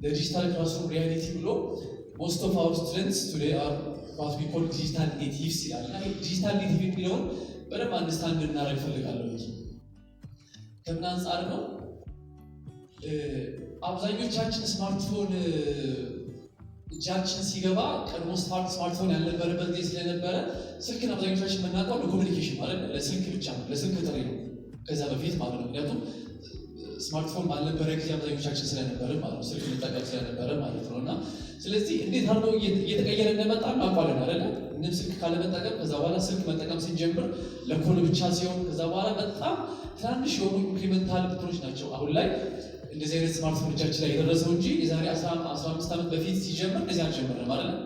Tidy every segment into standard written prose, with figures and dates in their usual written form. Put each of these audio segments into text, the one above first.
the digital classroom reality below, most of our students today are what we call digital natives. Digital native የሚለውን በደንብ አንደርስታንድ እናደርግ ፈልጋለሁ እንጂ ከምን አንፃር ነው አብዛኞቻችን ስማርትፎን እጃችን ሲገባ ቀድሞ ስማርትፎን ያልነበረበት ጊዜ ስለነበረ ስልክን አብዛኞቻችን የምናውቀው ለኮሚኒኬሽን ማለት ለስልክ ብቻ ነው፣ ለስልክ ጥሪ ነው ከዛ በፊት ማለት ነው። ምክንያቱም ስማርትፎን ባልነበረ ጊዜ አብዛኞቻችን ስለነበረ ማለት ነው፣ ስልክ እንጠቀም ስለነበረ ማለት ነው። እና ስለዚህ እንዴት አድርጎ እየተቀየረ እንደመጣ እናውቃለን አይደለ? ምንም ስልክ ካለመጠቀም ከዛ በኋላ ስልክ መጠቀም ስንጀምር ለኮል ብቻ ሲሆን ከዛ በኋላ በጣም ትናንሽ የሆኑ ኢንክሪመንታል እንትኖች ናቸው አሁን ላይ እንደዚህ አይነት ስማርትፎን እጃችን ላይ የደረሰው እንጂ የዛሬ 15 ዓመት በፊት ሲጀምር እንደዚህ አልጀመረም ማለት ነው።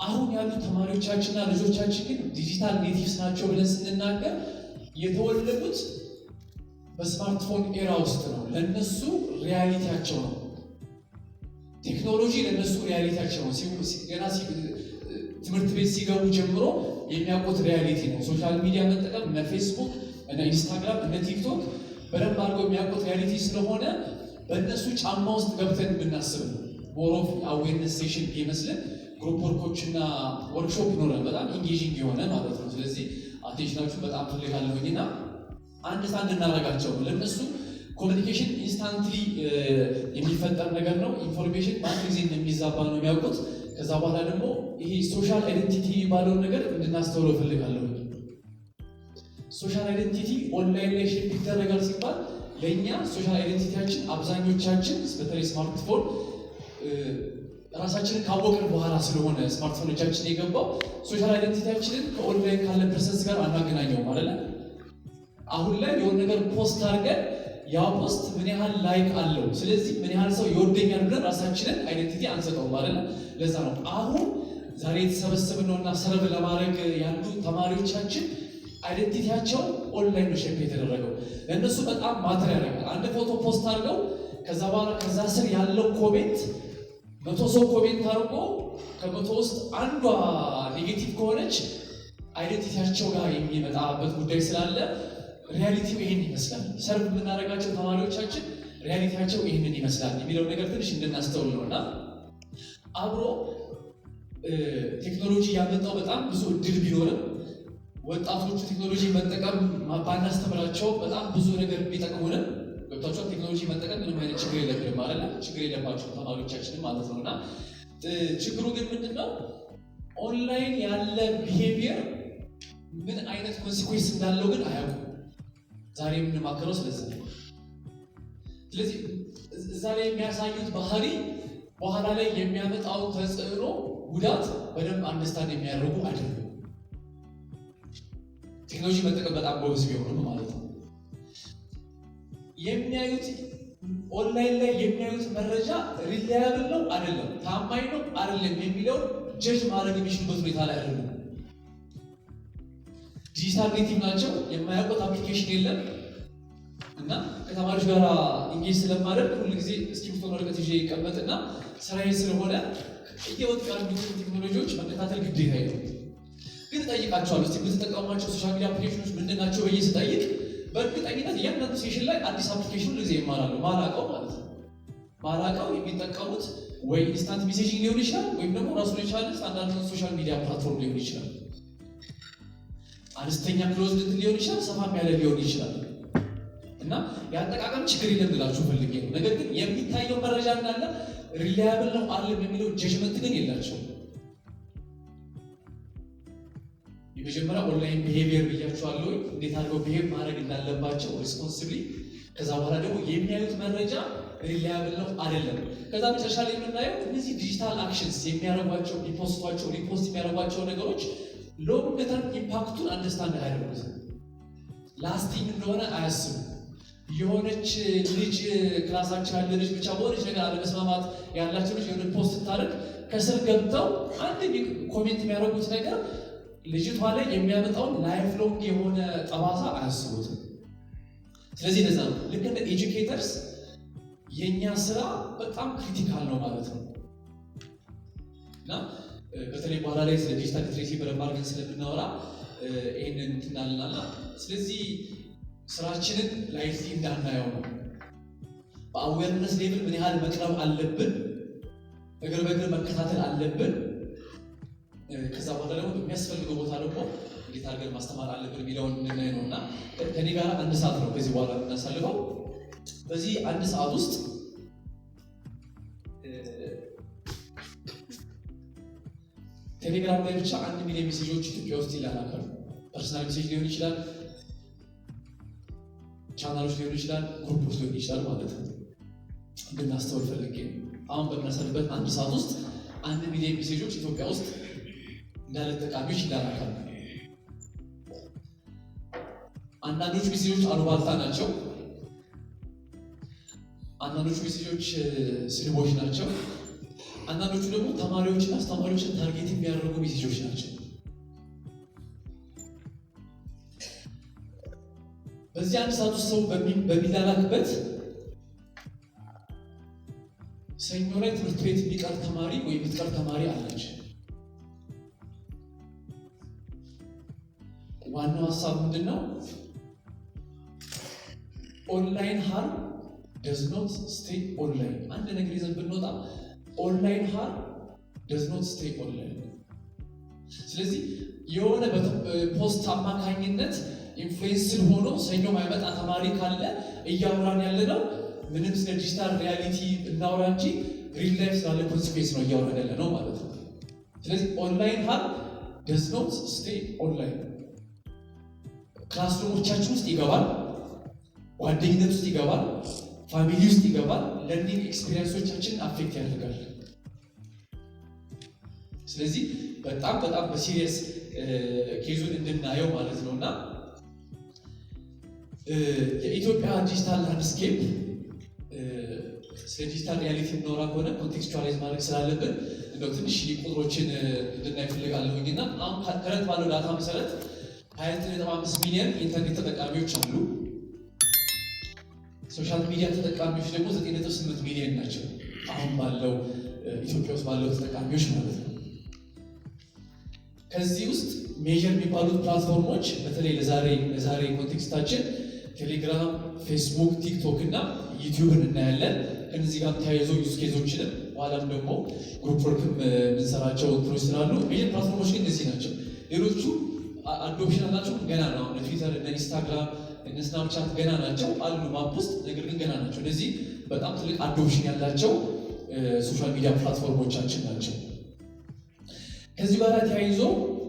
አሁን ያሉ ተማሪዎቻችንና ልጆቻችን ግን ዲጂታል ኔቲቭስ ናቸው ብለን ስንናገር የተወለዱት በስማርትፎን ኤራ ውስጥ ነው። ለነሱ ሪያሊቲያቸው ነው። ቴክኖሎጂ ለነሱ ሪያሊቲያቸው ነው። ገና ትምህርት ቤት ሲገቡ ጀምሮ የሚያውቁት ሪያሊቲ ነው። ሶሻል ሚዲያ መጠቀም እነ ፌስቡክ እነ ኢንስታግራም እነ ቲክቶክ በደንብ አድርገው የሚያውቁት ሪያሊቲ ስለሆነ በእነሱ ጫማ ውስጥ ገብተን የምናስብ ነው። ሞር ኦፍ አዌርነስ ሴሽን ይመስለን ግሩፕ ወርኮችና ወርክሾፕ ይኖራል፣ በጣም ኢንጌጂንግ የሆነ ማለት ነው። ስለዚህ አቴንሽናችሁን በጣም ፈልጋለሁኝና አንድ እናደርጋቸው። ለእነሱ ኮሚኒኬሽን ኢንስታንትሊ የሚፈጠር ነገር ነው። ኢንፎርሜሽን በአንድ ጊዜ እንደሚዛባ ነው የሚያውቁት። ከዛ በኋላ ደግሞ ይሄ ሶሻል አይደንቲቲ የሚባለውን ነገር እንድናስተውለው እፈልጋለሁ። ሶሻል አይደንቲቲ ኦንላይን ላይ ሼፕ ይደረጋል ሲባል ለእኛ ሶሻል አይደንቲቲያችን አብዛኞቻችን በተለይ ስማርትፎን ራሳችንን ካወቅን በኋላ ስለሆነ ስማርትፎን እጃችን የገባው ሶሻል አይደንቲቲያችንን ከኦንላይን ካለ ፐርሰንስ ጋር አናገናኘው ማለት ነው። አሁን ላይ የሆነ ነገር ፖስት አድርገን ያ ፖስት ምን ያህል ላይክ አለው፣ ስለዚህ ምን ያህል ሰው ይወደኛል ብለን ራሳችንን አይደንቲቲ አንሰጠው ማለት ነው። ለዛ ነው አሁን ዛሬ የተሰበሰብነውና ሰርቭ ለማድረግ ያሉ ተማሪዎቻችን አይደንቲቲያቸው ኦንላይን ነው ሼፕ የተደረገው። ለእነሱ በጣም ማተር ያደርጋል። አንድ ፎቶ ፖስት አድርገው ከዛ በኋላ ከዛ ስር ያለው ኮሜንት 100 ሰው ኮሜንት አድርጎ ከ100 ውስጥ አንዷ ኔጌቲቭ ከሆነች አይደንቲቲያቸው ጋር የሚመጣበት ጉዳይ ስላለ ሪያሊቲው ይሄን ይመስላል። ሰርቭ የምናደርጋቸው ተማሪዎቻችን ሪያሊቲያቸው ይሄንን ይመስላል የሚለው ነገር ትንሽ እንድናስተውል ነውና አብሮ ቴክኖሎጂ ያመጣው በጣም ብዙ እድል ቢኖርም ወጣቶቹ ቴክኖሎጂ መጠቀም ባናስተምራቸው በጣም ብዙ ነገር ቢጠቅሙንም ገብታቸው ቴክኖሎጂ መጠቀም ምንም አይነት ችግር የለብንም ማለት ነው። ችግር የለባቸው ተማሪዎቻችንም ማለት ነውና ችግሩ ግን ምንድነው? ኦንላይን ያለ ቢሄቪየር ምን አይነት ኮንሲኩዌንስ እንዳለው ግን አያውቁም። ዛሬ የምንማከረው ስለዚህ ነው። ስለዚህ እዛ ላይ የሚያሳዩት ባህሪ በኋላ ላይ የሚያመጣው ተጽዕኖ ጉዳት በደንብ አንደርስታንድ የሚያደርጉ አይደሉም። ቴክኖሎጂ መጠቀም በጣም ጎበዝ ቢሆኑ ማለት ነው። የሚያዩት ኦንላይን ላይ የሚያዩት መረጃ ሪላያብል ነው አይደለም፣ ታማኝ ነው አይደለም የሚለውን ጀጅ ማድረግ የሚችሉበት ሁኔታ ላይ አይደለም። ዲጂታል ኔቲቭ ናቸው። የማያውቁት አፕሊኬሽን የለም እና ከተማሪዎች ጋር ኢንጌጅ ስለማድረግ ሁሉ ጊዜ እስክሪብቶና ወረቀት ይዤ ይቀመጥና ስራዬ ስለሆነ እየወጡ ያሉት ቴክኖሎጂዎች መከታተል ግዴታ ነው። ግን ጠይቃቸዋለሁ። እስቲ የምትጠቀሟቸው ሶሻል ሚዲያ አፕሊኬሽኖች ምንድን ናቸው ብዬ ስጠይቅ በእርግጠኝነት እያንዳንዱ ሴሽን ላይ አዲስ አፕሊኬሽን ሁሉ ጊዜ ይማራሉ። ማላውቀው ማለት ነው። ማላውቀው የሚጠቀሙት ወይ ኢንስታንት ሜሴጂንግ ሊሆን ይችላል ወይም ደግሞ ራሱን የቻለ ስታንዳርድ ሶሻል ሚዲያ ፕላትፎርም ሊሆን ይችላል። አነስተኛ ክሎዝድ ሊሆን ይችላል፣ ሰፋም ያለ ሊሆን ይችላል። እና የአጠቃቀም ችግር የለም ብላችሁ ፈልጌ ነው። ነገር ግን የሚታየው መረጃ እንዳለ ሪላያብል ነው አለም የሚለው ጀጅመንት ግን የላቸውም። የመጀመሪያ ኦንላይን ቢሄቪየር ብያቸዋለሁ፣ እንዴት አድርገው ቢሄቭ ማድረግ እንዳለባቸው ሪስፖንሲብሊ። ከዛ በኋላ ደግሞ የሚያዩት መረጃ ሪላያብል ነው አይደለም። ከዛ መጨረሻ ላይ የምናየው እነዚህ ዲጂታል አክሽንስ የሚያደርጓቸው ሪፖስት የሚያደርጓቸው ነገሮች ሎንግ ተርም ኢምፓክቱን አንደርስታንድ አያደርጉትም። ላስቲንግ እንደሆነ አያስቡም። የሆነች ልጅ ክላሳቸው ያለ ልጅ ብቻ በሆነች ነገር አለመስማማት ያላቸው ልጅ የሆነ ፖስት ታደርግ ከስር ገብተው አንድ ኮሜንት የሚያደርጉት ነገር ልጅቷ ላይ የሚያመጣውን ላይፍ ሎንግ የሆነ ጠባሳ አያስቡትም። ስለዚህ ለዛ ነው ልክ እንደ ኤጁኬተርስ የእኛ ስራ በጣም ክሪቲካል ነው ማለት ነው። እና በተለይ በኋላ ላይ ስለ ዲጂታል ሊትሬሲ በደንብ አድርገን ስለምናወራ ይህንን ትናልናላ። ስለዚህ ስራችንን ላይትሊ እንዳናየው ነው። በአዌርነስ ሌቭል ምን ያህል መቅረብ አለብን፣ እግር በእግር መከታተል አለብን። ከዛ በኋላ ደግሞ በሚያስፈልገው ቦታ ደግሞ እንዴት አድርገን ማስተማር አለብን የሚለውን እንናይ ነው እና ከኔ ጋር 1 ሰዓት ነው ከዚህ በኋላ የምናሳልፈው። በዚህ 1 ሰዓት ውስጥ ቴሌግራም ላይ ብቻ 1 ሚሊዮን ሜሴጆች ኢትዮጵያ ውስጥ ይላካሉ። ፐርሰናል ሜሴጅ ሊሆን ይችላል፣ ቻናሎች ሊሆን ይችላል፣ ግሩፖች ሊሆን ይችላል ማለት ነው። እንድናስተውል ፈልጌ አሁን በምናሳልፍበት 1 ሰዓት ውስጥ 1 ሚሊዮን ሜሴጆች ኢትዮጵያ ውስጥ እንዳለ ተጠቃሚዎች ይላካሉ። አንዳንዶቹ ሜሴጆች አሉባልታ ናቸው፣ አንዳንዶቹ ሜሴጆች ስድቦች ናቸው፣ አንዳንዶቹ ደግሞ ተማሪዎችና አስተማሪዎችን ታርጌት የሚያደርጉ ሜሴጆች ናቸው። በዚህ 1 ሰዓት ውስጥ ሰው በሚላላክበት ሰኞ ላይ ትምህርት ቤት የሚቀር ተማሪ ወይ የምትቀር ተማሪ አለች። ዋናው ሀሳብ ምንድን ነው? ኦንላይን ሃርም does not stay online። አንድ ነገር ይዘን ብንወጣ ኦንላይን ሃርም does not stay online። ስለዚህ የሆነ በፖስት አማካኝነት ኢንፍሉዌንስድ ሆኖ ሰኞ ማይመጣ ተማሪ ካለ እያወራን ያለ ነው ምንም ስለ ዲጂታል ሪያሊቲ እናውራ እንጂ ሪል ላይፍ ስላለ ኮንሲኩዌንስ ነው እያወራን ያለ ነው ማለት ነው። ስለዚህ ኦንላይን ሃርም does not stay online። ክላስሩሞቻችን ውስጥ ይገባል፣ ጓደኝነት ውስጥ ይገባል፣ ፋሚሊ ውስጥ ይገባል፣ ለርኒንግ ኤክስፒሪየንሶቻችንን አፌክት ያደርጋል። ስለዚህ በጣም በሲሪየስ ኬዙን እንድናየው ማለት ነው እና የኢትዮጵያ ዲጂታል ላንድስኬፕ ስለ ዲጂታል ሪያሊቲ እናወራ ከሆነ ኮንቴክስቹዋላይዝ ማድረግ ስላለብን እንደው ትንሽ ቁጥሮችን እንድናይ ፈልጋለሁኝ እና አሁን ከረንት ባለው ዳታ መሰረት 29.5 ሚሊዮን ኢንተርኔት ተጠቃሚዎች አሉ። ሶሻል ሚዲያ ተጠቃሚዎች ደግሞ 9.8 ሚሊዮን ናቸው። አሁን ባለው ኢትዮጵያ ውስጥ ባለው ተጠቃሚዎች ማለት ነው። ከዚህ ውስጥ ሜጀር የሚባሉት ፕላትፎርሞች በተለይ ለዛሬ ኮንቴክስታችን ቴሌግራም፣ ፌስቡክ፣ ቲክቶክ እና ዩቲዩብን እናያለን። ከነዚህ ጋር ተያይዞ ዩዝ ኬዞችንም በኋላም ደግሞ ግሩፕ ወርክም የምንሰራቸው እንትኖች ስላሉ ሜጀር ፕላትፎርሞች ግን እነዚህ ናቸው። ሌሎቹ አዶፕሽን አላቸው ገና ነው። እነ ትዊተር፣ እነ ኢንስታግራም፣ እነ ስናፕቻት ገና ናቸው አሉ ማፕ ውስጥ፣ ነገር ግን ገና ናቸው። እነዚህ በጣም ትልቅ አዶፕሽን ያላቸው ሶሻል ሚዲያ ፕላትፎርሞቻችን ናቸው። ከዚህ ጋር ተያይዞ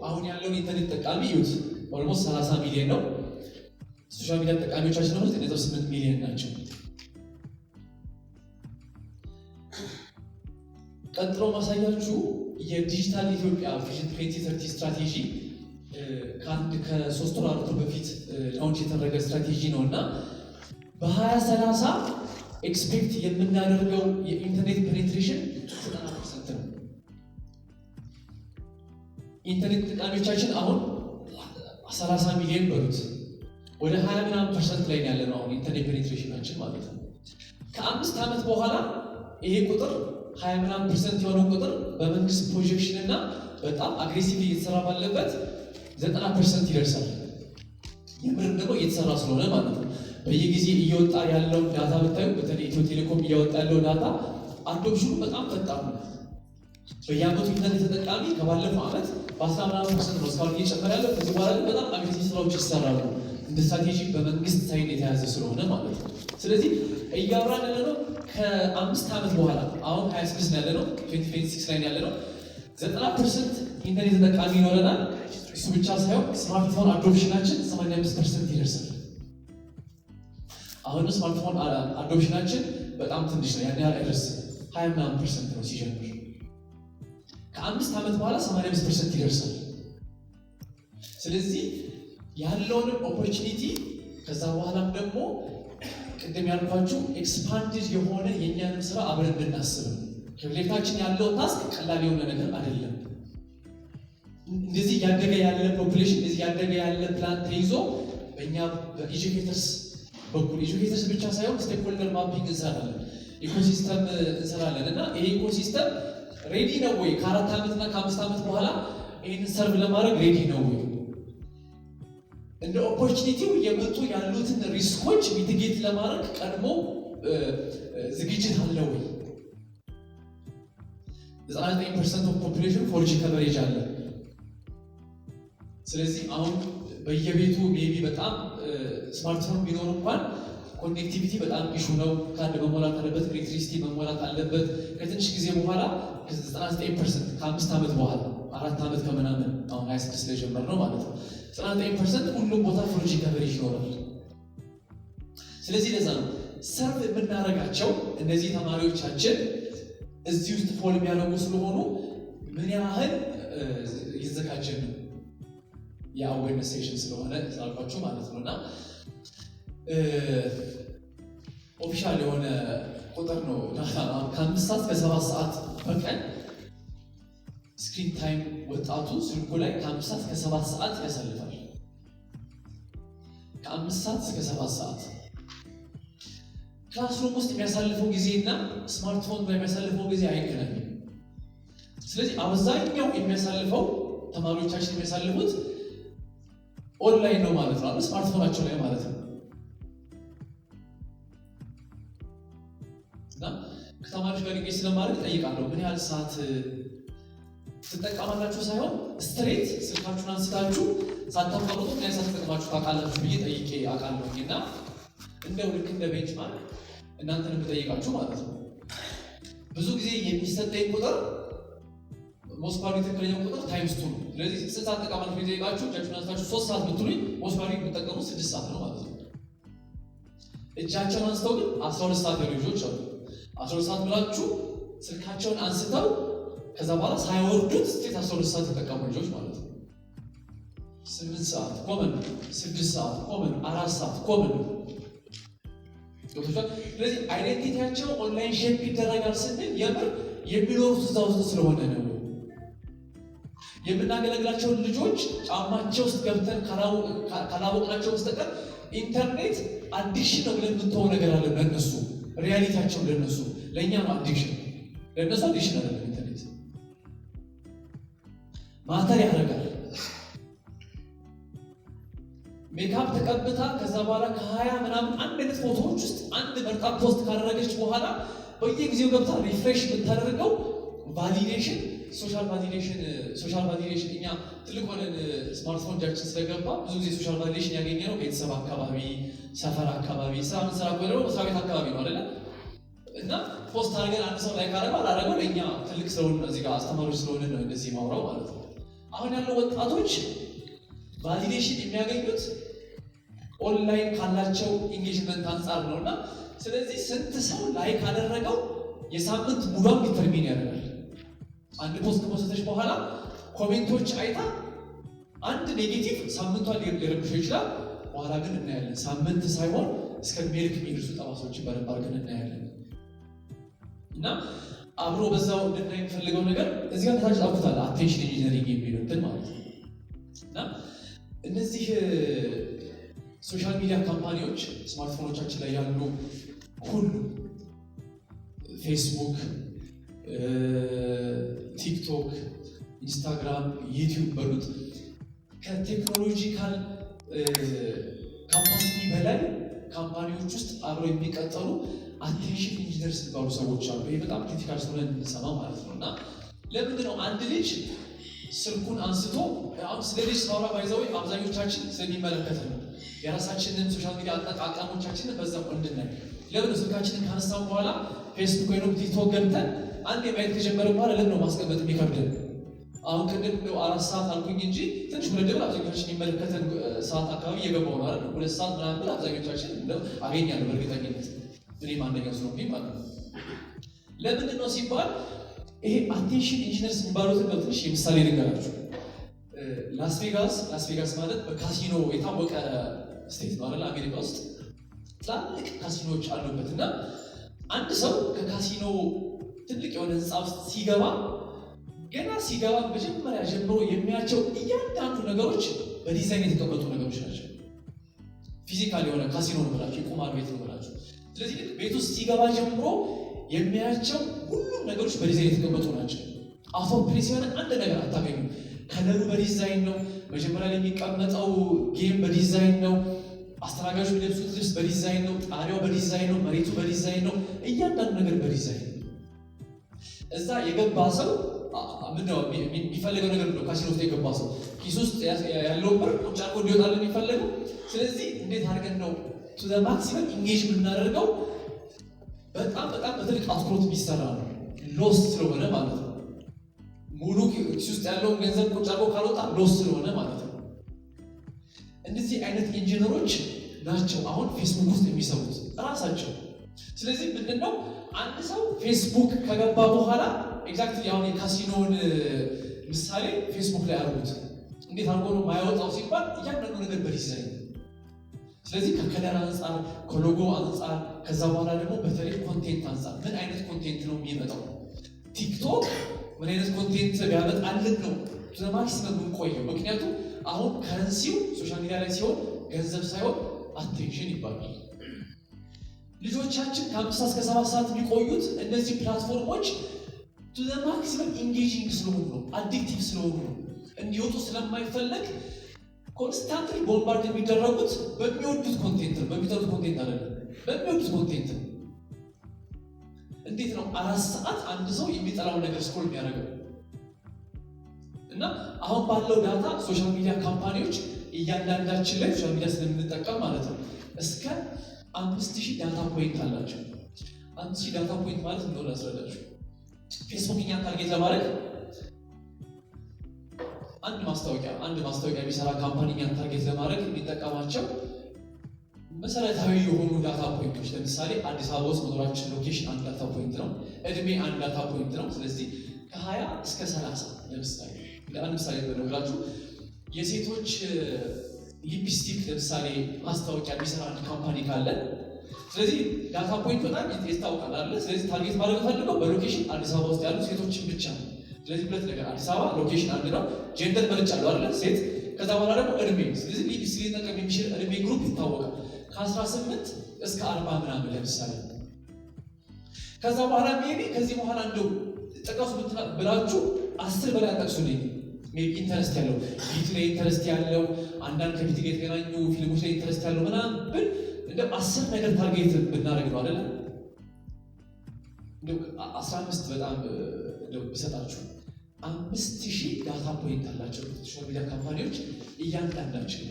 አሁን ያለውን ኢንተርኔት ተጠቃሚ ይዩት፣ ኦልሞስት 30 ሚሊዮን ነው። ሶሻል ሚዲያ ተጠቃሚዎቻችን ደግሞ 9.8 ሚሊዮን ናቸው። ቀጥሎ ማሳያችሁ የዲጂታል ኢትዮጵያ ቪዥን 2030 ስትራቴጂ ከ3 ወር 4 ወር በፊት ላውንች የተደረገ ስትራቴጂ ነው እና በ2030 ኤክስፔክት የምናደርገው የኢንተርኔት ፔኔትሬሽን 90% ነው። ኢንተርኔት ተጠቃሚዎቻችን አሁን 30 ሚሊዮን በሉት ወደ 20% ላይ ያለ ነው አሁን ኢንተርኔት ፔኔትሬሽናችን ማለት ነው። ከ5 ዓመት በኋላ ይሄ ቁጥር 20% የሆነው ቁጥር በመንግስት ፕሮጀክሽን እና በጣም አግሬሲቭሊ እየተሰራ ባለበት 90% ይደርሳል። የምርም ደግሞ እየተሰራ ስለሆነ ማለት ነው። በየጊዜ እየወጣ ያለው ዳታ ብታዩ፣ በተለይ ኢትዮ ቴሌኮም እያወጣ ያለው ዳታ አዶፕሽኑ በጣም ፈጣን ነው። በየአመቱ ኢንተርኔት ተጠቃሚ ከባለፈው ዓመት በ10% ነው እስካሁን እየጨመረ ያለው። ከዚህ በኋላ ግን በጣም አግሬሲቭ ስራዎች ይሰራሉ፣ እንደ ስትራቴጂ በመንግስት ሳይድ የተያዘ ስለሆነ ማለት ነው። ስለዚህ እያወራን ያለ ነው ከ5 ዓመት በኋላ አሁን 26 ያለ ነው 2026 ላይ ያለ ነው 90% ኢንተርኔት ተጠቃሚ ይኖረናል። እሱ ብቻ ሳይሆን ስማርትፎን አዶፕሽናችን 85% ይደርሳል። አሁን ስማርትፎን አዶፕሽናችን በጣም ትንሽ ነው፣ ያን ያህል አይደርስም። 20% ነው ሲጀምር። ከ5 ዓመት በኋላ 85% ይደርሳል። ስለዚህ ያለውንም ኦፖርቹኒቲ ከዛ በኋላም ደግሞ ቅድም ያልኳችሁ ኤክስፓንድድ የሆነ የእኛንም ስራ አብረን እንድናስብ ነው። ከፊታችን ያለው ታስክ ቀላል የሆነ ነገር አይደለም። እንደዚህ ያደገ ያለ ፖፑሌሽን፣ እንደዚህ ያደገ ያለ ፕላን ተይዞ በእኛ በኤጁኬተርስ በኩል ኤጁኬተርስ ብቻ ሳይሆን ስቴክሆልደር ማፒንግ እንሰራለን፣ ኢኮሲስተም እንሰራለን እና ይሄ ኢኮሲስተም ሬዲ ነው ወይ ከ4 ዓመትና ከ5 ዓመት በኋላ ይህንን ሰርቭ ለማድረግ ሬዲ ነው ወይ? እንደ ኦፖርቹኒቲው የመጡ ያሉትን ሪስኮች ሚቲጌት ለማድረግ ቀድሞ ዝግጅት አለ ወይ? 99% ኦፍ ፖፑሌሽን 4G ከቨሬጅ አለ። ስለዚህ አሁን በየቤቱ ሜቢ በጣም ስማርትፎን ቢኖር እንኳን ኮኔክቲቪቲ በጣም ኢሹ ነው። ካርድ መሞላት አለበት፣ ኤሌክትሪሲቲ መሞላት አለበት። ከትንሽ ጊዜ በኋላ ከ99% ከ5 ዓመት በኋላ 4 ዓመት ከምናምን አሁን 26 ላይ ጀመርነው ማለት ነው 99% ሁሉም ቦታ 4G ከቨሬጅ ይኖራል። ስለዚህ ለዛ ነው ሰርቭ የምናደርጋቸው እነዚህ ተማሪዎቻችን እዚህ ውስጥ ፎል የሚያደርጉ ስለሆኑ ምን ያህል እየተዘጋጀን ነው የአዌርነስ ሴሽን ስለሆነ ስላልኳችሁ ማለት ነው። እና ኦፊሻል የሆነ ቁጥር ነው ከ5 ሰዓት እስከ 7 ሰዓት በቀን ስክሪን ታይም ወጣቱ ስልኩ ላይ ከ5 ሰዓት እስከ 7 ሰዓት ያሳልፋል። ከ5 ሰዓት እስከ 7 ሰዓት ክላስሩም ውስጥ የሚያሳልፈው ጊዜ እና ስማርትፎን ላይ የሚያሳልፈው ጊዜ አይገናኝም። ስለዚህ አብዛኛው የሚያሳልፈው ተማሪዎቻችን የሚያሳልፉት ኦንላይን ነው ማለት ነው፣ ስማርትፎናቸው ላይ ማለት ነው። እና ከተማሪዎች ጋር ሊገኝ ስለማድረግ እጠይቃለሁ፣ ምን ያህል ሰዓት ትጠቀማላችሁ ሳይሆን ስትሬት ስልካችሁን አንስታችሁ ሳታቋርጡ ምን ያህል ሰዓት ተጠቅማችሁ ታውቃላችሁ ብዬ ጠይቄ አውቃለሁኝ። እና እንደው ልክ እንደ ቤንችማርክ እናንተን የምጠይቃችሁ ማለት ነው። ብዙ ጊዜ የሚሰጠኝ ቁጥር ሞስፓሪ ትክክለኛው ቁጥር ታይምስ 2 ነው። ስለዚህ 6 ሰዓት ተጠቀማችሁ ቢጠይቃችሁ እጃችሁን አንስታችሁ 3 ሰዓት ብትሉኝ ሞስፓሪ የምትጠቀሙት 6 ሰዓት ነው ማለት ነው። እጃቸውን አንስተው ግን 12 ሰዓት ያሉ ልጆች አሉ። 12 ሰዓት ብላችሁ ስልካቸውን አንስተው ከዛ በኋላ ሳይወርዱት ስቴት 12 ሰዓት ተጠቀሙ ልጆች ማለት ነው። 8 ሰዓት ኮመን፣ 6 ሰዓት ኮመን፣ 4 ሰዓት ኮመን። ስለዚህ አይዴንቲቲያቸው ኦንላይን ሼፕ ይደረጋል ስንል የምር የሚኖሩት እዛ ውስጥ ስለሆነ ነው። የምናገለግላቸውን ልጆች ጫማቸው ውስጥ ገብተን ካላወቅናቸው በስተቀር ኢንተርኔት አዲክሽን ነው ብለን የምንተወው ነገር አለ። ለእነሱ ሪያሊቲያቸው ለእነሱ፣ ለእኛ ነው አዲክሽን፣ ለእነሱ አዲክሽን አይደለም። ኢንተርኔት ማተር ያደርጋል። ሜካፕ ተቀብታ ከዛ በኋላ ከ20 ምናምን አንድ አይነት ፎቶዎች ውስጥ አንድ መርጣ ፖስት ካደረገች በኋላ በየጊዜው ገብታ ሪፍሬሽ የምታደርገው ቫሊዴሽን፣ ሶሻል ቫሊዴሽን እኛ ትልቅ ሆነን ስማርትፎን እጃችን ስለገባ ብዙ ጊዜ ሶሻል ቫሊዴሽን ያገኘነው ቤተሰብ አካባቢ፣ ሰፈር አካባቢ፣ ስራ ምንሰራ ከሆነ ደግሞ መስሪያ ቤት አካባቢ ነው አይደለ? እና ፖስት አድርገን አንድ ሰው ላይ ካረገ አላረገው ለእኛ ትልቅ ስለሆነ እዚህ ጋር አስተማሪዎች ስለሆነ ነው እንደዚህ ማውራው ማለት ነው። አሁን ያለው ወጣቶች ቫሊዴሽን የሚያገኙት ኦንላይን ካላቸው ኢንጌጅመንት አንጻር ነው። እና ስለዚህ ስንት ሰው ላይ ካደረገው የሳምንት ሙሏን ዲተርሚን ያደርጋል። አንድ ፖስት ከፖስተች በኋላ ኮሜንቶች አይታ አንድ ኔጌቲቭ ሳምንቷን ሊረብሸው ይችላል። በኋላ ግን እናያለን ሳምንት ሳይሆን እስከ ሜልክ የሚደርሱ ጠባሶችን በደንብ አድርገን እናያለን። እና አብሮ በዛው እንድናይ የሚፈልገው ነገር እዚህ ጋር ታች ጻፉታል፣ አቴንሽን ኢንጂነሪንግ የሚሉትን ማለት ነው። እና እነዚህ ሶሻል ሚዲያ ካምፓኒዎች ስማርትፎኖቻችን ላይ ያሉ ሁሉ ፌስቡክ፣ ቲክቶክ፣ ኢንስታግራም፣ ዩቲዩብ በሉት ከቴክኖሎጂካል ካፓሲቲ በላይ ካምፓኒዎች ውስጥ አብረው የሚቀጠሉ አቴንሽን ኢንጂነርስ የሚባሉ ሰዎች አሉ። ይህ በጣም ክሪቲካል ስለሆነ እንሰማ ማለት ነው። እና ለምንድን ነው አንድ ልጅ ስልኩን አንስቶ አሁን ስለ ልጅ ሳውራ ባይዘው አብዛኞቻችን ስለሚመለከት ነው የራሳችንን ሶሻል ሚዲያ አጠቃቀሞቻችንን በዛው እንድናይ። ለምን ስልካችንን ካነሳን በኋላ ፌስቡክ ወይም ቲክቶክ ገብተን አንድ የማየት ከጀመረ በኋላ ለምን ነው ማስቀመጥ የሚከብደን? አሁን ቅድም 4 ሰዓት አልኩኝ እንጂ ትንሽ ሁለት ብል አብዛኞቻችን የሚመለከተን ሰዓት አካባቢ እየገባው ነው አይደል? 2 ሰዓት ምናምን አብዛኞቻችን አገኛለሁ በእርግጠኝነት እኔም አንደኛው ስለሆንኩኝ ማለት ነው። ለምንድን ነው ሲባል ይሄ አቴንሽን ኢንጂነርስ የሚባሉትን በትንሽ የምሳሌ ልንገራችሁ። ላስ ቬጋስ ማለት በካሲኖ የታወቀ ስቴት ነው አይደል? አሜሪካ ውስጥ ትላልቅ ካሲኖዎች አሉበት። እና አንድ ሰው ከካሲኖ ትልቅ የሆነ ህንፃ ውስጥ ሲገባ ገና ሲገባ መጀመሪያ ጀምሮ የሚያቸው እያንዳንዱ ነገሮች በዲዛይን የተቀመጡ ነገሮች ናቸው። ፊዚካል የሆነ ካሲኖ ነው ብላችሁ የቁማር ቤት ነው ብላችሁ። ስለዚህ ቤት ውስጥ ሲገባ ጀምሮ የሚያቸው ሁሉም ነገሮች በዲዛይን የተቀመጡ ናቸው። አውቶ ፕሌስ የሆነ አንድ ነገር አታገኙም። ከለሩ በዲዛይን ነው። መጀመሪያ ላይ የሚቀመጠው ጌም በዲዛይን ነው። አስተናጋጆች የሚለብሱት ልብስ በዲዛይን ነው፣ ጣሪያው በዲዛይን ነው፣ መሬቱ በዲዛይን ነው፣ እያንዳንዱ ነገር በዲዛይን ነው። እዛ የገባ ሰው ምንድነው የሚፈልገው ነገር ነው? ካሲኖ ውስጥ የገባ ሰው ኪስ ውስጥ ያለውን ብር ቁጭ አድርጎ እንዲወጣልን የሚፈልገው። ስለዚህ እንዴት አድርገን ነው ቱ ዘ ማክሲመም ኢንጌጅ የምናደርገው? በጣም በትልቅ አትኩሮት የሚሰራ ነው። ሎስ ስለሆነ ማለት ነው። ሙሉ ኪስ ውስጥ ያለውን ገንዘብ ቁጭ አድርጎ ካልወጣ ሎስ ስለሆነ ማለት ነው። እንደዚህ አይነት ኢንጂነሮች ናቸው አሁን ፌስቡክ ውስጥ የሚሰሩት እራሳቸው። ስለዚህ ምንድነው አንድ ሰው ፌስቡክ ከገባ በኋላ ኤግዛክትሊ አሁን የካሲኖውን ምሳሌ ፌስቡክ ላይ አድርጉት። እንዴት አድርጎ ነው ማያወጣው ሲባል እያንዳንዱ ነገር በዲዛይን። ስለዚህ ከከለር አንጻር፣ ከሎጎ አንጻር፣ ከዛ በኋላ ደግሞ በተለይ ኮንቴንት አንጻር ምን አይነት ኮንቴንት ነው የሚመጣው? ቲክቶክ ምን አይነት ኮንቴንት ቢያመጣልን ነው ለማክሲመም የምንቆየው? ምክንያቱም አሁን ከረንሲው ሶሻል ሚዲያ ላይ ሲሆን ገንዘብ ሳይሆን አቴንሽን ይባላል። ልጆቻችን ከ5 እስከ 7 ሰዓት የሚቆዩት እነዚህ ፕላትፎርሞች ቱ ዘ ማክሲመም ኢንጌጂንግ ስለሆኑ ነው፣ አዲክቲቭ ስለሆኑ ነው። እንዲወጡ ስለማይፈለግ ኮንስታንትሊ ቦምባርድ የሚደረጉት በሚወዱት ኮንቴንት ነው፣ በሚጠሉት ኮንቴንት አይደለም፣ በሚወዱት ኮንቴንት ነው። እንዴት ነው 4 ሰዓት አንድ ሰው የሚጠላውን ነገር ስክሮል የሚያደርገው? እና አሁን ባለው ዳታ ሶሻል ሚዲያ ካምፓኒዎች እያንዳንዳችን ላይ ሶሻል ሚዲያ ስለምንጠቀም ማለት ነው እስከ 5000 ዳታ ፖይንት አላቸው። 5000 ዳታ ፖይንት ማለት እንደሆነ ያስረዳችሁ። ፌስቡክ እኛን ታርጌት ለማድረግ አንድ ማስታወቂያ የሚሰራ ካምፓኒ እኛን ታርጌት ለማድረግ የሚጠቀማቸው መሰረታዊ የሆኑ ዳታ ፖይንቶች፣ ለምሳሌ አዲስ አበባ ውስጥ መኖራችን ሎኬሽን አንድ ዳታ ፖይንት ነው። እድሜ አንድ ዳታ ፖይንት ነው። ስለዚህ ከ20 እስከ 30 ለምሳሌ ለአንድ ምሳሌ በነግራችሁ የሴቶች ሊፕስቲክ ለምሳሌ ማስታወቂያ የሚሰራ አንድ ካምፓኒ ካለ፣ ስለዚህ ዳታ ፖይንት በጣም ይታወቃል አይደል? ስለዚህ ታርጌት ማድረግ ፈልገው በሎኬሽን አዲስ አበባ ውስጥ ያሉ ሴቶችን ብቻ ነው። ስለዚህ ሁለት ነገር አዲስ አበባ ሎኬሽን አንድ ነው፣ ጀንደር መርጫለሁ አይደል? ሴት። ከዛ በኋላ ደግሞ እድሜ። ስለዚህ ሊፕስቲክ ሊጠቀም የሚችል እድሜ ግሩፕ ይታወቃል፣ ከ18 እስከ 40 ምናምን ለምሳሌ። ከዛ በኋላ ሜቢ ከዚህ በኋላ እንደው ጥቀሱ ብላችሁ 10 በላይ አጠቅሱልኝ። ሜቢ ኢንተረስት ያለው ቢት ላይ ኢንተረስት ያለው አንዳንድ ከቢት ጋር የተገናኙ ፊልሞች ላይ ኢንተረስት ያለው ምናምን ብል እንደ 10 ነገር ታርጌት ብናደርግ ነው አይደለም? እንደው 15 በጣም እንደው ብሰጣችሁ 5000 ዳታ ፖይንት አላቸው ሶሻል ሚዲያ ካምፓኒዎች እያንዳንዳቸው።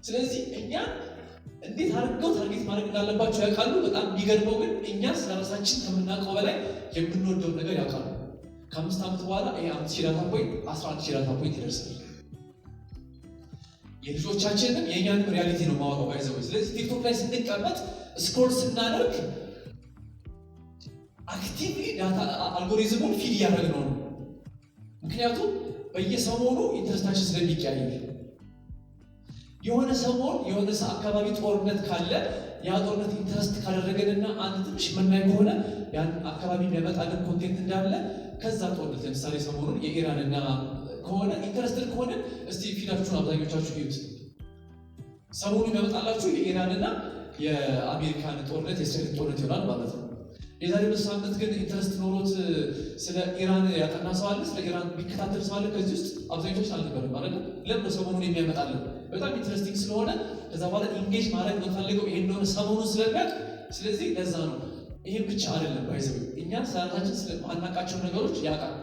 ስለዚህ እኛ እንዴት አድርገው ታርጌት ማድረግ እንዳለባቸው ያውቃሉ። በጣም የሚገርመው ግን እኛ ስለራሳችን ከምናውቀው በላይ የምንወደውን ነገር ያውቃሉ። ከ5 ዓመት በኋላ ይሄ 5000 ዳታ ፖይንት 11000 ዳታ ፖይንት ይደርሳል። የልጆቻችንን የእኛንም ሪያሊቲ ነው ማወራው ባይዘው። ስለዚህ ቲክቶክ ላይ ስንቀመጥ ስክሮል ስናደርግ አክቲቭሊ ዳታ አልጎሪዝሙን ፊድ እያደረግነው ነው። ምክንያቱም በየሰሞኑ ኢንተረስታችን ስለሚቀያየር የሆነ ሰሞን የሆነ አካባቢ ጦርነት ካለ ያ ጦርነት ኢንተረስት ካደረገንና አንድ ትንሽ መናይ ከሆነ ያን አካባቢ የሚያመጣልን ኮንቴንት እንዳለ ከዛ ጦርነት ለምሳሌ ሰሞኑን የኢራንና ከሆነ ኢንተረስትድ ከሆነ እስቲ ፊዳችሁን አብዛኞቻችሁ ይዩት። ሰሞኑን የሚያመጣላችሁ የኢራንና የአሜሪካን ጦርነት የእስራኤል ጦርነት ይሆናል ማለት ነው። የዛሬ 2 ሳምንት ግን ኢንተረስት ኖሮት ስለ ኢራን ያጠና ሰው አለ፣ ስለ ኢራን የሚከታተል ሰው አለ። ከዚህ ውስጥ አብዛኞቻችን አልነበረም ማለት ነው። ለምን ሰሞኑን የሚያመጣልን በጣም ኢንትረስቲንግ ስለሆነ ከዛ በኋላ ኢንጌጅ ማድረግ የምንፈልገው ይሄ እንደሆነ ሰሞኑን ስለሚያውቅ፣ ስለዚህ ለዛ ነው። ይሄ ብቻ አይደለም ባይዘው እኛ ሰራታችን ስለማናውቃቸው ነገሮች ያውቃል፣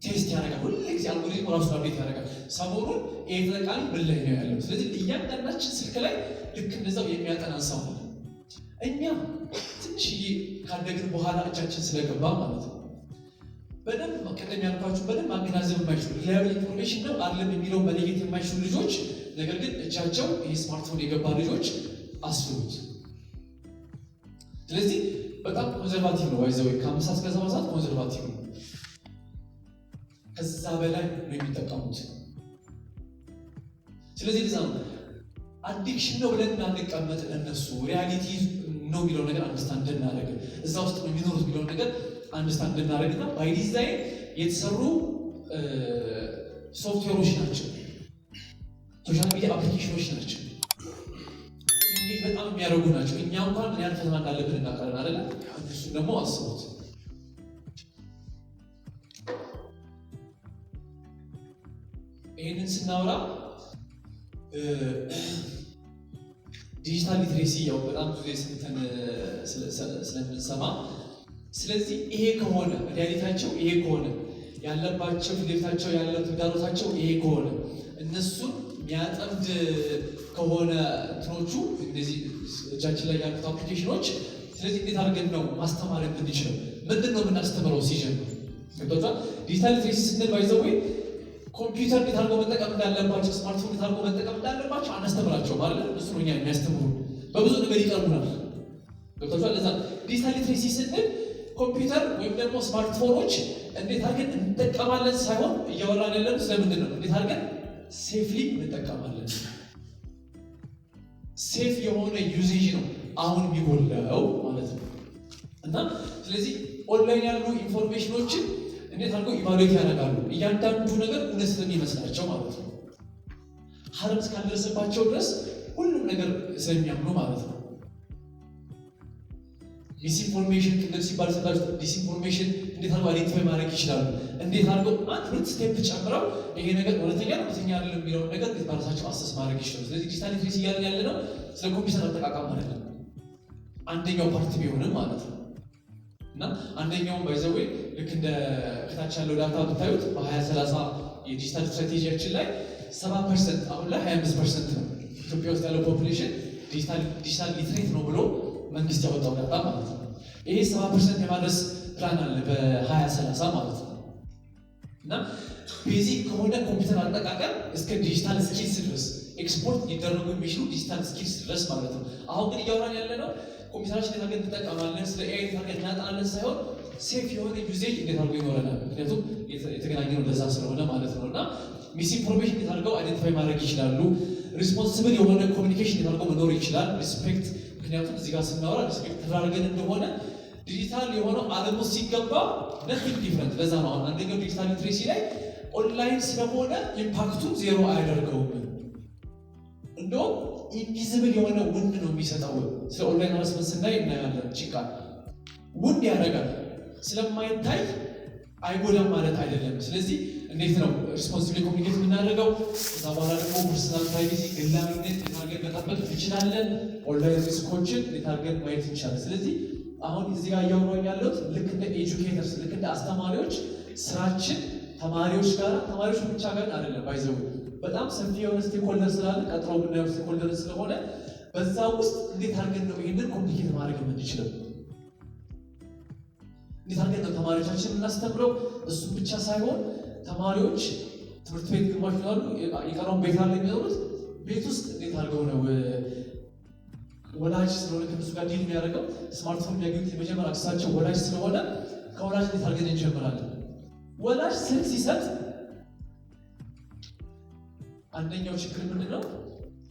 ቴስት ያደርጋል። ሁሉ ጊዜ አልጎሪዝሙ ራሱ አፕዴት ያደርጋል። ሰሞኑን ይሄ ተጠቃሚ ምን ላይ ነው ያለው። ስለዚህ እያንዳንዳችን ስልክ ላይ ልክ እንደዛው የሚያጠና ሰው ነው። እኛ ትንሽዬ ካደግን በኋላ እጃችን ስለገባ ማለት ነው በደንብ ቀደም ያልኳችሁ በደንብ ማገናዘብ የማይችሉ ሪላያብል ኢንፎርሜሽን ነው አይደለም የሚለው መለየት የማይችሉ ልጆች፣ ነገር ግን እጃቸው ይሄ ስማርትፎን የገባ ልጆች አስቡት። ስለዚህ በጣም ኮንዘርቫቲቭ ነው ባይዘው ከ50 እስከ 70 ሰዓት ኮንዘርቫቲቭ ነው። ከዛ በላይ ነው የሚጠቀሙት። ስለዚህ ለዛ ነው አዲክሽን ነው ብለን እንዳንቀመጥ፣ እነሱ ሪያሊቲ ነው የሚለው ነገር አንደርስታንድ እንድናደርግ እዛ ውስጥ ነው የሚኖሩት የሚለው ነገር አንደርስታንድ እንድናደርግና ባይ ዲዛይን የተሰሩ ሶፍትዌሮች ናቸው፣ ሶሻል ሚዲያ አፕሊኬሽኖች ናቸው። እንዴት በጣም የሚያደርጉ ናቸው። እኛ እንኳን ምን ያህል ፈተና እንዳለብን እናውቃለን አይደለ? እሱን ደግሞ አስቡት። ይህንን ስናወራ ዲጂታል ሊትሬሲ ያው በጣም ብዙ የስንተን ስለምንሰማ ስለዚህ ይሄ ከሆነ ሪያሊታቸው ይሄ ከሆነ ያለባቸው ፊትለፊታቸው ያለው ተግዳሮታቸው ይሄ ከሆነ እነሱን የሚያጠምድ ከሆነ እንትኖቹ እነዚህ እጃችን ላይ ያሉት አፕሊኬሽኖች ስለዚህ እንዴት አድርገን ነው ማስተማር የምንችለው? ምንድን ነው የምናስተምረው? ሲጀምር ገብቷል። ዲጂታል ሊትሬሲ ስንል ባይዘው ኮምፒውተር እንዴት አድርገው መጠቀም እንዳለባቸው ስማርትፎን እንዴት አድርገው መጠቀም እንዳለባቸው አናስተምራቸውም አይደል? እሱ ነው እኛ የሚያስተምሩ በብዙ ነገር ይቀርቡናል። ገብቷል። ለዛ ዲጂታል ሊትሬሲ ስንል ኮምፒውተር ወይም ደግሞ ስማርትፎኖች እንዴት አድርገን እንጠቀማለን ሳይሆን እያወራን ያለን ስለምንድን ነው እንዴት አድርገን ሴፍሊ እንጠቀማለን። ሴፍ የሆነ ዩዜጅ ነው አሁን የሚጎለው ማለት ነው። እና ስለዚህ ኦንላይን ያሉ ኢንፎርሜሽኖችን እንዴት አድርገው ኢቫሉዌት ያደርጋሉ እያንዳንዱ ነገር እውነት ስለሚመስላቸው ማለት ነው። ሀረም እስካልደረሰባቸው ድረስ ሁሉም ነገር ስለሚያምኑ ማለት ነው። ዲስኢንፎርሜሽን ቅድም ሲባል ሰጣችሁ ዲስኢንፎርሜሽን እንዴት አድርገው አይዴንቲፋይ ማድረግ ይችላሉ? እንዴት አድርገው አንድ ሁለት ስቴፕ ጨምረው ይሄ ነገር እውነተኛ ነው እውነተኛ አይደለም የሚለውን ነገር እንዴት በራሳቸው አሰስ ማድረግ ይችላሉ? ስለዚህ ዲጂታል ሊትሬሲ እያልን ያለ ነው ስለ ኮምፒውተር አጠቃቀም አይደለም። አንደኛው ፓርት ቢሆንም ማለት ነው። እና አንደኛውም ባይዘዌ ልክ እንደ ከታች ያለው ዳታ ብታዩት በ2030 የዲጂታል ስትራቴጂያችን ላይ 70% አሁን ላይ 25% ነው ኢትዮጵያ ውስጥ ያለው ፖፑሌሽን ዲጂታል ሊትሬት ነው ብሎ መንግስት ያወጣው ዳታ ማለት ነው። ይሄ 70% የማድረስ ፕላን አለ በ2030 ማለት ነው። እና ቤዚክ ከሆነ ኮምፒውተር አጠቃቀም እስከ ዲጂታል ስኪልስ ድረስ ኤክስፖርት ሊደረጉ የሚችሉ ዲጂታል ስኪልስ ድረስ ማለት ነው። አሁን ግን እያወራን ያለ ነው ኮምፒውተራችን እንዴት አድርገን እንጠቀማለን፣ ስለ ኤአይ እንዴት አድርገን እናጠናለን ሳይሆን ሴፍ የሆነ ዩዜጅ እንዴት አድርገው ይኖረናል። ምክንያቱም የተገናኘነው ለዛ ስለሆነ ማለት ነው። እና ሚስ ኢንፎርሜሽን እንዴት አድርገው አይደንቲፋይ ማድረግ ይችላሉ። ሪስፖንስብል የሆነ ኮሚኒኬሽን እንዴት አድርገው መኖር ይችላል። ሪስፔክት ምክንያቱም እዚህ ጋር ስናወራ ሪስፔክት ተደራርገን እንደሆነ ዲጂታል የሆነው ዓለም ውስጥ ሲገባ ነቲንግ ዲፍረንት። ለዛ ነው አሁን አንደኛው ዲጂታል ሊትሬሲ ላይ ኦንላይን ስለሆነ ኢምፓክቱ ዜሮ አያደርገውም። እንደውም ኢንቪዚብል የሆነ ውንድ ነው የሚሰጠው። ስለ ኦንላይን ሃራስመንት ስናይ እናያለን። ጭቃ ውንድ ያደርጋል ስለማይታይ አይጎዳም ማለት አይደለም። ስለዚህ እንዴት ነው ሪስፖንሲብሊ ኮሚኒኬት የምናደርገው? ከዛ በኋላ ደግሞ ፐርሰናል ፕራይቬሲ ግላዊነት እንዴት አድርገን መጠበቅ እንችላለን? ኦንላይን ሪስኮችን እንዴት አድርገን ማየት እንችላለን? ስለዚህ አሁን እዚህ ጋር እያወራሁ ያለሁት ልክ እንደ ኤጁኬተርስ ልክ እንደ አስተማሪዎች ስራችን ተማሪዎች ብቻ ጋር አይደለም። ባይዘው በጣም ሰፊ የሆነ ስቴክሆልደር ስላለ ቀጥሮ የምናየው ስቴክሆልደር ስለሆነ በዛ ውስጥ እንዴት አድርገን ነው ይህንን ኮሚኒኬት ማድረግ የምንችለው? እንዴት አድርገን ነው ተማሪዎቻችን የምናስተምረው? እሱም ብቻ ሳይሆን ተማሪዎች ትምህርት ቤት ግማሽ ይሆናሉ፣ የቀረውን ቤት አለ የሚኖሩት ቤት ውስጥ እንዴት አድርገው ነው ወላጅ ስለሆነ ከነሱ ጋር ዲል የሚያደርገው ስማርትፎን የሚያገኙት የመጀመሪያ አክሰሳቸው ወላጅ ስለሆነ ከወላጅ እንዴት አድርገን እንጀምራለን? ወላጅ ስልክ ሲሰጥ አንደኛው ችግር ምንድን ነው?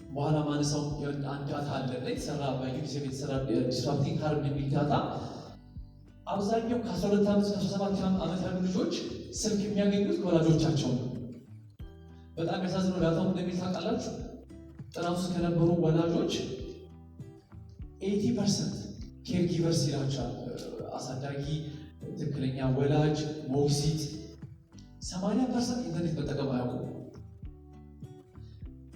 በኋላ ማነሳው አንድ ዳታ አለ የተሰራ በዩኒሴፍ የተሰራ ዲስራፕቲንግ ሃርም የሚል ዳታ አብዛኛው ከ12 ዓመት እስከ 17 ዓመት ያሉ ልጆች ስልክ የሚያገኙት ከወላጆቻቸው ነው። በጣም ያሳዝነው ዳታው እንደሚል ታውቃላችሁ? ጥናት ውስጥ ከነበሩ ወላጆች 80% ኬር ጊቨርስ ይላቸዋል አሳዳጊ፣ ትክክለኛ ወላጅ፣ ሞግዚት 80% ኢንተርኔት መጠቀም አያውቁም።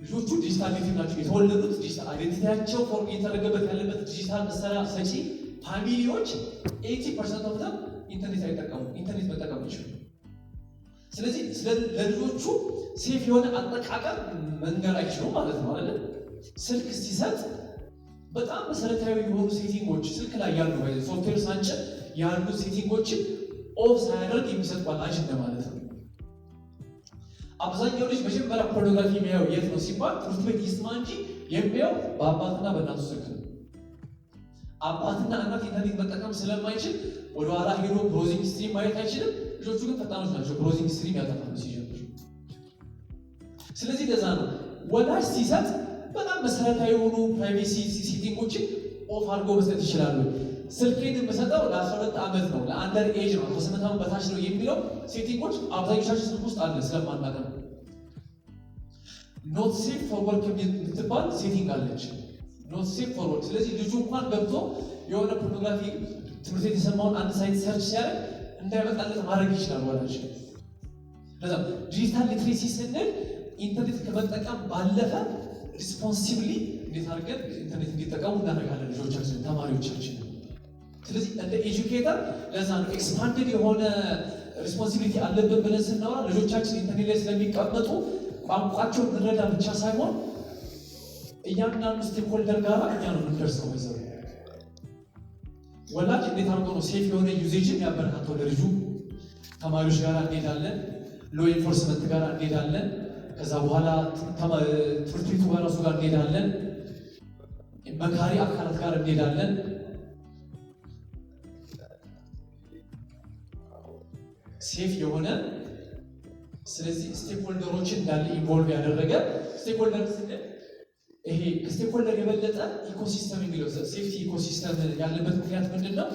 ልጆቹ ዲጂታል ኔቲቭ ናቸው። የተወለዱት ዲጂታል አይደንቲቲያቸው ፎርም እየተደረገበት ያለበት ዲጂታል መሳሪያ ሰጪ ፋሚሊዎች 80% ኦፍ ዘም ኢንተርኔት አይጠቀሙ፣ ኢንተርኔት መጠቀም ይችላሉ። ስለዚህ ለልጆቹ ሴፍ የሆነ አጠቃቀም መንገር አይችሉም ማለት ነው አይደል? ስልክ ሲሰጥ በጣም መሰረታዊ የሆኑ ሴቲንጎች ስልክ ላይ ያሉ ሶፍትዌር ሳንጭን ያሉ ሴቲንጎችን ኦፍ ሳያደርግ የሚሰጥ ወላጅ እንደማለት ነው። አብዛኛው ልጅ መጀመሪያ ፖርኖግራፊ የሚያየው የት ነው ሲባል ትምህርት ቤት ይስማ እንጂ የሚያየው በአባትና በእናቱ ስልክ ነው። አባትና እናት ኢንተርኔት መጠቀም ስለማይችል ወደኋላ ሄዶ ብሮዚንግ ስትሪም ማየት አይችልም። ልጆቹ ግን ፈጣኖች ናቸው፣ ብሮዚንግ ስትሪም ያጠፋሉ ሲጀምር። ስለዚህ ለዛ ነው ወላጅ ሲሰጥ በጣም መሰረታዊ የሆኑ ፕራይቬሲ ሴቲንጎችን ኦፍ አድርጎ መስጠት ይችላሉ። ስልኬን የምሰጠው ለ12 ዓመት ነው፣ ለአንደር ኤጅ ነው፣ ከ8 ዓመት በታች ነው የሚለው ሴቲንጎች አብዛኞቻችን ስልክ ውስጥ አለ ስለማናውቅ ነው። ኖት ሴፍ ፎር ወርክ የምትባል ሴቲንግ አለች፣ ኖት ሴፍ ፎር ወርክ። ስለዚህ ልጁ እንኳን ገብቶ የሆነ ፖርኖግራፊ ትምህርት ቤት የሰማውን አንድ ሳይት ሰርች ሲያደርግ እንዳይመጣለት ማድረግ ይችላል ወላጅ። ለዛ ዲጂታል ሊትሬሲ ስንል ኢንተርኔት ከመጠቀም ባለፈ ሪስፖንሲብሊ እንዴት አድርገን ኢንተርኔት እንዲጠቀሙ እናደርጋለን ልጆቻችን ተማሪዎቻችን። ስለዚህ እንደ ኤጁኬተር ለዛ ነው ኤክስፓንድድ የሆነ ሪስፖንሲቢሊቲ አለብን ብለን ስናወራ ልጆቻችን ኢንተርኔት ላይ ስለሚቀመጡ ቋንቋቸውን እንረዳ ብቻ ሳይሆን እያንዳንዱ ስቴክሆልደር ጋር እኛ ነው የምንደርሰው። ይዘው ወላጅ እንዴት አድርጎ ነው ሴፍ የሆነ ዩዜጅን ያበረታተው ለልጁ? ተማሪዎች ጋር እንሄዳለን፣ ሎ ኢንፎርስመንት ጋር እንሄዳለን፣ ከዛ በኋላ ትምህርት ቤቱ ጋር እሱ ጋር እንሄዳለን፣ መካሪ አካላት ጋር እንሄዳለን። ሴፍ የሆነ ስለዚህ ስቴክሆልደሮችን እንዳለ ኢንቮልቭ ያደረገ ስቴክሆልደር ስንል ይሄ ከስቴክሆልደር የበለጠ ኢኮሲስተም የሚለው ሴፍቲ ኢኮሲስተም ያለበት ምክንያት ምንድን ነው?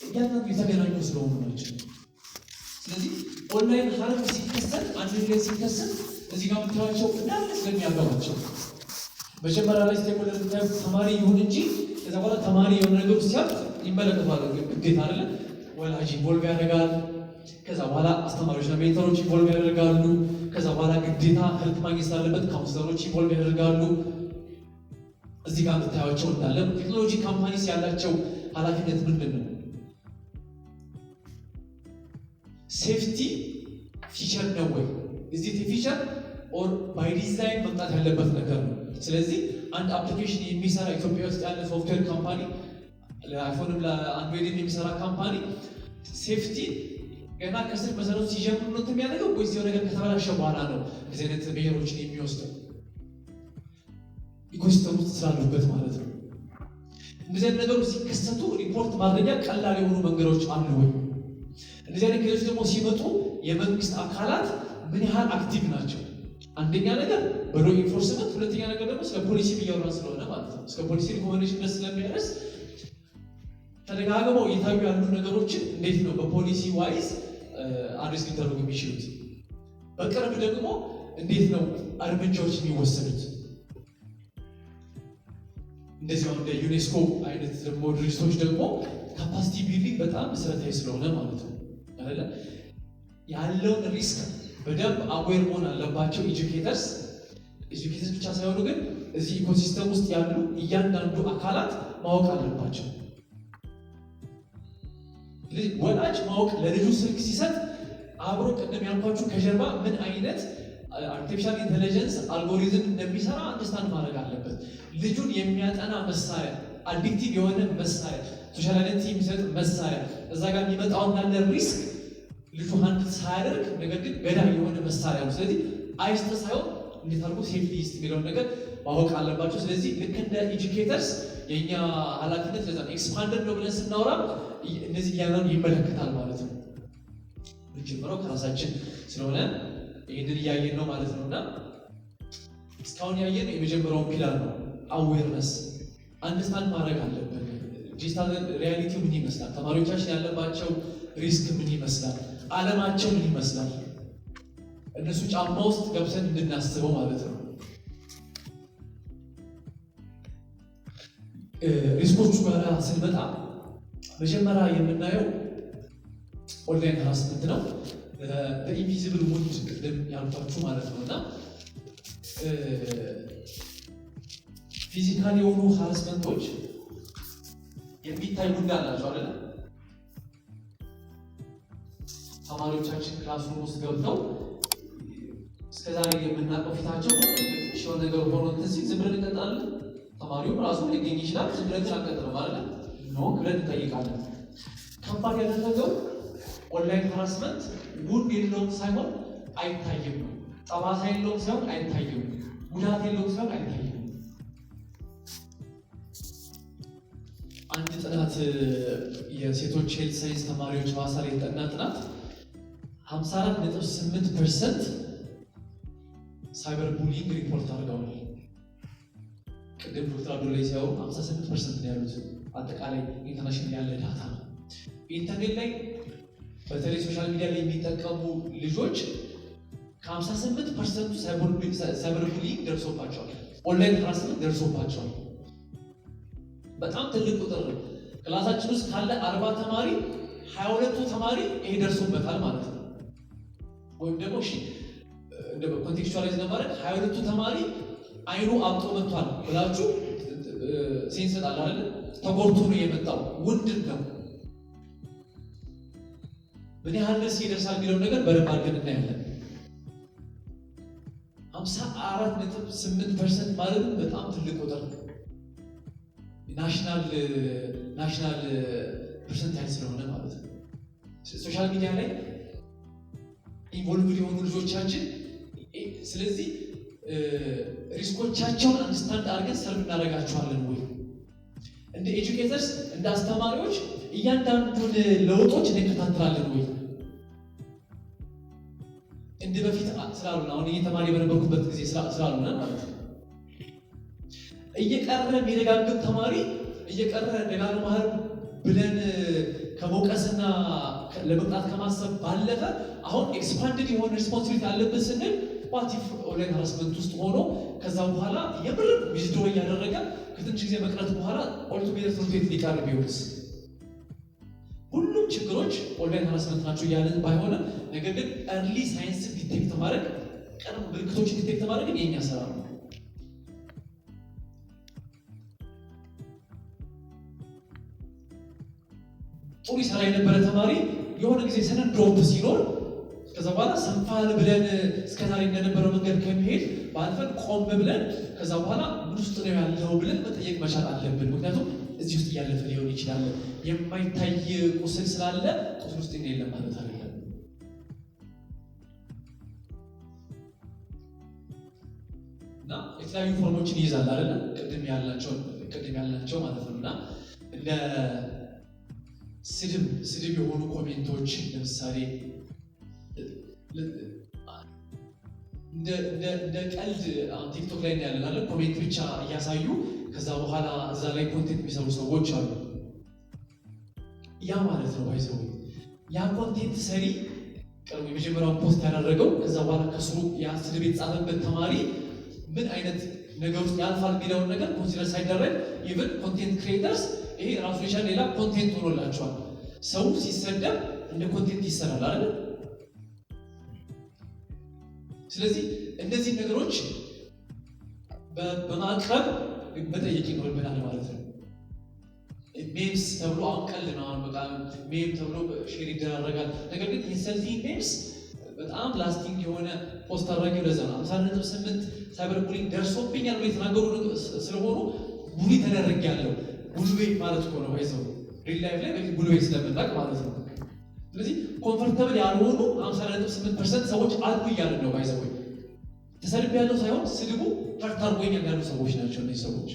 እያንዳንዱ የተገናኙ ስለሆኑ ናቸው። ስለዚህ ኦንላይን ሀረግ ሲከሰት አንድ ላይ ሲከሰት እዚህ ጋር የምታዩቸው እንዳለ ስለሚያገባቸው መጀመሪያ ላይ ስቴክሆልደር የምታዩት ተማሪ ይሁን እንጂ ከዛ በኋላ ተማሪ የሆነ ነገር ሲያልፍ ይመለከቷል። ግዴታ አይደለም፣ ወላጅ ኢንቮልቭ ያደርጋል። ከዛ በኋላ አስተማሪዎችና ሜንተሮች ኢንቮልቭ ያደርጋሉ። ከዛ በኋላ ግዴታ ሄልፕ ማግኘት ስላለበት ካውንስለሮች ኢንቮልቭ ያደርጋሉ። እዚህ ጋር የምታዩቸው እንዳለ ቴክኖሎጂ ካምፓኒስ ያላቸው ኃላፊነት ምንድን ነው? ሴፍቲ ፊቸር ነው ወይ? እዚህ ፊቸር ኦር ባይ ዲዛይን መምጣት ያለበት ነገር ነው። ስለዚህ አንድ አፕሊኬሽን የሚሰራ ኢትዮጵያ ውስጥ ያለ ሶፍትዌር ካምፓኒ ለአይፎንም ለአንድሮይድም የሚሰራ ካምፓኒ ሴፍቲ ገና ከስር መሰረቱ ሲጀምሩ ነው የሚያደርገው ወይስ የሆነ ነገር ከተበላሸ በኋላ ነው እንደዚህ አይነት ብሔሮችን የሚወስደው? ኢኮሲስተም ውስጥ ስላሉበት ማለት ነው። እንደዚህ አይነት ነገሮች ሲከሰቱ ሪፖርት ማድረጊያ ቀላል የሆኑ መንገዶች አሉ ወይ? እንደዚህ አይነት ኬዞች ደግሞ ሲመጡ የመንግስት አካላት ምን ያህል አክቲቭ ናቸው? አንደኛ ነገር በሎ ኢንፎርስመንት፣ ሁለተኛ ነገር ደግሞ ስለ ፖሊሲ እያወራን ስለሆነ ማለት ነው ስለ ፖሊሲ ሪኮሜንዴሽን ድረስ ስለሚያደርስ ተደጋግመው እየታዩ ያሉ ነገሮችን እንዴት ነው በፖሊሲ ዋይዝ አድሬስ ሊደረጉ የሚችሉት? በቅርብ ደግሞ እንዴት ነው እርምጃዎች የሚወሰዱት? እንደዚህ እንደ ዩኔስኮ አይነት ደግሞ ድርጅቶች ደግሞ ካፓሲቲ ቢልዲንግ በጣም መሰረታዊ ስለሆነ ማለት ነው አይደለ? ያለውን ሪስክ በደንብ አዌር መሆን አለባቸው ኤጁኬተርስ ብቻ ሳይሆኑ ግን እዚህ ኢኮሲስተም ውስጥ ያሉ እያንዳንዱ አካላት ማወቅ አለባቸው። ወላጅ ማወቅ ለልጁ ስልክ ሲሰጥ አብሮ ቅድም ያልኳችሁ ከጀርባ ምን አይነት አርቲፊሻል ኢንተለጀንስ አልጎሪዝም እንደሚሰራ አንደርስታንድ ማድረግ አለበት። ልጁን የሚያጠና መሳሪያ፣ አዲክቲቭ የሆነ መሳሪያ፣ ሶሻል አይደንቲ የሚሰጥ መሳሪያ፣ እዛ ጋር የሚመጣውን ያለ ሪስክ ልጁ ሃንድል ሳያደርግ ነገር ግን ገዳይ የሆነ መሳሪያ ነው። ስለዚህ አይስጥ ሳይሆን እንዴት አድርጎ ሴፍቲ ይስጥ የሚለውን ነገር ማወቅ አለባቸው። ስለዚህ ልክ እንደ ኤጁኬተርስ የእኛ ኃላፊነት ለዛ ኤክስፓንደር ነው ብለን ስናወራ እነዚህ እያንዳንዱ ይመለከታል ማለት ነው። ጀምረው ከራሳችን ስለሆነ ይህንን እያየን ነው ማለት ነው። እና እስካሁን ያየን የመጀመሪያው ፒላር ነው፣ አዌርነስ አንደርስታንድ ማድረግ አለብን። ዲጂታል ሪያሊቲው ምን ይመስላል፣ ተማሪዎቻችን ያለባቸው ሪስክ ምን ይመስላል፣ ዓለማቸው ምን ይመስላል፣ እነሱ ጫማ ውስጥ ገብተን እንድናስበው ማለት ነው። ሪስኮቹ ጋር ስንመጣ መጀመሪያ የምናየው ኦንላይን ሃራስመንት ነው። በኢንቪዚብል ውንድ ቅድም ያልኳችሁ ማለት ነው። እና ፊዚካል የሆኑ ሃራስመንቶች የሚታይ ጉዳይ አላቸው አይደለ? ተማሪዎቻችን ክላስሩም ውስጥ ገብተው እስከዛሬ የምናውቀው ፊታቸው ሽሆን ነገር ሆኖ ሲል ዝም ብለን እንቀጥላለን። ተማሪውም ራሱ ሊገኝ ይችላል። ዝም ብለን አንቀጥልም ማለት ነው ብለን እንጠይቃለን። ከባድ ያደረገው ኦንላይን ሃራስመንት ውድ የለውም ሳይሆን አይታይም ነው። ጠባሳ የለውም ሳይሆን አይታይም፣ ጉዳት የለውም ሳይሆን አይታይም። አንድ ጥናት የሴቶች ሄልት ሳይንስ ተማሪዎች ሐዋሳ ላይ የተጠና ጥናት 54.8% ሳይበር ቡሊንግ ሪፖርት አድርገዋል። ቅድም ዶክተር አብዱላይ ሲያወሩ 58% ነው ያሉት። አጠቃላይ ኢንተርናሽናል ያለ ዳታ ነው። ኢንተርኔት ላይ በተለይ ሶሻል ሚዲያ ላይ የሚጠቀሙ ልጆች ከ58% ሳይበር ቡሊንግ ደርሶባቸዋል፣ ኦንላይን ሃራስመንት ደርሶባቸዋል። በጣም ትልቅ ቁጥር ነው። ክላሳችን ውስጥ ካለ 40 ተማሪ 22ቱ ተማሪ ይሄ ደርሶበታል ማለት ነው። ወይም ደግሞ እሺ እንደ ኮንቴክስቹዋላይዝ ለማድረግ 22ቱ ተማሪ አይኑ አብጦ መጥቷል ብላችሁ ሴንስ ሰጣል አይደል? ተጎርቶ ነው የመጣው ውንድን ነው። ምን ያህል ደስ ይደርሳል የሚለው ነገር በደንብ አድርገን እናያለን። 54.8% ማለት በጣም ትልቅ ቁጥር ነው። ናሽናል ፐርሰንታይል ስለሆነ ማለት ነው። ሶሻል ሚዲያ ላይ ኢንቮልቭድ የሆኑ ልጆቻችን ስለዚህ ሪስኮቻቸውን አንደርስታንድ አድርገን ሰርቭ እናደርጋቸዋለን ወይ? እንደ ኤጁኬተርስ እንደ አስተማሪዎች እያንዳንዱን ለውጦች እንከታተላለን ወይ? እንደ በፊት ስላልሆነ አሁን ተማሪ በነበርኩበት ጊዜ ስላልሆነ ማለት ነው። እየቀረ የሚደጋግም ተማሪ እየቀረ ደጋግመሃል ብለን ከመውቀስና ለመቅጣት ከማሰብ ባለፈ አሁን ኤክስፓንድድ የሆነ ሪስፖንሲቢሊቲ አለብን ስንል ፓቲፍ ኦንላይን ሃራስመንት ውስጥ ሆኖ ከዛ በኋላ የምር ዊዝድሮ እያደረገ ከትንሽ ጊዜ መቅረት በኋላ ኦልቶጌዘር ትምህርት ቤት ሊቀር ቢሆንስ? ሁሉም ችግሮች ኦንላይን ሃራስመንት ናቸው እያለን ባይሆንም ነገር ግን ኤርሊ ሳይንስ ዲቴክት ማድረግ ቀድሞ ምልክቶችን ዲቴክት ማድረግ የኛ ስራ ነው። ጥሩ ይሰራ የነበረ ተማሪ የሆነ ጊዜ ሰነድ ድሮፕ ሲኖር ከዛ በኋላ ሰንፋል ብለን እስከዛሬ እንደነበረው መንገድ ከሚሄድ ባልፈን ቆም ብለን ከዛ በኋላ ምን ውስጥ ነው ያለው ብለን መጠየቅ መቻል አለብን። ምክንያቱም እዚህ ውስጥ እያለፈ ሊሆን ይችላል። የማይታይ ቁስል ስላለ ቁስል ውስጥ የለም ማለት አይደለም። እና የተለያዩ ፎርሞችን ይይዛል አይደለ? ቅድም ያልናቸው ማለት ነው። እና እንደ ስድብ የሆኑ ኮሜንቶች ለምሳሌ እንደ ቀልድ ቲክቶክ ላይ ያለን አለ ኮሜንት ብቻ እያሳዩ ከዛ በኋላ እዛ ላይ ኮንቴንት የሚሰሩ ሰዎች አሉ። ያ ማለት ነው ባይዘው ያ ኮንቴንት ሰሪ ቀርቦ የመጀመሪያውን ፖስት ያደረገው ከዛ በኋላ ከስሩ ያ ስድብ የተጻፈበት ተማሪ ምን አይነት ነገር ውስጥ ያልፋል የሚለውን ነገር ኮንሲደር ሳይደረግ ኢቨን ኮንቴንት ክሬተርስ ይሄ ራሱ የቻለ ሌላ ኮንቴንት ሆኖላቸዋል። ሰው ሲሰደብ እንደ ኮንቴንት ይሰራል አይደል? ስለዚህ እነዚህ ነገሮች በማቅረብ መጠየቅ ይኖርብናል ማለት ነው። ሜምስ ተብሎ አሁን ቀልድ ነው። አሁን በቃ ሜም ተብሎ ሼር ይደራረጋል። ነገር ግን ኢንሰልቲ ሜምስ በጣም ላስቲንግ የሆነ ፖስት አድራጊው ለዛ ነው 50.8 ሳይበር ቡሊንግ ደርሶብኛል ብሎ የተናገሩ ስለሆኑ ቡሊ ተደረጊያለሁ ቡልዌ ማለት እኮ ነው። ባይዘው ሪል ላይፍ ላይ ቡልዌ ስለምናቅ ማለት ነው። ስለዚህ ኮምፎርታብል ያልሆኑ 50.8% ሰዎች አሉ እያልን ነው። ባይዘው ተሰድብ ያለው ሳይሆን ስድቡ ሀርት አድርጎኛል ያሉ ሰዎች ናቸው እነዚህ ሰዎች።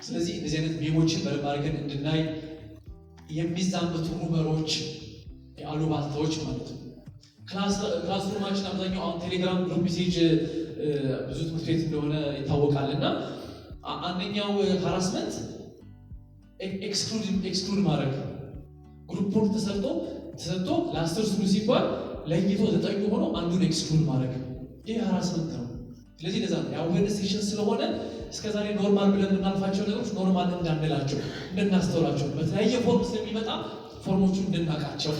ስለዚህ እንደዚህ አይነት ሜሞችን በደንብ አድርገን እንድናይ የሚዛመቱ ሩመሮች የአሉባልታዎች ማለት ነው። ክላስሩማችን አብዛኛው አሁን ቴሌግራም ግሩፕ ሜሴጅ ብዙ ትምህርት ቤት እንደሆነ ይታወቃል። እና አንደኛው ሃራስመንት ኤክስክሉድ ማድረግ ግሩፕ ተሰርቶ ለ10 ስሩ ሲባል ለይቶ 9 ሆኖ አንዱን ኤክስክሉድ ማድረግ ይህ ሃራስመንት ነው። ስለዚህ ለዛ ነው የአዌርነስ ሴሽን ስለሆነ እስከዛሬ ኖርማል ብለን የምናልፋቸው ነገሮች ኖርማል እንዳንላቸው እንድናስተውላቸው በተለያየ ፎርም ስለሚመጣ ፎርሞቹን እንድናውቃቸው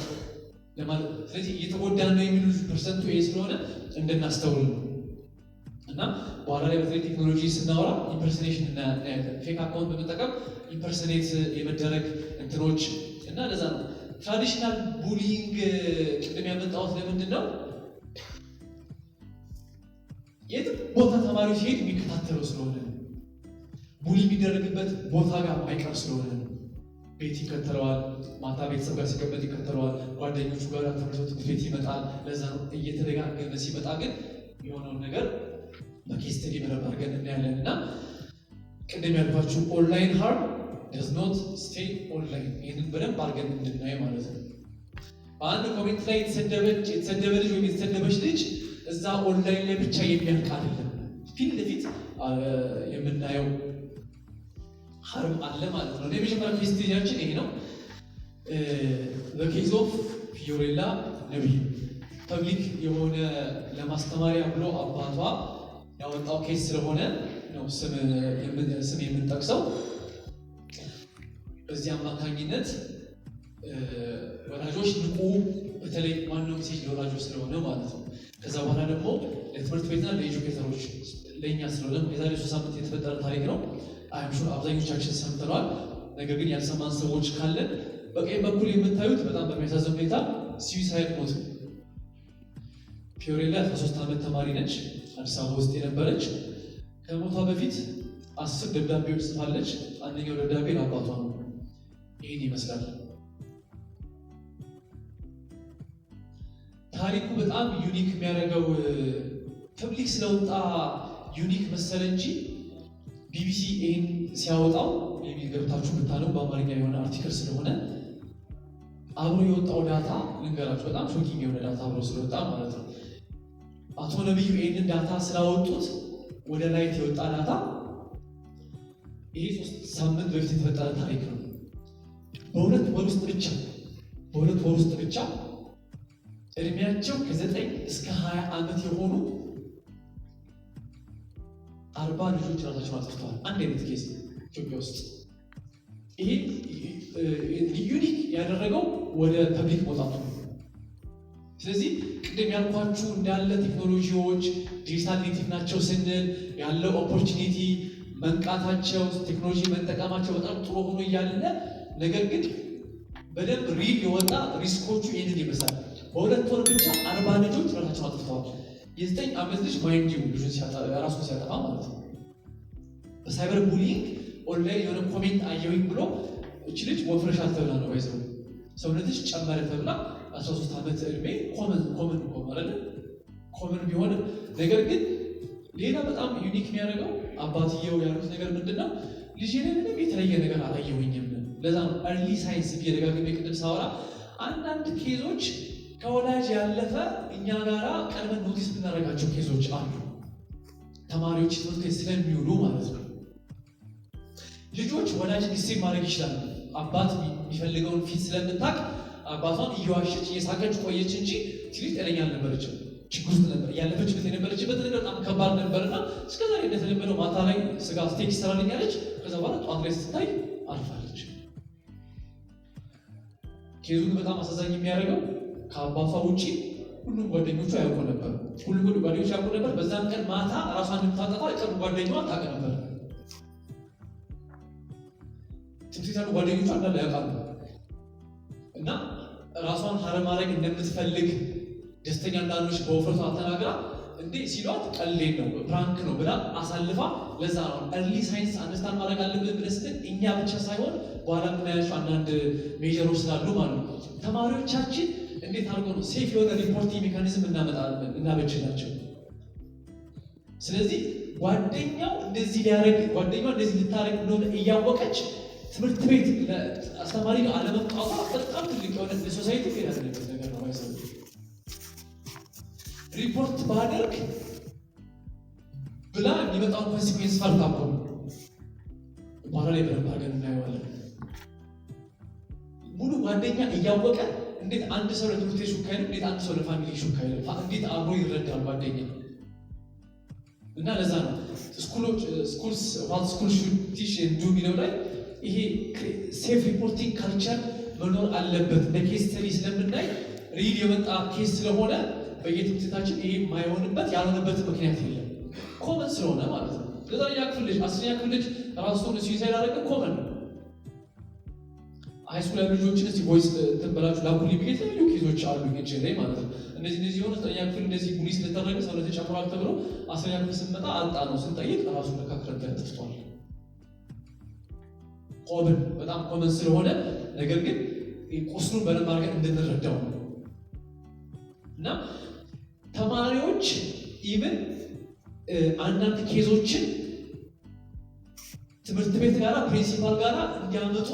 ለማለት። ስለዚህ እየተጎዳን ነው የሚሉ ፐርሰንቱ ይሄ ስለሆነ እንድናስተውል ነው። እና በኋላ ላይ በተለይ ቴክኖሎጂ ስናወራ ኢምፐርሰኔሽን እናያለን። ፌክ አካውንት በመጠቀም ኢምፐርሰኔት የመደረግ እንትኖች እና ለዛ ነው ትራዲሽናል ቡሊንግ ቅድም ያመጣሁት ለምንድን ነው? የትም ቦታ ተማሪ ሲሄድ የሚከታተለው ስለሆነ ቡሊ የሚደረግበት ቦታ ጋር ማይቀር ስለሆነ ቤት ይከተለዋል። ማታ ቤተሰብ ጋር ሲቀመጥ ይከተለዋል። ጓደኞቹ ጋር ትምህርት ቤት ይመጣል። ለዛ ነው እየተደጋገመ ሲመጣ ግን የሆነውን ነገር በኬስ ስተዲ በደንብ አድርገን እናያለን። እና ቅድም ያልኳችሁ ኦንላይን ሃርም does not stay ኦንላይን። ይህንን በደንብ አድርገን እንድናይ ማለት ነው። በአንድ ኮሜንት ላይ የተሰደበ ልጅ ወይም የተሰደበች ልጅ እዛ ኦንላይን ላይ ብቻ የሚያልቅ አይደለም። ፊት ለፊት የምናየው ሃርም አለ ማለት ነው። የመጀመሪያ ኬስ ስተዲያችን ይሄ ነው። በኬዝ ኦፍ ፊዮሬላ ነቢይ ፐብሊክ የሆነ ለማስተማሪያ ብሎ አባቷ ያወጣው ኬስ ስለሆነ ነው ስም የምንጠቅሰው። በዚህ አማካኝነት ወላጆች ንቁ፣ በተለይ ዋናው ሜሴጅ ለወላጆች ስለሆነ ማለት ነው። ከዛ በኋላ ደግሞ ለትምህርት ቤትና ለኤጁኬተሮች ለእኛ ስለሆነ የዛሬ 3 ሳምንት የተፈጠረ ታሪክ ነው። አይምሹር አብዛኞቻችን ሰምተነዋል። ነገር ግን ያልሰማን ሰዎች ካለን በቀኝ በኩል የምታዩት በጣም በሚያሳዝን ሁኔታ ስዊሳይድ ሞት። ፊዮሬላ 13 ዓመት ተማሪ ነች፣ አዲስ አበባ ውስጥ የነበረች። ከሞቷ በፊት 10 ደብዳቤዎች ጽፋለች። አንደኛው ደብዳቤ ለአባቷ ነው። ይህን ይመስላል ታሪኩ። በጣም ዩኒክ የሚያደርገው ፐብሊክ ስለወጣ ዩኒክ መሰለ እንጂ ቢቢሲ ይህን ሲያወጣው ገብታችሁ ብታነው በአማርኛ የሆነ አርቲክል ስለሆነ አብሮ የወጣው ዳታ ልንገራችሁ። በጣም ሾኪንግ የሆነ ዳታ አብሮ ስለወጣ ማለት ነው። አቶ ነብዩ ይህንን ዳታ ስላወጡት ወደ ላይት የወጣ ዳታ ይሄ 3 ሳምንት በፊት የተፈጠረ ታሪክ ነው። በ2 ወር ውስጥ ብቻ እድሜያቸው ከ9 እስከ 20 ዓመት የሆኑ 40 ልጆች ራሳቸውን አጥፍተዋል። አንድ አይነት ኬስ ኢትዮጵያ ውስጥ። ይሄ ዩኒክ ያደረገው ወደ ፐብሊክ መውጣቱ ነው። ስለዚህ ቅድም ያልኳችሁ እንዳለ ቴክኖሎጂዎች ዲጂታል ኔቲቭ ናቸው ስንል ያለው ኦፖርቹኒቲ መንቃታቸው፣ ቴክኖሎጂ መጠቀማቸው በጣም ጥሩ ሆኖ እያለ ነገር ግን በደንብ ሪል የወጣ ሪስኮቹ ይህንን ይመስላል። በ2 ወር ብቻ 40 ልጆች ራሳቸውን አጥፍተዋል። የ9 ዓመት ልጅ ማይንድ ልጁን ራሱን ሲያጠፋ ማለት ነው። በሳይበር ቡሊንግ ኦንላይን የሆነ ኮሜንት አየሁኝ ብሎ እች ልጅ ወፍረሻል ተብላ ነው ይዘው ሰውነትሽ ጨመረ ተብላ 13 ዓመት እድሜ ኮመን ቢሆንም ነገር ግን ሌላ በጣም ዩኒክ የሚያደርገው አባትየው ያሉት ነገር ምንድነው? ልጄ ምንም የተለየ ነገር አላየሁኝም። ለዛ ነው እርሊ ሳይንስ እየደጋገመ ቅድም ሳወራ አንዳንድ ኬዞች ከወላጅ ያለፈ እኛ ጋራ ቀድመን ኖቲስ የምናደርጋቸው ኬዞች አሉ። ተማሪዎች ትምህርት ቤት ስለሚውሉ ማለት ነው። ልጆች ወላጅ ዲሲፕሊን ማድረግ ይችላሉ። አባት የሚፈልገውን ፊት ስለምታውቅ አባቷን እየዋሸች እየሳቀች ቆየች እንጂ ትሪት ጤነኛ አልነበረችም። ችግር ውስጥ ነበር ያለፈችበት። የነበረችበት ነገር በጣም ከባድ ነበርና እስከዛሬ እንደተለመደው ማታ ላይ ስጋ ስቴክ ይሰራልኛለች። ከዛ በኋላ ጠዋት ላይ ስትታይ አልፋለች። ኬዙን በጣም አሳዛኝ የሚያደርገው ከአባቷ ውጪ ሁሉም ጓደኞቿ ያውቁ ነበር። በዛም ቀን ማታ ራሷን የምታጠፋ የቅርብ ጓደኛዋ ታውቅ ነበር። ትምህርት ቤት ያሉ ጓደኞቿ እንዳለ ያውቃሉ። እና ራሷን ሀረር ማድረግ እንደምትፈልግ ደስተኛ እንዳለች በውፍረቷ ተናግራ እንዴ ሲሏት ቀልዴን ነው ፕራንክ ነው ብላ አሳልፋ። ለዛ ነው እርሊ ሳይንስ አንደርስታንድ ማድረግ አለብን ብለን ስትል እኛ ብቻ ሳይሆን በኋላ የምናያቸው አንዳንድ ሜጀሮች ስላሉ ማለት ነው ተማሪዎቻችን እንዴት አድርጎ ነው ሴፍ የሆነ ሪፖርቲንግ ሜካኒዝም እናበጅላቸው። ስለዚህ ጓደኛው እንደዚህ ልታደርግ እንደሆነ እያወቀች ትምህርት ቤት አስተማሪ አለመምጣቷ በጣም ትልቅ የሆነ ሶሳይቲ ያለበት ነገር ነው። ባይሰው ሪፖርት ባደርግ ብላ የሚመጣውን ኮንሲኩዌንስ ፈርታኮ በኋላ ላይ በደንብ አድርገን እናየዋለን። ሙሉ ጓደኛ እያወቀ እንዴት አንድ ሰው ለትምህርት ቤት ሹክ አይልም? እንዴት አንድ ሰው ለፋሚሊ ሹክ አይልም? እንዴት አብሮ ይረዳል ጓደኛ? እና ለዛ ነው ስኩልስ ሹድ ቲች ኤንድ ዱ የሚለው ላይ ይሄ ሴፍ ሪፖርቲንግ ካልቸር መኖር አለበት። በኬስ ስተዲ ስለምናይ ሪል የመጣ ኬስ ስለሆነ በየትምህርት ቤታችን ይሄ የማይሆንበት ያልሆነበት ምክንያት የለም። ኮመን ስለሆነ ማለት ነው። ለዛኛ ክፍል ልጅ 10ኛ ክፍል ልጅ ራሱን ስዊሳይድ አደረገ ኮመን ነው። ሃይስኩል ያሉ ልጆችን እስቲ ቮይስ ተበላችሁ ላኩልኝ ብዬ የተለያዩ ኬዞች አሉ እጄ ላይ ማለት ነው። እነዚህ የሆነ 9ኛ ክፍል እንደዚህ ቡሊ ስለተደረገ ሰውነት ጨምሯል ተብሎ 10ኛ ክፍል ስንመጣ አልጣ ነው ስንጠይቅ ራሱን ለካክረተ ተፍቷል። ኮመን በጣም ኮመን ስለሆነ ነገር ግን ቁስሉን በደንብ አድርገን እንድንረዳው ነው። እና ተማሪዎች ኢቭን አንዳንድ ኬዞችን ትምህርት ቤት ጋራ ፕሪንሲፓል ጋራ እንዲያመጡ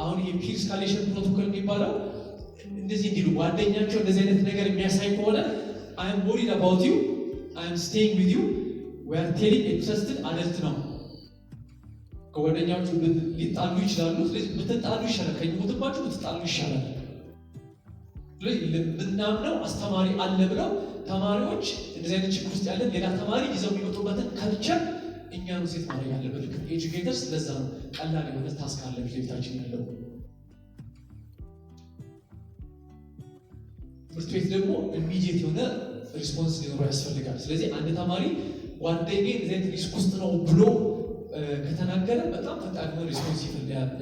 አሁን የፒር ኤስካሌሽን ፕሮቶኮል የሚባለው እንደዚህ እንዲሉ ጓደኛቸው እንደዚህ አይነት ነገር የሚያሳይ ከሆነ አይ አም ወሪድ አባውት ዩ አይ አም ስቴይንግ ዊዝ ዩ ዊ አር ቴሊንግ ኤ ትረስትድ አደልት ነው። ከጓደኛቸው ሊጣሉ ይችላሉ። ስለዚህ ብትጣሉ ይሻላል፣ ከሞትባችሁ ብትጣሉ ይሻላል። ምናምነው አስተማሪ አለ ብለው ተማሪዎች እንደዚህ አይነት ችግር ውስጥ ያለን ሌላ ተማሪ ይዘው የሚመጡበትን ካልቸር እኛ ነው ሴት ማድረግ ያለበት ኤጁኬተርስ። ለዛ ነው ቀላል የሆነ ታስክ አለ ቤታችን ያለው። ትምህርት ቤት ደግሞ ኢሚዲየት የሆነ ሪስፖንስ ሊኖረው ያስፈልጋል። ስለዚህ አንድ ተማሪ ጓደኛዬ እንደዚህ ሪስክ ውስጥ ነው ብሎ ከተናገረ በጣም ፈጣን ሪስፖንስ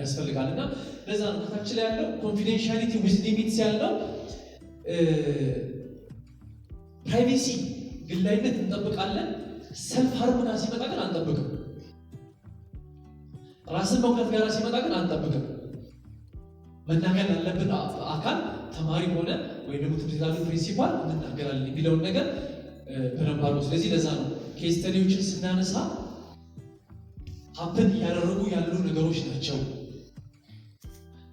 ያስፈልጋል። እና ለዛ ነው ከታች ላይ ያለው ኮንፊደንሻሊቲ ዊዝ ሊሚትስ ያለው ፕራይቬሲ ግላዊነት እንጠብቃለን። ሰልፍ ሃርም ጋር ሲመጣ ግን አንጠብቅም። ራስን መጉዳት ጋር ሲመጣ ግን አንጠብቅም። መናገር ያለብን አካል ተማሪ ሆነ ወይ ደግሞ ትምህርት ቤት ፕሪንሲፓል እንናገራለን የሚለውን ነገር በደንብ አድርጎ። ስለዚህ ለዛ ነው ኬስ ስተዲዎችን ስናነሳ ሀፕን እያደረጉ ያሉ ነገሮች ናቸው።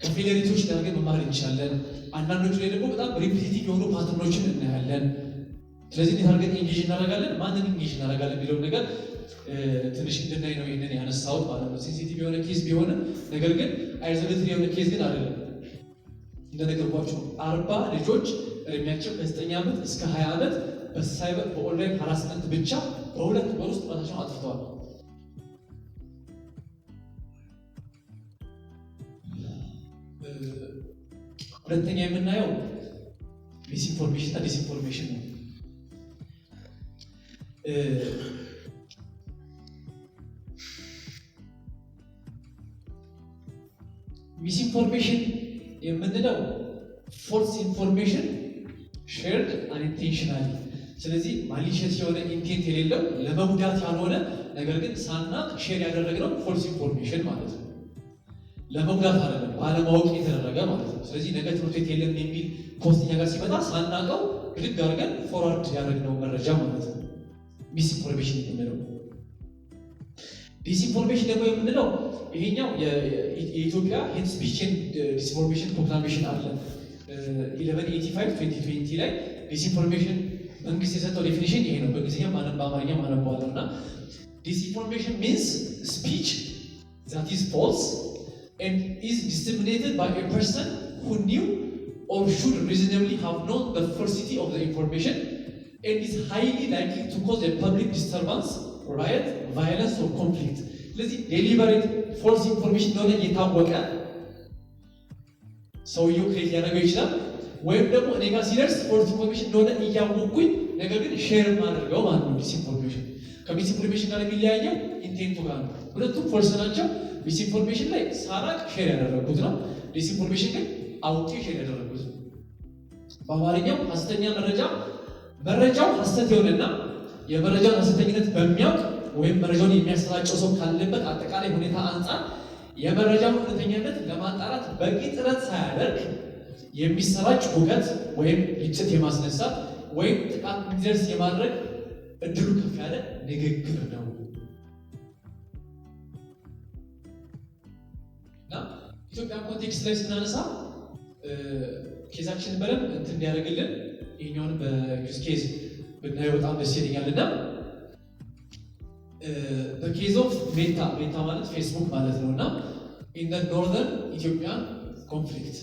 ከፌለሪቶች ጋር ግን መማር እንችላለን። አንዳንዶቹ ላይ ደግሞ በጣም ሪፒቲቲቭ የሆኑ ፓተርኖችን እናያለን። ስለዚህ እንዴት አድርገን ኢንጌጅ እናደርጋለን፣ ማንን ኢንጌጅ እናደርጋለን የሚለውን ነገር ትንሽ እንድናይ ነው ይህንን ያነሳሁት ማለት ነው። ሴንሲቲቭ የሆነ ኬዝ ቢሆንም ነገር ግን አይዞሌትድ የሆነ ኬዝ ግን አይደለም። እንደነገርኳችሁ 40 ልጆች እድሜያቸው ከ9 ዓመት እስከ 20 ዓመት በሳይበር በኦንላይን ሃራስመንት ብቻ በሁለት ወር ውስጥ ራሳቸውን አጥፍተዋል። ሁለተኛ የምናየው ሚስኢንፎርሜሽን እና ዲስኢንፎርሜሽን ነው። ሚስኢንፎርሜሽን የምንለው ፎልስ ኢንፎርሜሽን ሼርድ አንኢንቴንሽናሊ፣ ስለዚህ ማሊሸስ የሆነ ኢንቴንት የሌለው ለመጉዳት ያልሆነ ነገር ግን ሳናቅ ሼር ያደረግነው ፎልስ ኢንፎርሜሽን ማለት ነው። ለመጉዳት አይደለም፣ ባለማወቅ የተደረገ ማለት ነው። ስለዚህ ነገ ትምህርት ቤት የለም የሚል ፖስት እኛ ጋር ሲመጣ ሳናቀው ብድግ አድርገን ፎርዋርድ ያደረግነው መረጃ ማለት ነው ሚስኢንፎርሜሽን የምንለው። ዲስኢንፎርሜሽን ደግሞ የምንለው ይሄኛው የኢትዮጵያ ሄት ስፒች ዲስኢንፎርሜሽን ፕሮክላሜሽን አለ 1185/2020 ላይ ዲስኢንፎርሜሽን መንግስት የሰጠው ዴፊኒሽን ይሄ ነው። በእንግሊዝኛ ማለት በአማርኛ ማለት በኋላ እና ዲስኢንፎርሜሽን ሚንስ ስፒች that is false and is disseminated by a person who knew or should reasonably have known the falsity of the information and is highly likely to cause a public disturbance, riot, violence or conflict. ስለዚህ ዴሊበሬት ፎልስ ኢንፎርሜሽን እንደሆነ እየታወቀ ሰውየው ክሬት ሊያደርገው ይችላል። ወይም ደግሞ እኔ ጋር ሲደርስ ፎልስ ኢንፎርሜሽን እንደሆነ እያወቅኩኝ ነገር ግን ሼር ማድረገው ማለት ነው ዲስኢንፎርሜሽን። ከሚስኢንፎርሜሽን ጋር የሚለያየው ኢንቴንቱ ጋር ነው። ሁለቱም ፎልስ ናቸው። ሚስኢንፎርሜሽን ላይ ሳራቅ ሼር ያደረጉት ነው። ዲስኢንፎርሜሽን ግን አውቄ ሼር ያደረጉት ነው። በአማርኛው ሐሰተኛ መረጃው ሐሰት የሆነና የመረጃውን ሐሰተኝነት በሚያውቅ ወይም መረጃውን የሚያሰራጨው ሰው ካለበት አጠቃላይ ሁኔታ አንጻር የመረጃውን እውነተኛነት ለማጣራት በቂ ጥረት ሳያደርግ የሚሰራጭ ሁከት ወይም ግጭት የማስነሳት ወይም ጥቃት እንዲደርስ የማድረግ እድሉ ከፍ ያለ ንግግር ነው እና ኢትዮጵያ ኮንቴክስት ላይ ስናነሳ ኬዛችንን በደንብ እንትን እንዲያደርግልን ይህኛውን በዩዝ ኬዝ ብናየው በጣም ደስ ይለኛል። እና በኬዝ ኦፍ ሜታ ማለት ፌስቡክ ማለት ነው እና ኢን ዘ ኖርዘርን ኢትዮጵያን ኮንፍሊክት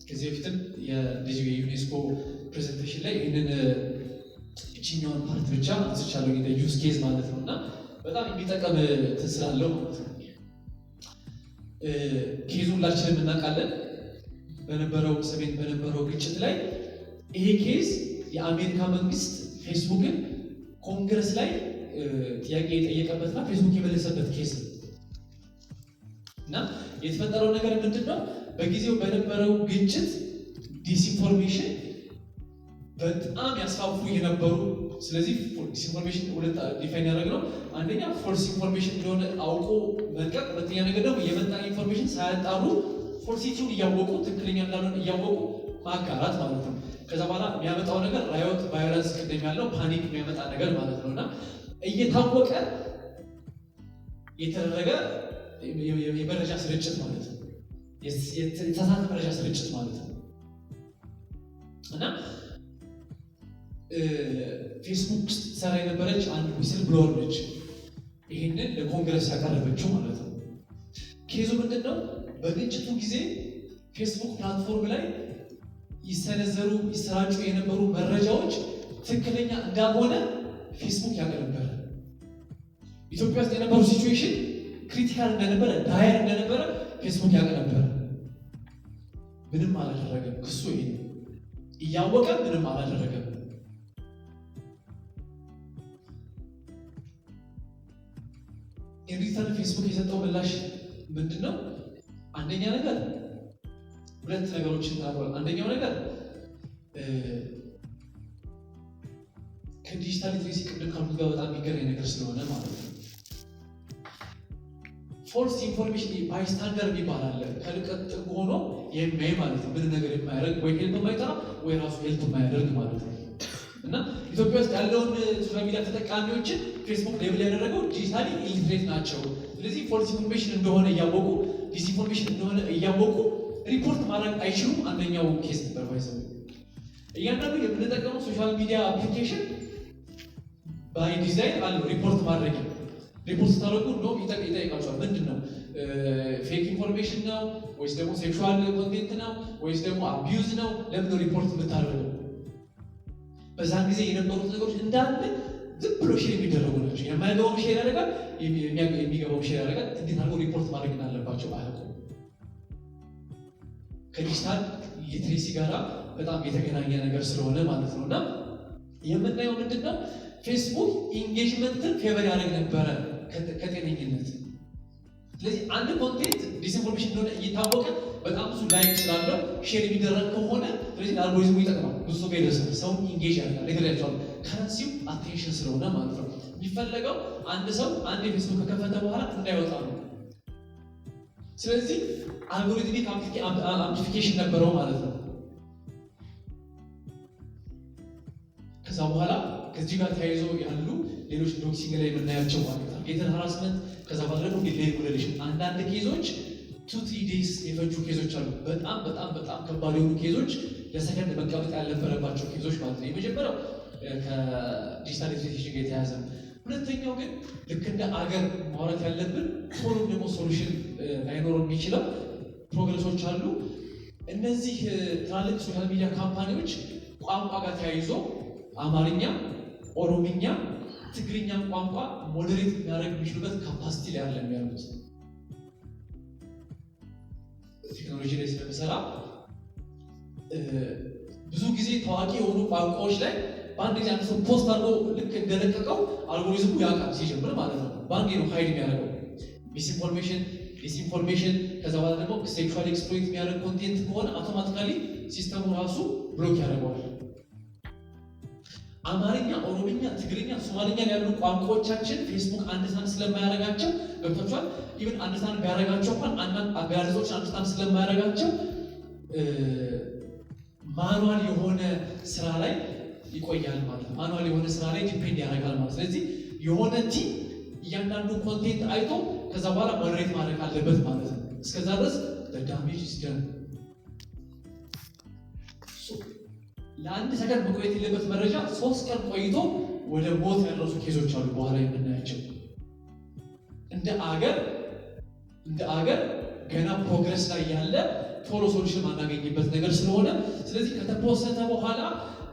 ከዚህ በፊትም የዩኔስኮ ፕሬዘንቴሽን ላይ ይህንን እችኛውን ፓርት ብቻ አንስቻለሁ እንደ ዩዝ ኬዝ ማለት ነው እና በጣም የሚጠቀም ስላለው ማለት ነው። ኬዙ ሁላችንም እናውቃለን። ሰሜን በነበረው ግጭት ላይ ይሄ ኬዝ የአሜሪካ መንግስት ፌስቡክን ኮንግረስ ላይ ጥያቄ የጠየቀበትና ፌስቡክ የመለሰበት ኬዝ ነው እና የተፈጠረው ነገር ምንድን ነው? በጊዜው በነበረው ግጭት ዲስኢንፎርሜሽን በጣም ያስፋፉ የነበሩ። ስለዚህ ዲስኢንፎርሜሽን ሁለት ዲፋይን ያደረግነው አንደኛ ፎልስ ኢንፎርሜሽን እንደሆነ አውቆ መልቀቅ፣ ሁለተኛ ነገር ደግሞ የመጣ ኢንፎርሜሽን ሳያጣሩ ፎልሲቲውን እያወቁ ትክክለኛ እንዳልሆነ እያወቁ ማጋራት ማለት ነው። ከዛ በኋላ የሚያመጣው ነገር ራዮት፣ ቫዮለንስ፣ ቅድም ያለው ፓኒክ የሚያመጣ ነገር ማለት ነው እና እየታወቀ የተደረገ የመረጃ ስርጭት ማለት ነው። የተሳሳተ መረጃ ስርጭት ማለት ነው እና ፌስቡክ ውስጥ ሰራ የነበረች አንድ ዊስል ብሎወር ነች ይህንን ለኮንግረስ ያቀረበችው ማለት ነው። ኬዙ ምንድን ነው? በግጭቱ ጊዜ ፌስቡክ ፕላትፎርም ላይ ይሰራጩ የነበሩ መረጃዎች ትክክለኛ እንዳልሆነ ፌስቡክ ያውቅ ነበረ። ኢትዮጵያ ውስጥ የነበሩ ሲቹዌሽን ክሪቲካል እንደነበረ፣ ዳየር እንደነበረ ፌስቡክ ያውቅ ነበረ። ምንም አላደረገም። ክሱ ይሄ እያወቀ ምንም አላደረገም። ለዲጂታል ፌስቡክ የሰጠው ምላሽ ምንድነው? አንደኛ ነገር ሁለት ነገሮችን ተናግሯል። አንደኛው ነገር ከዲጂታል ሊትሬሲ ቅድም ካልኩት ጋር በጣም የሚገናኝ ነገር ስለሆነ ማለት ነው። ፎልስ ኢንፎርሜሽን ባይስታንደር የሚባል አለ። ከርቀት ጥግ ሆኖ የሚያይ ማለት ነው። ምን ነገር የማያደርግ ወይ ሄልፕ የማይጠራ ወይ ራሱ ሄልፕ የማያደርግ ማለት ነው። እና ኢትዮጵያ ውስጥ ያለውን ሶሻል ሚዲያ ተጠቃሚዎችን ፌስቡክ ሌብል ያደረገው ዲጂታሊ ኢሊትሬት ናቸው። ስለዚህ ፎልስ ኢንፎርሜሽን እንደሆነ እያወቁ ዲስኢንፎርሜሽን እንደሆነ እያወቁ ሪፖርት ማድረግ አይችሉም። አንደኛው ኬስ ነበር ባይዘው። እያንዳንዱ የምንጠቀመው ሶሻል ሚዲያ አፕሊኬሽን ባይ ዲዛይን አለው ሪፖርት ማድረጊያ። ሪፖርት ስታደርጉ እንደውም ይጠይቃቸዋል። ምንድን ነው ፌክ ኢንፎርሜሽን ነው ወይስ ደግሞ ሴክሹዋል ኮንቴንት ነው ወይስ ደግሞ አቢዩዝ ነው? ለምን ሪፖርት የምታደርገው? በዛን ጊዜ የነበሩት ነገሮች እንዳለ ዝም ብሎ ሼር የሚደረጉ ናቸው። የማይገባው ሼር ያደርጋል፣ የሚገባው ሼር ያደርጋል። እንዴት አድርገው ሪፖርት ማድረግ እንዳለባቸው አያውቁም። ከዲጂታል ሊትሬሲ ጋር በጣም የተገናኘ ነገር ስለሆነ ማለት ነው። እና የምናየው ምንድን ነው? ፌስቡክ ኢንጌጅመንትን ፌቨር ያደርግ ነበረ ከጤነኝነት። ስለዚህ አንድ ኮንቴንት ዲስኢንፎርሜሽን እንደሆነ እየታወቀ በጣም ብዙ ላይክ ስላለው ሼር የሚደረግ ከሆነ ስለዚህ ለአልጎሪዝሙ ይጠቅማል፣ ብዙ ሰው ጋር ይደርሳል፣ ሰውን ኢንጌጅ ያደርጋል። ነገር ያቸዋል ከረንሲው አቴንሽን ስለሆነ ማለት ነው። የሚፈለገው አንድ ሰው አንድ የፌስቡክ ከከፈተ በኋላ እንዳይወጣ ነው። ስለዚህ አልጎሪትሚክ አምፕሊፊኬሽን ነበረው ማለት ነው። ከዛ በኋላ ከዚህ ጋር ተያይዞ ያሉ ሌሎች ዶክሲንግ ላይ የምናያቸው ማለት ነው ጌተር ሃራስመንት፣ ከዛ በኋላ ደግሞ ሬጉሌሽን። አንዳንድ ኬዞች 2-3 ዴይስ የፈጁ ኬዞች አሉ። በጣም በጣም በጣም ከባድ የሆኑ ኬዞች፣ ለሰከንድ መቀመጥ ያልነበረባቸው ኬዞች ማለት ነው። የመጀመሪያው ከዲጂታል ሊትሬሲ ጋር የተያያዘ ነው። ሁለተኛው ግን ልክ እንደ አገር ማውራት ያለብን ቶሎ ደግሞ ሶሉሽን ላይኖረው የሚችለው ፕሮግረሶች አሉ። እነዚህ ትላልቅ ሶሻል ሚዲያ ካምፓኒዎች ቋንቋ ጋር ተያይዞ አማርኛ፣ ኦሮምኛ፣ ትግርኛ ቋንቋ ሞዴሬት የሚያደርግ የሚችሉበት ካፓሲቲ ላይ ያለ የሚያሉት ቴክኖሎጂ ላይ ስለሚሰራ ብዙ ጊዜ ታዋቂ የሆኑ ቋንቋዎች ላይ በአንድ ጊዜ አንድ ሰው ፖስት አድርጎ ልክ እንደለቀቀው አልጎሪዝሙ ያውቃል ሲጀምር ማለት ነው። በአንድ ነው ሀይድ የሚያደርገው ሚስኢንፎርሜሽን፣ ዲስኢንፎርሜሽን። ከዛ በኋላ ደግሞ ሴክሹዋል ኤክስፕሎይት የሚያደርግ ኮንቴንት ከሆነ አውቶማቲካሊ ሲስተሙ ራሱ ብሎክ ያደርገዋል። አማርኛ፣ ኦሮምኛ፣ ትግርኛ፣ ሶማሊኛ ያሉ ቋንቋዎቻችን ፌስቡክ አንደርስታንድ ስለማያደርጋቸው ገብቷቸዋል። ኢቭን አንደርስታንድ ቢያደርጋቸው እንኳን አንዳንድ አገላለጾች አንደርስታንድ ስለማያደርጋቸው ማኑዋል የሆነ ስራ ላይ ይቆያል ማለት ነው። ማኑዋል የሆነ ስራ ላይ ዲፔንድ ያደርጋል ማለት። ስለዚህ የሆነ ቲም እያንዳንዱ ኮንቴንት አይቶ ከዛ በኋላ ሞዴሬት ማድረግ አለበት ማለት ነው። እስከዛ ድረስ ዳሜጅ ሲደን ለአንድ ሰከንድ መቆየት የሌለበት መረጃ 3 ቀን ቆይቶ ወደ ሞት ያደረሱ ኬዞች አሉ በኋላ የምናያቸው። እንደ አገር ገና ፕሮግረስ ላይ ያለ ቶሎ ሶሉሽን ማናገኝበት ነገር ስለሆነ ስለዚህ ከተፖሰተ በኋላ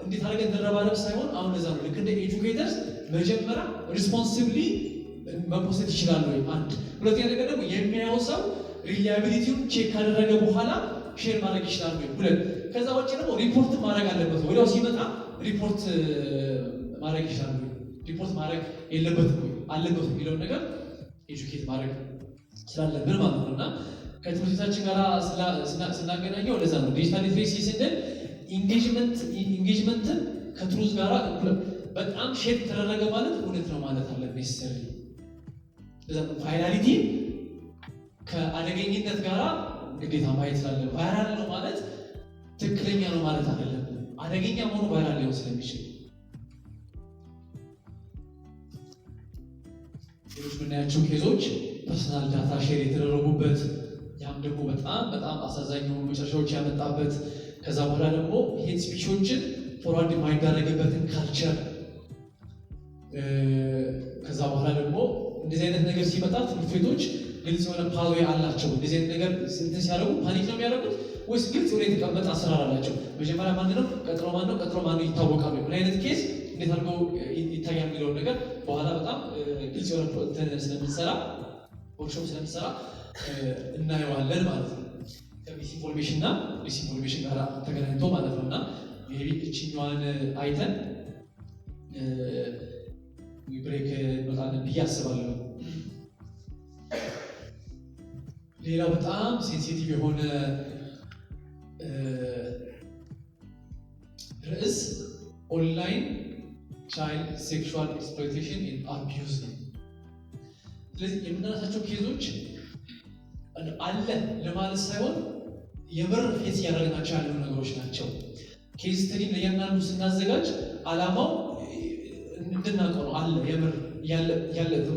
እንዴት አድርገን እንረባረብ ሳይሆን አሁን ለዛ ነው ልክ እንደ ኤጁኬተርስ መጀመሪያ ሪስፖንሲብሊ መፖሰት ይችላል ወይ አንድ። ሁለተኛ ነገር ደግሞ የሚያየው ሰው ሪላያቢሊቲውን ቼክ ካደረገ በኋላ ሼር ማድረግ ይችላል ወይ ሁለት። ከዛ ውጭ ደግሞ ሪፖርት ማድረግ አለበት ወዲያው ሲመጣ ሪፖርት ማድረግ ይችላል ወይ ሪፖርት ማድረግ የለበትም ወይ አለበት የሚለውን ነገር ኤጁኬት ማድረግ ስላለብን ማለት ነው። እና ከትምህርት ቤታችን ጋር ስናገናኘው ለዛ ነው ዲጂታል ሊትሬሲ ስንል ኢንጌጅመንትን ከትሩዝ ጋር በጣም ሼፕ ተደረገ ማለት እውነት ነው ማለት አለ ኔሰሰሪ። ለዛ ቫይራሊቲ ከአደገኝነት ጋር ግዴታ ማየት ስላለ ቫይራል ነው ማለት ትክክለኛ ነው ማለት አይደለም። አደገኛ መሆኑ ቫይራል ሊሆን ስለሚችል ሌሎች የምናያቸው ኬዞች ፐርሰናል ዳታ ሼር የተደረጉበት ያም ደግሞ በጣም በጣም አሳዛኝ የሆኑ መጨረሻዎች ያመጣበት ከዛ በኋላ ደግሞ ሄት ስፒቾችን ፎርዋርድ የማይደረግበትን ካልቸር ከዛ በኋላ ደግሞ እንደዚህ አይነት ነገር ሲመጣ ትምህርት ቤቶች ግልጽ የሆነ ፓዝዌይ አላቸው። እንደዚህ አይነት ነገር እንትን ሲያደርጉ ፓኒክ ነው የሚያደርጉት ወይስ ግልጽ የሆነ የተቀመጠ አሰራር አላቸው? መጀመሪያ ማን ነው ቀጥሎ ማን ነው ቀጥሎ ማን ነው ይታወቃል። ምን አይነት ኬስ እንዴት አድርገው ይታያል የሚለውን ነገር በኋላ በጣም ግልጽ የሆነ ስለምንሰራ ወርክሾፕ ስለምንሰራ እናየዋለን ማለት ነው። ከሚስኢንፎርሜሽን እና ዲስኢንፎርሜሽን ጋር ተገናኝቶ ማለት ነው። እና ሜቢ እችኛዋን አይተን ብሬክ እንወጣለን ብዬ አስባለሁ። ሌላው በጣም ሴንሲቲቭ የሆነ ርዕስ ኦንላይን ቻይልድ ሴክሹዋል ኤክስፕሎይቴሽን ኤንድ አቢዩዝ ነው። ስለዚህ የምናነሳቸው ኬዞች አለ ለማለት ሳይሆን የምር ፌስ እያደረግናቸው ያሉ ነገሮች ናቸው። ኬዝ ስተዲም ለእያንዳንዱ ስናዘጋጅ ዓላማው እንድናውቀው ነው። አለ የምር ያለ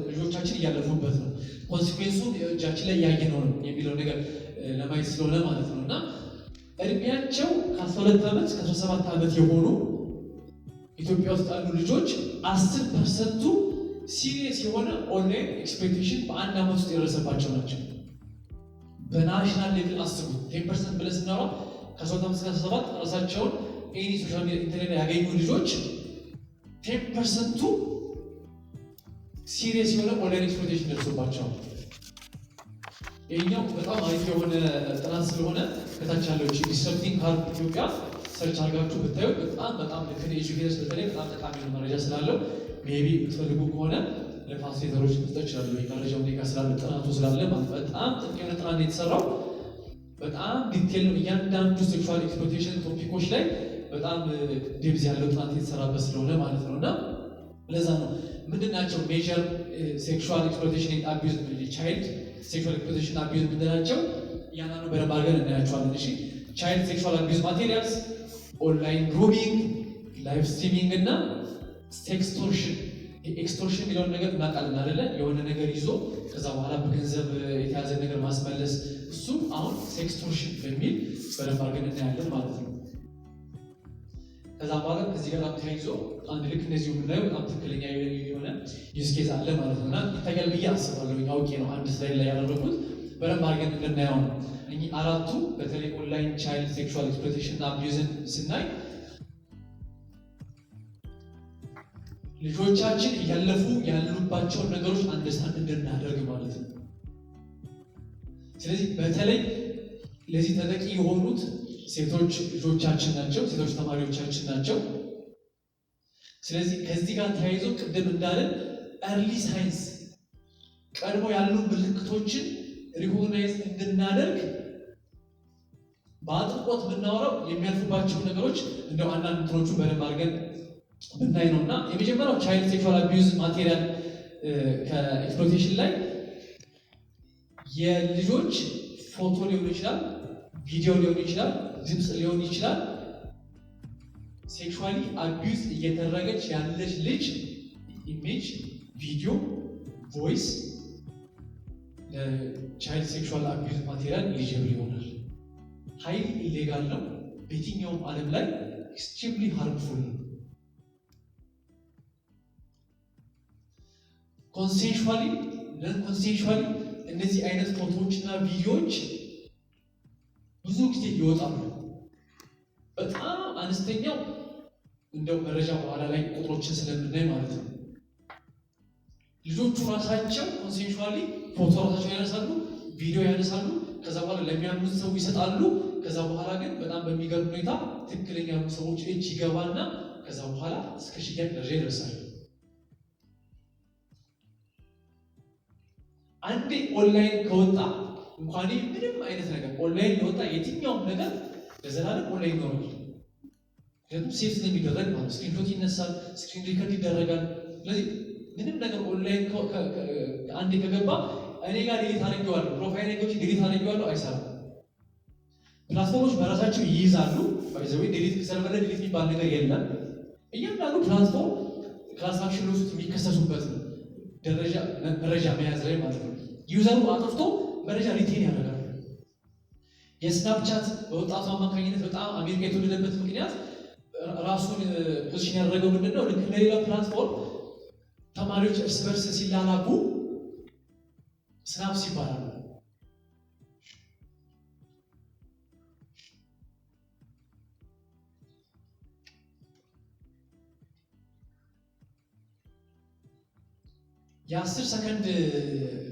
ልጆቻችን እያለፉበት ነው፣ ኮንሲኩዌንሱን እጃችን ላይ እያየነው ነው የሚለው ነገር ለማየት ስለሆነ ማለት ነው። እና እድሜያቸው ከ12 ዓመት እስከ 17 ዓመት የሆኑ ኢትዮጵያ ውስጥ ያሉ ልጆች 10% ሲሪየስ የሆነ ኦንላይን ኤክስፕሎይቴሽን በአንድ ዓመት ውስጥ የደረሰባቸው ናቸው። በናሽናል ሌቭል አስቡ 10% ብለን ስናወራ ከ12 ዓመት እስከ 17 ራሳቸውን ኤኒ ሶሻል ሚዲያ ኢንተርኔት ያገኙ ልጆች 10%ቱ ሲሪየስ የሆነ ኦንላይን ኤክስፕሎይቴሽን ደርሶባቸዋል። ይህኛው በጣም አሪፍ የሆነ ጥናት ስለሆነ ከታች ያለው ዲስረፕቲንግ ሃርፕ ኢትዮጵያ ሰርች አድርጋችሁ ብታዩ በጣም ለኤጁኬተርስ በተለይ በጣም ጠቃሚ መረጃ ስላለው ሜቢ የምትፈልጉ ከሆነ ለፋሲሊቴተሮች መስጠት ይችላሉ። መረጃው ጋ ስላለ ጥናቱ ስላለ በጣም ጥልቅ የሆነ ጥናት የተሰራው በጣም ዲቴል ነው። እያንዳንዱ ሴክሹዋል ኤክስፕሎይቴሽን ቶፒኮች ላይ በጣም ዴፕዝ ያለው ጥናት የተሰራበት ስለሆነ ማለት ነው። እና ለዛ ነው ምንድን ናቸው ሜጀር ሴክሹዋል ኤክስፕሎይቴሽን ኤንድ አቢዩዝ ቻይልድ ሴክሹዋል ኤክስፕሎይቴሽን አቢዩዝ ምንድናቸው? እያንዳንዱ በደንብ አድርገን እናያቸዋለን። እሺ ቻይልድ ሴክሹዋል አቢዩዝ ማቴሪያልስ፣ ኦንላይን ግሩሚንግ፣ ላይቭ ስትሪሚንግ እና ሴክስቶርሽን። ኤክስቶርሽን የሚለውን ነገር እናውቃለን አይደለ? የሆነ ነገር ይዞ ከዛ በኋላ በገንዘብ የተያዘ ነገር ማስመለስ፣ እሱ አሁን ሴክስቶርሽን በሚል በደንብ አድርገን እናያለን ማለት ነው። ከዛ በኋላ ከዚህ ጋር ተያይዞ አንድ ልክ እንደዚሁ የምናየው በጣም ትክክለኛ የሆነ ዩዝ ኬዝ አለ ማለት ነው። እና ይታያል ብዬ አስባለሁ። አውቄ ነው አንድ ስላይድ ላይ ያደረኩት በደንብ አድርገን እንድናየው ነው። እኚህ አራቱ በተለይ ኦንላይን ቻይልድ ሴክሹዋል ኤክስፕሎይቴሽን እና አቢዩዝን ስናይ ልጆቻችን እያለፉ ያሉባቸውን ነገሮች አንደርስታንድ እንድናደርግ ማለት ነው። ስለዚህ በተለይ ለዚህ ተጠቂ የሆኑት ሴቶች ልጆቻችን ናቸው፣ ሴቶች ተማሪዎቻችን ናቸው። ስለዚህ ከዚህ ጋር ተያይዞ ቅድም እንዳለን ኤርሊ ሳይንስ ቀድሞ ያሉ ምልክቶችን ሪኮግናይዝ እንድናደርግ በአጥብቆት ብናወራው የሚያልፉባቸው ነገሮች እንደው አንዳንድ እንትኖቹ በደንብ አድርገን ብናይ ነው። እና የመጀመሪያው ቻይልድ ሴክሹዋል አቢዩዝ ማቴሪያል ከኤክስፕሎይቴሽን ላይ የልጆች ፎቶ ሊሆን ይችላል፣ ቪዲዮ ሊሆን ይችላል፣ ድምፅ ሊሆን ይችላል። ሴክሹዋሊ አቢዩዝ እየተደረገች ያለች ልጅ ኢሜጅ፣ ቪዲዮ፣ ቮይስ ለቻይልድ ሴክሹዋል አቢዩዝ ማቴሪያል ኤሊጂብል ይሆናል። ሀይሊ ኢሌጋል ነው። በየትኛውም ዓለም ላይ ኤክስትሪምሊ ሃርምፉል ነው። ኮንሴንሹዋሊ ነን ኮንሴንሹዋሊ እነዚህ አይነት ፎቶዎችና ቪዲዮዎች ብዙ ጊዜ ይወጣሉ። በጣም አነስተኛው እንደው መረጃ በኋላ ላይ ቁጥሮችን ስለምናይ ማለት ነው። ልጆቹ ራሳቸው ኮንሴንሹዋሊ ፎቶ ራሳቸው ያነሳሉ፣ ቪዲዮ ያነሳሉ፣ ከዛ በኋላ ለሚያምኑት ሰው ይሰጣሉ። ከዛ በኋላ ግን በጣም በሚገርም ሁኔታ ትክክለኛ ሰዎች እጅ ይገባና ከዛ በኋላ እስከ ሽያጭ ደረጃ ይደርሳሉ። አንዴ ኦንላይን ከወጣ እንኳን ምንም አይነት ነገር ኦንላይን የወጣ የትኛውም ነገር ለዘላለም ኦንላይን ይኖራል። ምክንያቱም ሴፍ ስለሚደረግ ማለት ስክሪንሾት ይነሳል፣ ስክሪን ሪከርድ ይደረጋል። ስለዚህ ምንም ነገር ኦንላይን አንዴ ከገባ እኔ ጋር ዲሊት አድርጌዋለሁ፣ ፕሮፋይል ገብቼ ዲሊት አድርጌዋለሁ አይሰራም። ፕላትፎርሞች በራሳቸው ይይዛሉ። ባይዘዌ ዲሊት ሰርቨር ዲሊት የሚባል ነገር የለም። እያንዳንዱ ፕላትፎርም ክላስ አክሽን ውስጥ የሚከሰሱበት ደረጃ መረጃ መያዝ ላይ ማለት ነው። ዩዘሩ አጥፍቶ መረጃ ሪቴን ያደርጋል። የስናፕቻት በወጣቱ አማካኝነት በጣም አሜሪካ የተወደደበት ምክንያት ራሱን ፖዚሽን ያደረገው ምንድነው? ልክ እንደሌላ ፕላትፎርም ተማሪዎች እርስ በርስ ሲላላኩ ስናፕስ ይባላሉ። የ10 ሰከንድ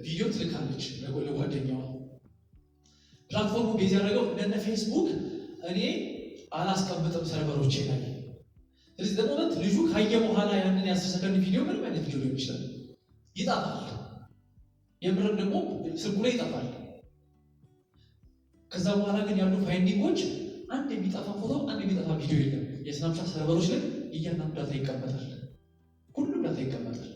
ቪዲዮ ትልካለች ለጓደኛዋ። ፕላትፎርሙ ቤዝ ያደረገው እንደነ ፌስቡክ እኔ አላስቀምጥም ሰርቨሮቼ ላይ። ስለዚህ በሞመንት ልጁ ካየ በኋላ ያንን የ10 ሰከንድ ቪዲዮ ምንም አይነት ቪዲዮ ሊሆን ይችላል ይጣፋል። የምርም ደግሞ ስልኩ ላይ ይጠፋል። ከዛ በኋላ ግን ያሉ ፋይንዲንጎች አንድ የሚጠፋ ፎቶ፣ አንድ የሚጠፋ ቪዲዮ የለም። የስናፕቻት ሰርቨሮች ላይ እያንዳንዱ ዳታ ይቀመጣል። ሁሉም ዳታ ይቀመጣል።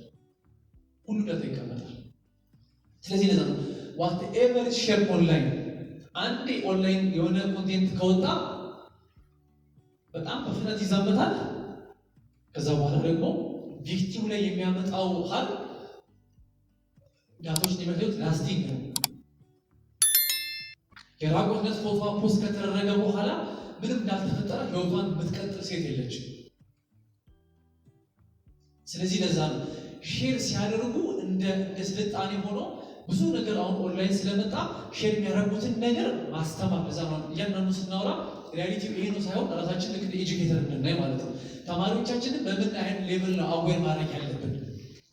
ስለዚህ ለዛ ነው whatever is shared online አንዴ ኦንላይን የሆነ ኮንቴንት ከወጣ በጣም በፍጥነት ይዛመታል። ከዛ በኋላ ደግሞ ቪክቲም ላይ የሚያመጣው ሀል ዳቶች የሚመጡት ላስቲንግ ነው። የራቆትነት ፎቶ ፖስት ከተደረገ በኋላ ምንም እንዳልተፈጠረ ህይወቷን የምትቀጥል ሴት የለችም። ስለዚህ ለዛ ነው ሼር ሲያደርጉ እንደ ስልጣኔ ሆኖ ብዙ ነገር አሁን ኦንላይን ስለመጣ ሼር የሚያደርጉትን ነገር ማስተማር። ለዛ ነው እያንዳንዱ ስናወራ ሪያሊቲ ይሄ ነው ሳይሆን ራሳችን ልክ እንደ ኤጁኬተር እንድናይ ማለት ነው። ተማሪዎቻችንን በምን አይነት ሌቭል ነው አዌር ማድረግ ያለብን?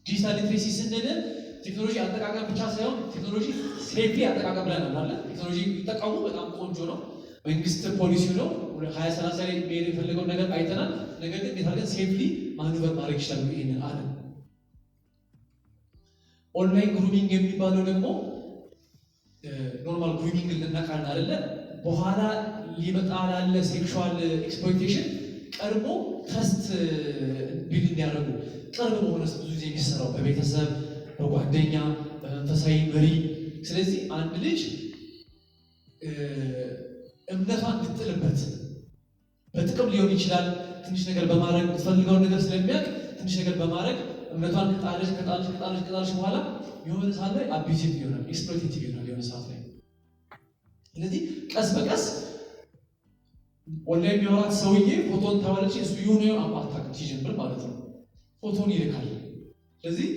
ዲጂታል ሊትሬሲ ስንል ቴክኖሎጂ አጠቃቀም ብቻ ሳይሆን ቴክኖሎጂ ሴፍሊ አጠቃቀም ላይ ነው ማለት። ቴክኖሎጂ ይጠቀሙ በጣም ቆንጆ ነው። መንግስት ፖሊሲ ነው 2030 ላይ መሄድ የፈለገው ነገር አይተናል። ነገር ግን እንዴት አድርገን ሴፍሊ ማኑቨር ማድረግ ይችላሉ? ይሄንን አለ። ኦንላይን ግሩሚንግ የሚባለው ደግሞ ኖርማል ግሩሚንግ ልናቃልን አይደለ? በኋላ ሊመጣ ላለ ሴክሹዋል ኤክስፕሎይቴሽን ቀድሞ ትረስት ቢልድ እንዲያደርጉ ቅርብ በሆነ ብዙ ጊዜ የሚሰራው በቤተሰብ፣ በጓደኛ፣ በመንፈሳዊ መሪ። ስለዚህ አንድ ልጅ እምነቷን እንድትጥልበት በጥቅም ሊሆን ይችላል። ትንሽ ነገር በማድረግ የምትፈልገውን ነገር ስለሚያውቅ ትንሽ ነገር በማድረግ እምነቷን ከጣለች በኋላ የሆነ ሰዓት ላይ አቢዩዚቭ ይሆናል፣ ኤክስፕሎይቴቲቭ ይሆናል የሆነ ሰዓት ላይ። ስለዚህ ቀስ በቀስ ኦንላይን የሚያወራት ሰውዬ ፎቶን ታዋለች፣ እሱ የሆነ አታውቅም ሲጀምር ማለት ነው። ፎቶን ይልካል። ስለዚህ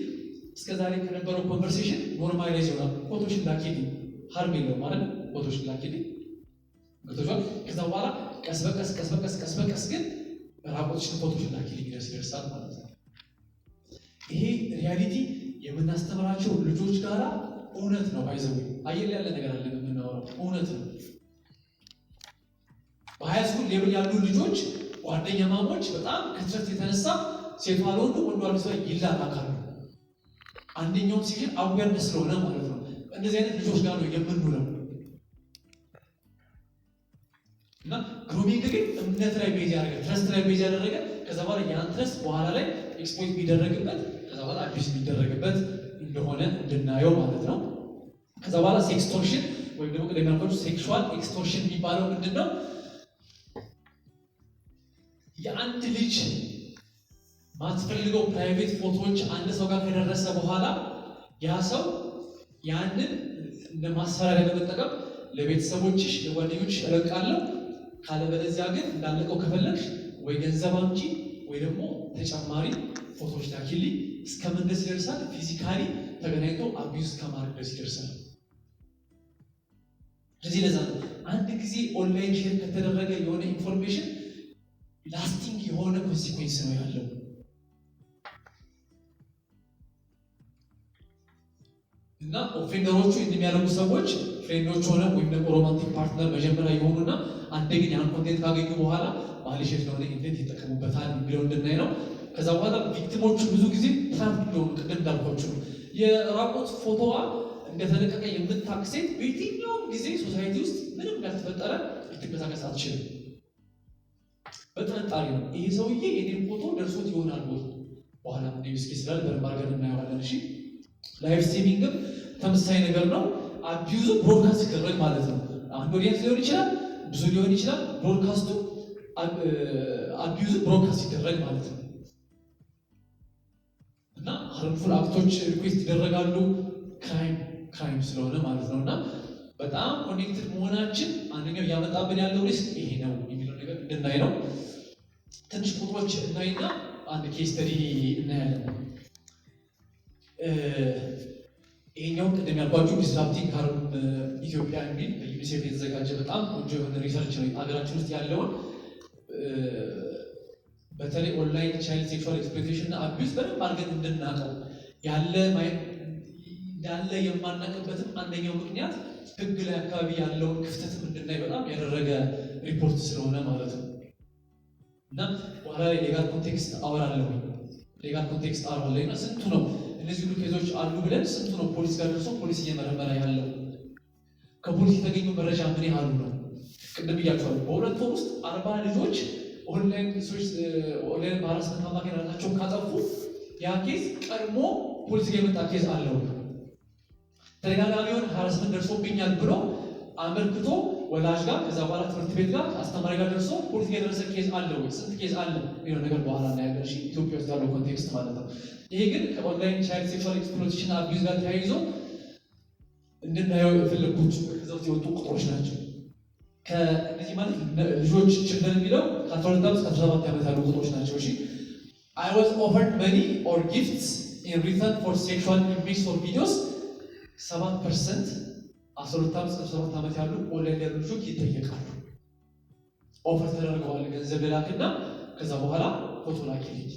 እስከዛሬ ከነበረው ኮንቨርሴሽን ኖርማላይዝ ይሆናል። ፎቶሽን ላኪልኝ ሀርም የለውም ማለት ነው። ፎቶሽን ላኪልኝ ገብቶሻል። ከዛ በኋላ ቀስ በቀስ ግን ራቆትሽን ፎቶሽን ላኪልኝ ይደርሳል ማለት ነው። ይሄ ሪያሊቲ የምናስተምራቸው ልጆች ጋራ እውነት ነው። አይዘው አየር ያለ ነገር አለ የምናወራው እውነት ነው። በሃይስኩል ሌቭል ያሉ ልጆች ጓደኛ ማሞች በጣም ከትረት የተነሳ ሴቷ ለወንዱ ወንዱ አልሷ ይላላካሉ። አንደኛውም ሲል አዌርነስ ስለሆነ ማለት ነው። እንደዚህ አይነት ልጆች ጋር ነው የምንውለው። እና ግሩሚንግ ግን እምነት ላይ ቤዝ ያደረገ ትረስት ላይ ቤዝ ያደረገ ከዛ በኋላ ያን ትረስት በኋላ ላይ ኤክስፖርት የሚደረግበት ከዛ በኋላ አቢዩዝ የሚደረግበት እንደሆነ እንድናየው ማለት ነው። ከዛ በኋላ ሴክስቶርሽን ወይም ደግሞ ቅድም ያልኳችሁ ሴክሹዋል ኤክስቶርሽን የሚባለው ምንድን ነው? የአንድ ልጅ ማትፈልገው ፕራይቬት ፎቶዎች አንድ ሰው ጋር ከደረሰ በኋላ ያ ሰው ያንን እንደ ማስፈራሪያ በመጠቀም ለቤተሰቦችሽ፣ ለጓደኞችሽ እለቃለሁ፣ ካለበለዚያ ግን እንዳለቀው ከፈለግሽ ወይ ገንዘብ አምጪ ወይ ደግሞ ተጨማሪ ፎቶዎች ላኪልኝ እስከምን ድረስ ይደርሳል? ፊዚካሊ ተገናኝቶ አቢዩዝ ከማድረግ ድረስ ይደርሳል። ስለዚህ ለዛ ነው አንድ ጊዜ ኦንላይን ሼር ከተደረገ የሆነ ኢንፎርሜሽን ላስቲንግ የሆነ ኮንሲኩዌንስ ነው ያለው። እና ኦፌንደሮቹ እንደሚያደርጉ ሰዎች ፍሬንዶች ሆነ ወይም ደግሞ ሮማንቲክ ፓርትነር መጀመሪያ የሆኑና አንድ ግን ያን ኮንቴንት ካገኙ በኋላ ማሊሸት ነው እንዴት ይጠቀሙበታል የሚለው እንድናይ ነው። ከዛ በኋላ ቪክቲሞቹ ብዙ ጊዜ ትራምፕ እንደሆኑ ቅድም እንዳልኳችሁ ነው። የራቆት ፎቶዋ እንደተለቀቀ የምታውቅ ሴት በየትኛውም ጊዜ ሶሳይቲ ውስጥ ምንም እንዳልተፈጠረ ልትንቀሳቀስ አትችልም። በጥርጣሬ ነው። ይሄ ሰውዬ የኔን ፎቶ ደርሶት ይሆናል ወይ በኋላ ዲስክ ስላል በርባርገን እናየዋለን። እሺ ላይቭ ስትሪሚንግም ተመሳሳይ ነገር ነው። አቢዩዙ ብሮድካስት ይደረግ ማለት ነው። አንድ ኦዲየንስ ሊሆን ይችላል፣ ብዙ ሊሆን ይችላል። ብሮድካስቱ አቢዩዙ ብሮድካስት ይደረግ ማለት ነው። እና ሃርምፉል አክቶች ሪኩዌስት ይደረጋሉ። ክራይም ስለሆነ ማለት ነው። እና በጣም ኮኔክትድ መሆናችን አንደኛው እያመጣብን ያለው ሪስክ ይሄ ነው የሚለው ነገር እንድናይ ነው። ትንሽ ቁጥሮች እናይና አንድ ኬስ ስተዲ እናያለን። ይሄኛው ቅድም ያልኳችሁ ዲስራፕቲንግ ሃርም ኢትዮጵያ የሚል በዩኒሴፍ የተዘጋጀ በጣም ቆንጆ የሆነ ሪሰርች ነው። ሀገራችን ውስጥ ያለውን በተለይ ኦንላይን ቻይልድ ሴክሹዋል ኤክስፕሎይቴሽን እና አቢዩዝ በደንብ አድርገን እንድናውቀው እንዳለ የማናውቅበትም አንደኛው ምክንያት ህግ ላይ አካባቢ ያለውን ክፍተትም እንድናይ በጣም ያደረገ ሪፖርት ስለሆነ ማለት ነው። እና በኋላ ላይ ሌጋል ኮንቴክስት አወራለሁ። ሌጋል ኮንቴክስት አወራለሁ እና ስንቱ ነው እነዚህ ሁሉ ኬዞች አሉ ብለን ስንቱ ነው ፖሊስ ጋር ደርሶ ፖሊስ እየመረመረ ያለው? ከፖሊስ የተገኘው መረጃ ምን ያህሉ ነው? ቅድም ብያቸዋለሁ። በሁለት ወር ውስጥ 40 ልጆች ኦንላይን በሃራስመንት አማካኝ ራሳቸውን ካጠፉ ያ ኬዝ ቀድሞ ፖሊስ ጋር የመጣ ኬዝ አለው። ተደጋጋሚውን ሃራስመንት ደርሶብኛል ብሎ አመልክቶ ወላጅ ጋር ከዛ በኋላ ትምህርት ቤት ጋር አስተማሪ ጋር ደርሶ ፖሊስ ጋር የደረሰ ኬዝ አለ ወይ? ስንት ኬዝ አለ የሚለው ነገር በኋላ እናያለን። እሺ ኢትዮጵያ ውስጥ ያለው ኮንቴክስት ማለት ነው። ይሄ ግን ከኦንላይን ቻይልድ ሴክሹዋል ኤክስፕሎይቴሽን አቢዩዝ ጋር ተያይዞ እንድናየው የፈለጉት ከዛ ውስጥ የወጡ ቁጥሮች ናቸው። ከእነዚህ ማለት ልጆች ችልድረን የሚለው ከ12 ዓመት እስከ 17 ዓመት ያሉ ቁጥሮች ናቸው። እሺ I was offered money or gifts in return for sexual images or videos 7% 12 ዓመት እስከ 17 ዓመት ያሉ ኦንላይን ያሉ ልጆች ይጠየቃሉ። ኦፈር ተደርገዋል ገንዘብ ላክና ከዛ በኋላ ፎቶ ላኪልኝ።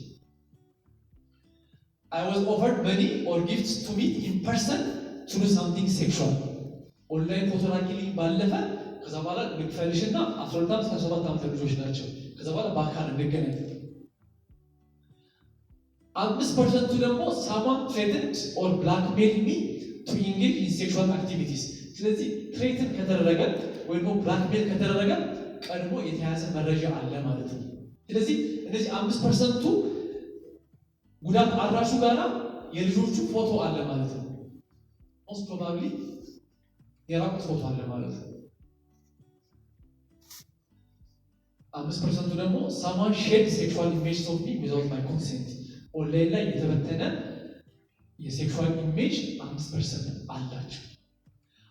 I was offered money or gifts to meet in person to do something sexual ኦንላይን ፎቶ ላኪልኝ ባለፈ ከዛ በኋላ ልክፈልሽና 12 ዓመት እስከ 17 ዓመት ልጆች ናቸው። ከዛ በኋላ በአካል እንገናኝ። 5% ደግሞ someone threatened or blackmailed me to engage in sexual activities ስለዚህ ትሬትን ከተደረገ ወይ ደግሞ ብላክሜል ከተደረገ ቀድሞ የተያዘ መረጃ አለ ማለት ነው። ስለዚህ እነዚህ 5%ቱ ጉዳት አድራሹ ጋራ የልጆቹ ፎቶ አለ ማለት ነው። ሞስት ፕሮባብሊ የራቁት ፎቶ አለ ማለት ነው። 5%ቱ ደግሞ someone shared sexual images of me without my consent ኦንላይን ላይ የተበተነ የሴክሹዋል ኢሜጅ 5% አላቸው።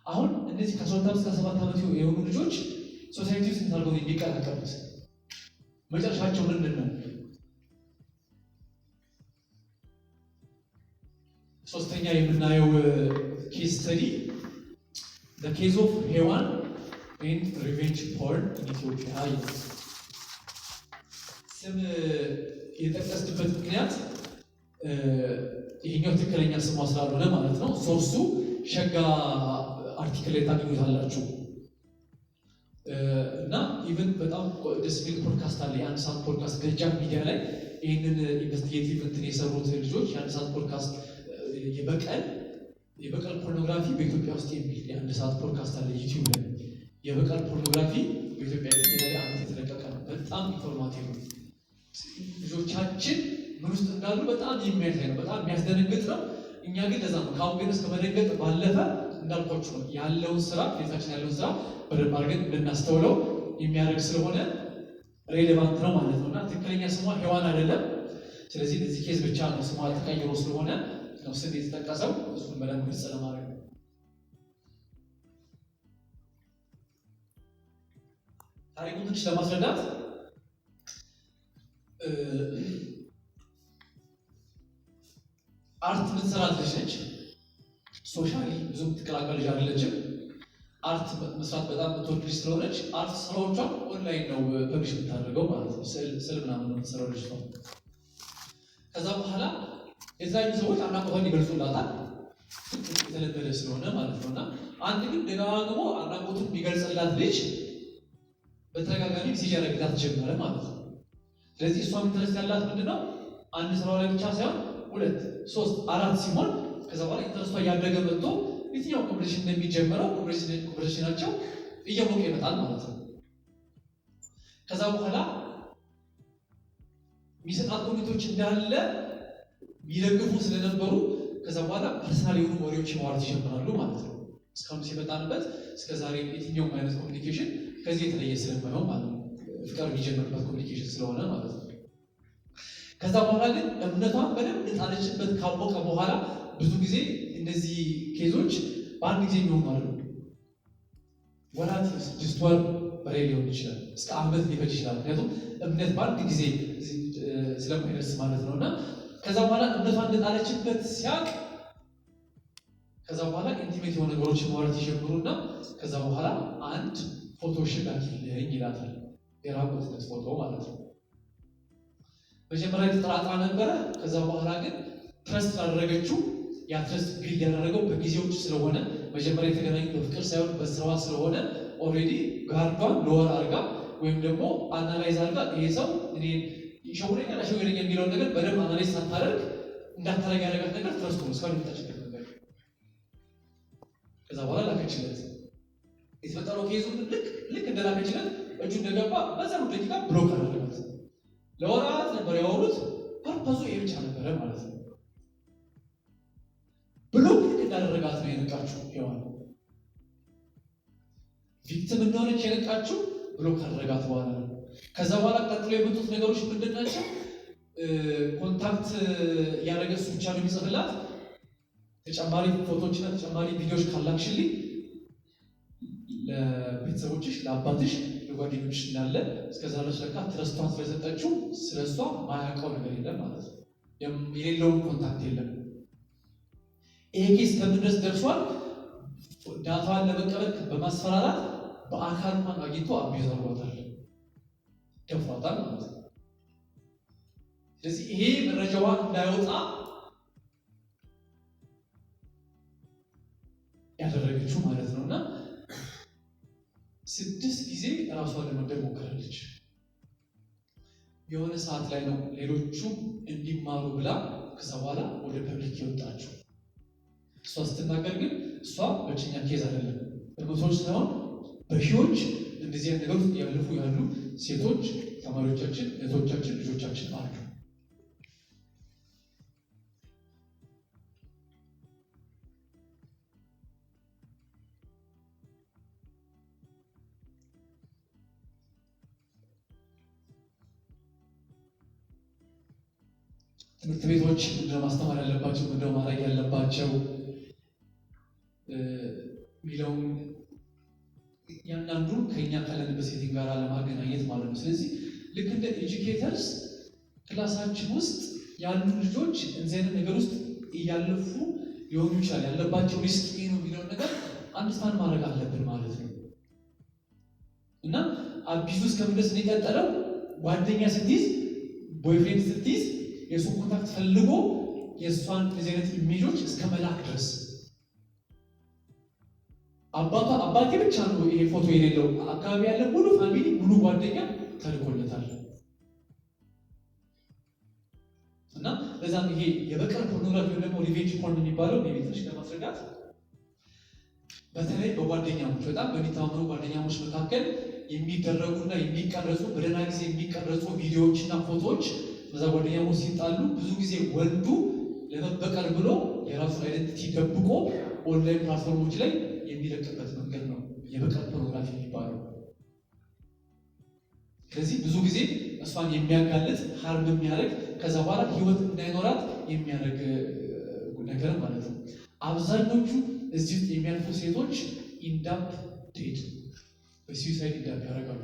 አሁን እነዚህ ከ12 ዓመት እስከ 17 ዓመት የሆኑ ልጆች ሶሳይቲ ውስጥ ታርገው የሚቀላቀሉት መጨረሻቸው ምንድን ነው? ሶስተኛ የምናየው ኬስ ስተዲ the case of ሄዋን and revenge porn in Ethiopia ስም የጠቀስንበት ምክንያት ይሄኛው ትክክለኛ ስሟ ስላልሆነ ማለት ነው። ሶርሱ ሸጋ አርቲክል ላይ ታገኙታላችሁ እና ኢቨን በጣም ደስ የሚል ፖድካስት አለ። የአንድ ሰዓት ፖድካስት ገጃም ሚዲያ ላይ ይህንን ኢንቨስቲጌቲቭ እንትን የሰሩት ልጆች የአንድ ሰዓት ፖድካስት የበቀል ፖርኖግራፊ በኢትዮጵያ ውስጥ የሚል የአንድ ሰዓት ፖድካስት አለ ዩቲዩብ ላይ። የበቀል ፖርኖግራፊ በኢትዮጵያ ላይ ዓመት የተለቀቀ ነው። በጣም ኢንፎርማቲቭ ነው። ልጆቻችን ምን ውስጥ እንዳሉ በጣም የሚያሳይ ነው። በጣም የሚያስደነግጥ ነው። እኛ ግን ለዛ ነው ከአዌርነስ ከመደንገጥ ባለፈ እንዳልኳችሁ ነው ያለውን ስራ ቤታችን ያለውን ስራ በደንብ አድርገን እንድናስተውለው የሚያደርግ ስለሆነ ሬሌቫንት ነው ማለት ነው። እና ትክክለኛ ስሟ ሄዋን አይደለም። ስለዚህ እዚህ ኬዝ ብቻ ነው ስሟ ተቀይሮ ስለሆነ ነው ስም የተጠቀሰው። እሱን በደንብ ግልጽ ለማድረግ ነው። ታሪኩን ትንሽ ለማስረዳት አርት ምትሰራ ልጅ ነች። ሶሻሊ ብዙም ትቀላቀል ልጅ አይደለችም። አርት መስራት በጣም የምትወድ ልጅ ስለሆነች አርት ስራዎቿን ኦንላይን ነው ፐብሊሽ የምታደርገው ማለት ነው። ስዕል ምናምን ነው የምትሰራው ልጅ ነው። ከዛ በኋላ የተለያዩ ሰዎች አድናቆቷን ይገልጹላታል። የተለመደ ስለሆነ ማለት ነው። እና አንድ ግን ደጋግሞ አድናቆቱን የሚገልጽላት ልጅ በተደጋጋሚ ሲጀረግላት ጀመረ ማለት ነው። ስለዚህ እሷ ኢንተረስት ያላት ምንድነው? አንድ ስራው ላይ ብቻ ሳይሆን 2 3 4 ሲሆን ከዛ በኋላ ኢንተረስቷ እያደገ መጥቶ የትኛው ኮምፒቲሽን እንደሚጀምረው ኮምፒቲሽናቸው እየሞቀ ይመጣል ማለት ነው። ከዛ በኋላ የሚሰጣት ኮሚቴዎች እንዳለ የሚደግፉ ስለነበሩ ከዛ በኋላ ፐርሰናል የሆኑ ወሬዎች ማውራት ይጀምራሉ ማለት ነው። እስካሁን ሲመጣንበት እስከዛሬ የትኛውም አይነት ኮሚኒኬሽን ከዚህ የተለየ ስለማይሆን ማለት ነው። ፍቅር የሚጀምርበት ኮሚኒኬሽን ስለሆነ ማለት ነው። ከዛ በኋላ ግን እምነቷን በደንብ ጣለችበት ካወቀ በኋላ ብዙ ጊዜ እነዚህ ኬዞች በአንድ ጊዜ የሚሆኑ አሉ። ወራት 6 ወር በላይ ሊሆን ይችላል፣ እስከ ዓመት ሊፈጅ ይችላል። ምክንያቱም እምነት በአንድ ጊዜ ስለማይደርስ ማለት ነው። እና ከዛ በኋላ እምነቷን እንደጣለችበት ሲያቅ ከዛ በኋላ ኢንቲሜት የሆኑ ነገሮችን ማውራት ይጀምሩና ከዛ በኋላ አንድ ፎቶሽን ላኪልኝ ይላታል። የራቁትነት ፎቶ ማለት ነው። መጀመሪያ ተጠራጥራ ነበረ። ከዛ በኋላ ግን ትረስት ያደረገችው ያ ትረስት ቢልድ ያደረገው በጊዜዎች ስለሆነ መጀመሪያ የተገናኙት በፍቅር ሳይሆን በስራዋ ስለሆነ ኦልሬዲ ጋርዷን ሎወር አድርጋ ወይም ደግሞ አናላይዝ አድርጋ ይሄ ሰው እኔ ይሸውረኛል አይሸውረኛል የሚለውን ነገር በደንብ አናላይዝ ሳታደርግ እንዳታረግ ያደረጋት ነገር ትረስቶ ነው እስካሁን የምታችበት ነበር። ከዛ በኋላ ላከችለት የተፈጠረው ኬዙ ልክ እንደላከችለት እጁ እንደገባ በዛ ደቂቃ ብሎክ አደረጋት። ለወራት ነበር ያወሩት፣ ፐርፐዙ ይሄ ብቻ ነበረ ማለት ነው። ብሎክ እንዳደረጋት ነው የነቃችው ሔዋን። ቪክቲም እንደሆነች የነቃችው ብሎክ አደረጋት በኋላ ነው። ከዛ በኋላ ቀጥሎ የመጡት ነገሮች ምንድን ናቸው? ኮንታክት ያደረገ እሱ ብቻ ነው የሚጽፍላት። ተጨማሪ ፎቶዎችና ተጨማሪ ቪዲዮዎች ካላክሽልኝ ለቤተሰቦችሽ፣ ለአባትሽ፣ ለጓደኞችሽ እንዳለ እስከዛ ድረስ ለካ ትረስቷን ስለሰጠችው ስለሷ ማያውቀው ነገር የለም ማለት ነው። የሌለውም ኮንታክት የለም። ይሄ ኬስ ከምን ድረስ ደርሷል? ዳታዋን ለመቀበል በማስፈራራት በአካል እንኳን አግኝቶ አቢዩዝ አድርጓታል፣ ደፍሯታል ማለት ነው። ስለዚህ ይሄ መረጃዋ እንዳይወጣ ያደረገችው ማለት ነው። እና 6 ጊዜ ራሷን ለመግደል ሞከረች። የሆነ ሰዓት ላይ ነው ሌሎቹ እንዲማሩ ብላ ከዛ በኋላ ወደ ፐብሊክ የወጣችው። እሷ ስትናገር ግን እሷ ብቸኛ ኬዝ አይደለም፣ በመቶዎች ሳይሆን በሺዎች እንደዚህ አይነት ነገር ውስጥ ያለፉ ያሉ ሴቶች ተማሪዎቻችን፣ እህቶቻችን፣ ልጆቻችን አሉ። ትምህርት ቤቶች ምንድነው ማስተማር ያለባቸው፣ ምንድነው ማድረግ ያለባቸው ሚለውን ያንዳንዱን ከኛ ካለንበት ሴቲንግ ጋር ለማገናኘት ማለት ነው። ስለዚህ ልክ እንደ ኤጁኬተርስ ክላሳችን ውስጥ ያሉ ልጆች እዚህ አይነት ነገር ውስጥ እያለፉ ሊሆኑ ይችላል። ያለባቸው ሪስክ ይሄ ነው የሚለውን ነገር አንደርስታንድ ማድረግ አለብን ማለት ነው። እና አቢዩዝ ውስጥ ከምንድረስ የቀጠለው ጓደኛ ስትይዝ፣ ቦይፍሬንድ ስትይዝ የእሱን ኮንታክት ፈልጎ የእሷን እዚህ አይነት ኢሜጆች እስከ መላክ ድረስ አባቴ ብቻ ነው ይሄ ፎቶ የሌለው፣ አካባቢ ያለ ሙሉ ፋሚሊ ሙሉ ጓደኛ ተልኮለታል። እና ለዛም ይሄ የበቀል ፖርኖግራፊ ወይ ደግሞ ሪቬንጅ ፖርን የሚባለው የቤትሽ ለማስረዳት በተለይ በጓደኛሞች በጣም በሚታመኑ ጓደኛሞች መካከል የሚደረጉና የሚቀረጹ በደህና ጊዜ የሚቀረጹ ቪዲዮዎችና ፎቶዎች በዛ ጓደኛሞች ሲጣሉ ብዙ ጊዜ ወንዱ ለመበቀል ብሎ የራሱን አይደንቲቲ ደብቆ ኦንላይን ፕላትፎርሞች ላይ የሚለቅበት መንገድ ነው የበቀል ፖርኖግራፊ የሚባለው። ስለዚህ ብዙ ጊዜ እሷን የሚያጋልጥ ሀርም የሚያደርግ ከዛ በኋላ ህይወት እንዳይኖራት የሚያደርግ ነገር ማለት ነው። አብዛኞቹ እዚህ ውስጥ የሚያልፉ ሴቶች ኢንዳፕ ዴድ በሱሳይድ ኢንዳፕ ያደርጋሉ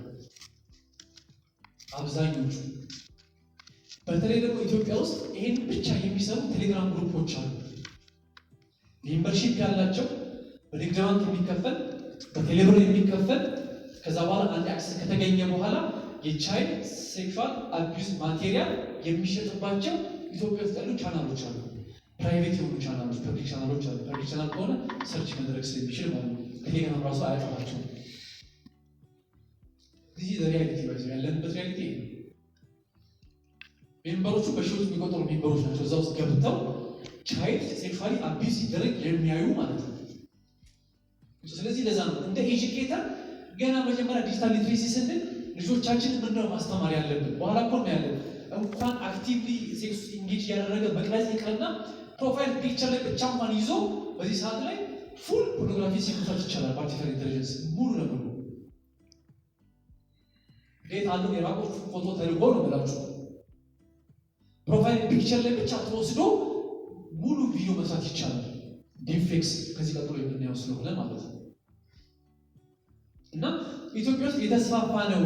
አብዛኞቹ። በተለይ ደግሞ ኢትዮጵያ ውስጥ ይሄን ብቻ የሚሰሩ ቴሌግራም ግሩፖች አሉ። ሜምበርሺፕ ያላቸው በንግድ ባንክ የሚከፈል በቴሌብር የሚከፈል ከዛ በኋላ አንድ አክሰስ ከተገኘ በኋላ የቻይልድ ሴክሹዋል አቢዩዝ ማቴሪያል የሚሸጥባቸው ኢትዮጵያ ውስጥ ያሉ ቻናሎች አሉ። ፕራይቬት የሆኑ ቻናሎች፣ ፐብሊክ ቻናሎች አሉ። ፐብሊክ ቻናል ከሆነ ሰርች መድረግ ስለሚችል ማለት ነው። ቴሌግራም ራሱ አያጠፋቸውም። ይህ ሪያሊቲ ባይዘ ያለንበት ሪያሊቲ ነው። ሜምበሮቹ በሺዎች የሚቆጠሩ ሜምበሮች ናቸው እዛ ውስጥ ገብተው ቻይልድ ሴክሹዋሊ አቢዩዝ ሲደረግ የሚያዩ ማለት ነው። ስለዚህ ለዛ ነው እንደ ኤጁኬተር ገና መጀመሪያ ዲጂታል ሊትሬሲ ስንል ልጆቻችን ምንድነው ማስተማር ያለብን? በኋላ እኮ ነው ያለን እንኳን አክቲቭሊ ሴክስ ኢንጌጅ ያደረገ መቅረጽ ይቅርና ፕሮፋይል ፒክቸር ላይ ብቻ እንኳን ይዞ በዚህ ሰዓት ላይ ፉል ፎቶግራፊ ሲመሳች ይቻላል በአርቲፊሻል ኢንተለጀንስ ሙሉ ለሙሉ ዴት አለው የራቆች ፎቶ ተልቆ ነው ብላችሁ ፕሮፋይል ፒክቸር ላይ ብቻ ተወስዶ ሙሉ ቪዲዮ መስራት ይቻላል። ዲፌክስ ከዚህ ቀጥሎ የምናየው ስለሆነ ማለት ነው። እና ኢትዮጵያ ውስጥ የተስፋፋ ነው።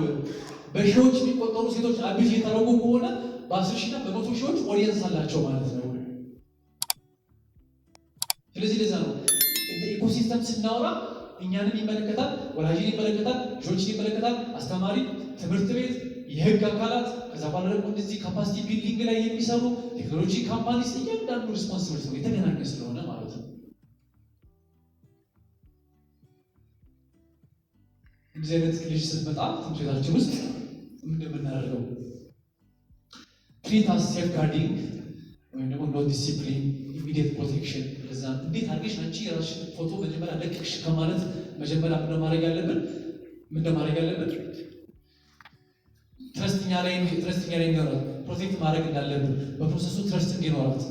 በሺዎች የሚቆጠሩ ሴቶች አቢዩዝ እየተደረጉ ከሆነ በ10 ሺና በ100 ሺዎች ኦዲየንስ አላቸው ማለት ነው። ስለዚህ ለዛ ነው እንደ ኢኮሲስተም ስናወራ እኛንም ይመለከታል፣ ወላጅን ይመለከታል፣ ልጆችን ይመለከታል፣ አስተማሪ፣ ትምህርት ቤት፣ የህግ አካላት፣ ከዛ በኋላ ደግሞ እንደዚህ ካፓሲቲ ቢልዲንግ ላይ የሚሰሩ ቴክኖሎጂ ካምፓኒስ እያንዳንዱ ሪስፖንሲብል ነው የተገናኘ ስለሆነ ማለት ነው። እንደዚህ አይነት ልጅ ስትመጣ ትምህርት ቤታችን ውስጥ ምንድን የምናደርገው ትሪት አስ ሴፍ ጋርዲንግ ወይም ደግሞ ኖ ዲሲፕሊን ኢሚዲየት ፕሮቴክሽን ለዛ እንዴት አድርገሽ አንቺ የራስሽን ፎቶ መጀመሪያ ለቅቅሽ ከማለት መጀመሪያ ምን ማድረግ ያለብን ትረስቲኛ ላይ እንዲኖራት ፕሮቴክት ማድረግ እንዳለብን በፕሮሰሱ ትረስት እንዲኖራት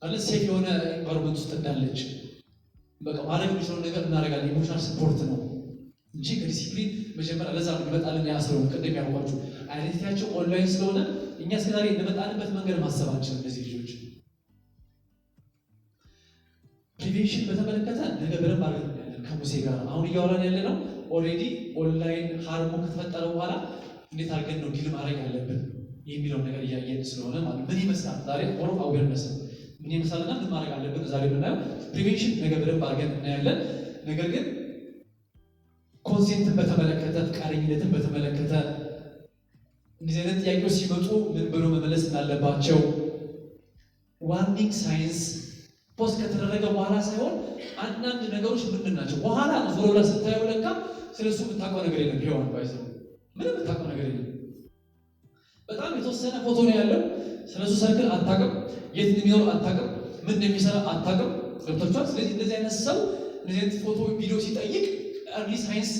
አለ ሴፍ የሆነ ኢንቫይሮንመንት ውስጥ እንዳለች በቃ ማድረግ የሚችለው ነገር እናደርጋለን። ኢሞሽናል ሰፖርት ነው እንጂ ከዲሲፕሊን መጀመሪያ ለዛ ነው ይመጣልን ያስረው ቅድም ያልኳችሁ አይደንቲቲያቸው ኦንላይን ስለሆነ እኛ እስከዛሬ እንደመጣንበት መንገድ ማሰባችን እነዚህ ልጆች ፕሪቬንሽን በተመለከተ ነገ በደንብ አድርገን ያለን ከሙሴ ጋር አሁን እያወራን ያለ ነው። ኦልሬዲ ኦንላይን ሃርሞ ከተፈጠረ በኋላ እንዴት አድርገን ነው ዲል ማድረግ ያለብን የሚለውን ነገር እያየን ስለሆነ ማለት ምን ይመስላል ዛሬ ፎር አዌርነስ ምን ይመስላልና ምን ማድረግ አለብን ዛሬ ብናየው ፕሪቬንሽን ነገ በደንብ አድርገን እናያለን። ነገር ግን ኮንሴንትን በተመለከተ ፈቃደኝነትን በተመለከተ እንደዚህ አይነት ጥያቄዎች ሲመጡ ምን ብሎ መመለስ እንዳለባቸው ዋርኒንግ ሳይንስ ፖስት ከተደረገ በኋላ ሳይሆን አንዳንድ ነገሮች ምንድን ናቸው በኋላ ዞሮ ብላ ስታየው ለካ ስለሱ የምታውቀው ነገር የለም። ሄዋን ባይዘው ምንም የምታውቀው ነገር የለም። በጣም የተወሰነ ፎቶ ነው ያለው። ስለሱ ሰርክል አታውቅም፣ የት እንደሚኖር አታውቅም፣ ምን እንደሚሰራ አታውቅም። ገብቷችኋል? ስለዚህ እንደዚህ አይነት ሰው እንደዚህ አይነት ፎቶ ቪዲዮ ሲጠይቅ እርሊ ሳይንስ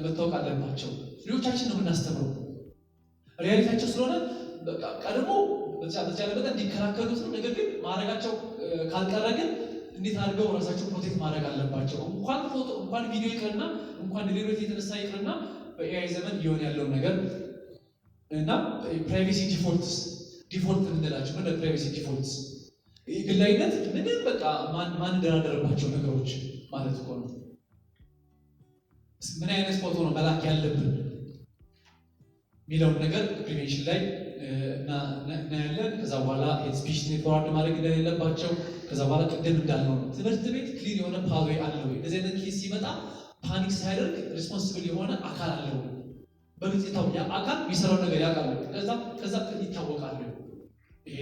መታወቅ አለባቸው። ልጆቻችን ነው የምናስተምረው ሪያሊቲያቸው ስለሆነ ቀድሞ በተቻለ መጠን እንዲከራከሩት ነው። ነገር ግን ማድረጋቸው ካልቀረ ግን እንዴት አድርገው ራሳቸው ፕሮቴክት ማድረግ አለባቸው። እንኳን ፎቶ እንኳን ቪዲዮ ይቅርና እንኳን ሌሎች የተነሳ ይቅርና በኤአይ ዘመን እየሆነ ያለውን ነገር እና ፕራይቬሲ ዲፎልትስ የምንላቸው ምንድን ፕራይቬሲ ዲፎልትስ ግላዊነት ምንም በቃ ማን እንደራደረባቸው ነገሮች ማለት እኮ ነው። ምን አይነት ፎቶ ነው መላክ ያለብን የሚለውን ነገር ፕሪቬንሽን ላይ እናያለን። ከዛ በኋላ ስፒች ፎርዋርድ ማድረግ እንደሌለባቸው ከዛ በኋላ ቅድም እንዳልነው ነው ትምህርት ቤት ክሊር የሆነ ፓዝዌይ አለ ወይ እንደዚህ አይነት ኬስ ሲመጣ ፓኒክ ሳያደርግ ሪስፖንሲብል የሆነ አካል አለ ወይ በግልጽ ያ አካል የሚሰራው ነገር ያውቃሉ። ከዛ ይታወቃሉ። ይሄ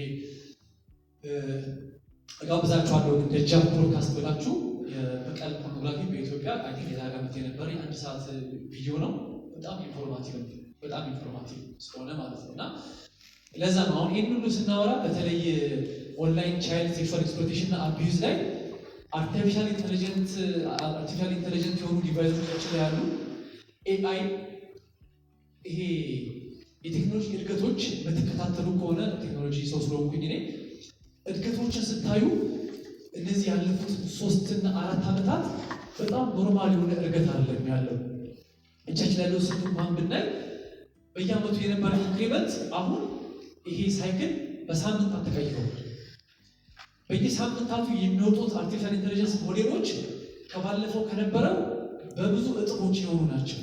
እጋብዛችኋለሁ ደጃፍ ፖድካስት ብላችሁ የበቀል ፖርኖግራፊ በኢትዮጵያ አይ ቲንክ የዛሬ ዓመት የነበረ የአንድ ሰዓት ቪዲዮ ነው። በጣም ኢንፎርማቲቭ ስለሆነ ማለት ነው። እና ለዛ ነው አሁን ይህን ሁሉ ስናወራ በተለይ ኦንላይን ቻይልድ ሴክሹዋል ኤክስፕሎይቴሽን እና አቢዩዝ ላይ አርቲፊሻል ኢንተለጀንት የሆኑ ዲቫይሶቻችን ላይ ያሉ ኤአይ ይሄ የቴክኖሎጂ እድገቶች የምትከታተሉ ከሆነ ቴክኖሎጂ ሰው ስለሆንኩኝ እኔ እድገቶችን ስታዩ እነዚህ ያለፉት 3 እና 4 ዓመታት በጣም ኖርማል የሆነ እድገት አይደለም ያለው። እጃችን ያለው ስልክ እንኳን ብናይ በየዓመቱ የነበረ ኢንክሪመንት አሁን ይሄ ሳይክል በሳምንታት ተቀይሯል። በየሳምንታቱ የሚወጡት አርቲፊሻል ኢንተለጀንስ ሞዴሎች ከባለፈው ከነበረው በብዙ እጥፎች የሆኑ ናቸው።